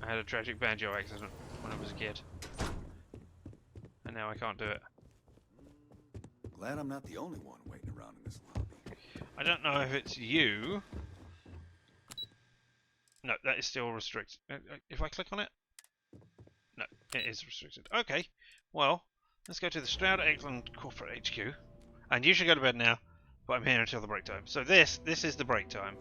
I had a tragic banjo accident when I was a kid. And now I can't do it. Glad I'm not the only one waiting around in this lobby. I don't know if it's you. No, that is still restricted. If I click on it? No, it is restricted. Okay, well, let's go to the Stroud Eklund Corporate HQ. And you should go to bed now, but I'm here until the break time. So this is the break time.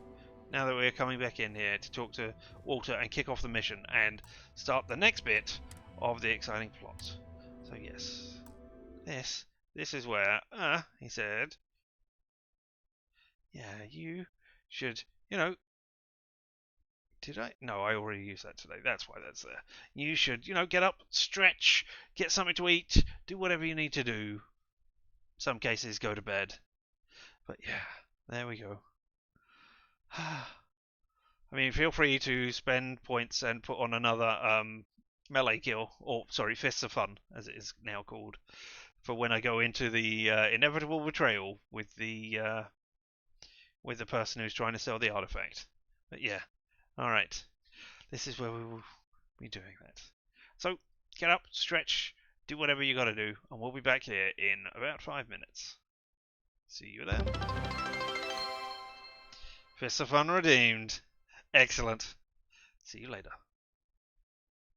Now that we're coming back in here to talk to Walter and kick off the mission and start the next bit of the exciting plot. So yes, this is where, he said, yeah, you should, you know, did I? No, I already used that today. That's why that's there. You should, you know, get up, stretch, get something to eat, do whatever you need to do. Some cases, go to bed. But yeah, there we go. I mean, feel free to spend points and put on another melee kill, or sorry, Fists of Fun, as it is now called, for when I go into the inevitable betrayal with the person who's trying to sell the artifact. But yeah, all right, this is where we will be doing that. So get up, stretch, do whatever you got to do, and we'll be back here in about 5 minutes. See you then. Fists of Fun redeemed. Excellent. See you later.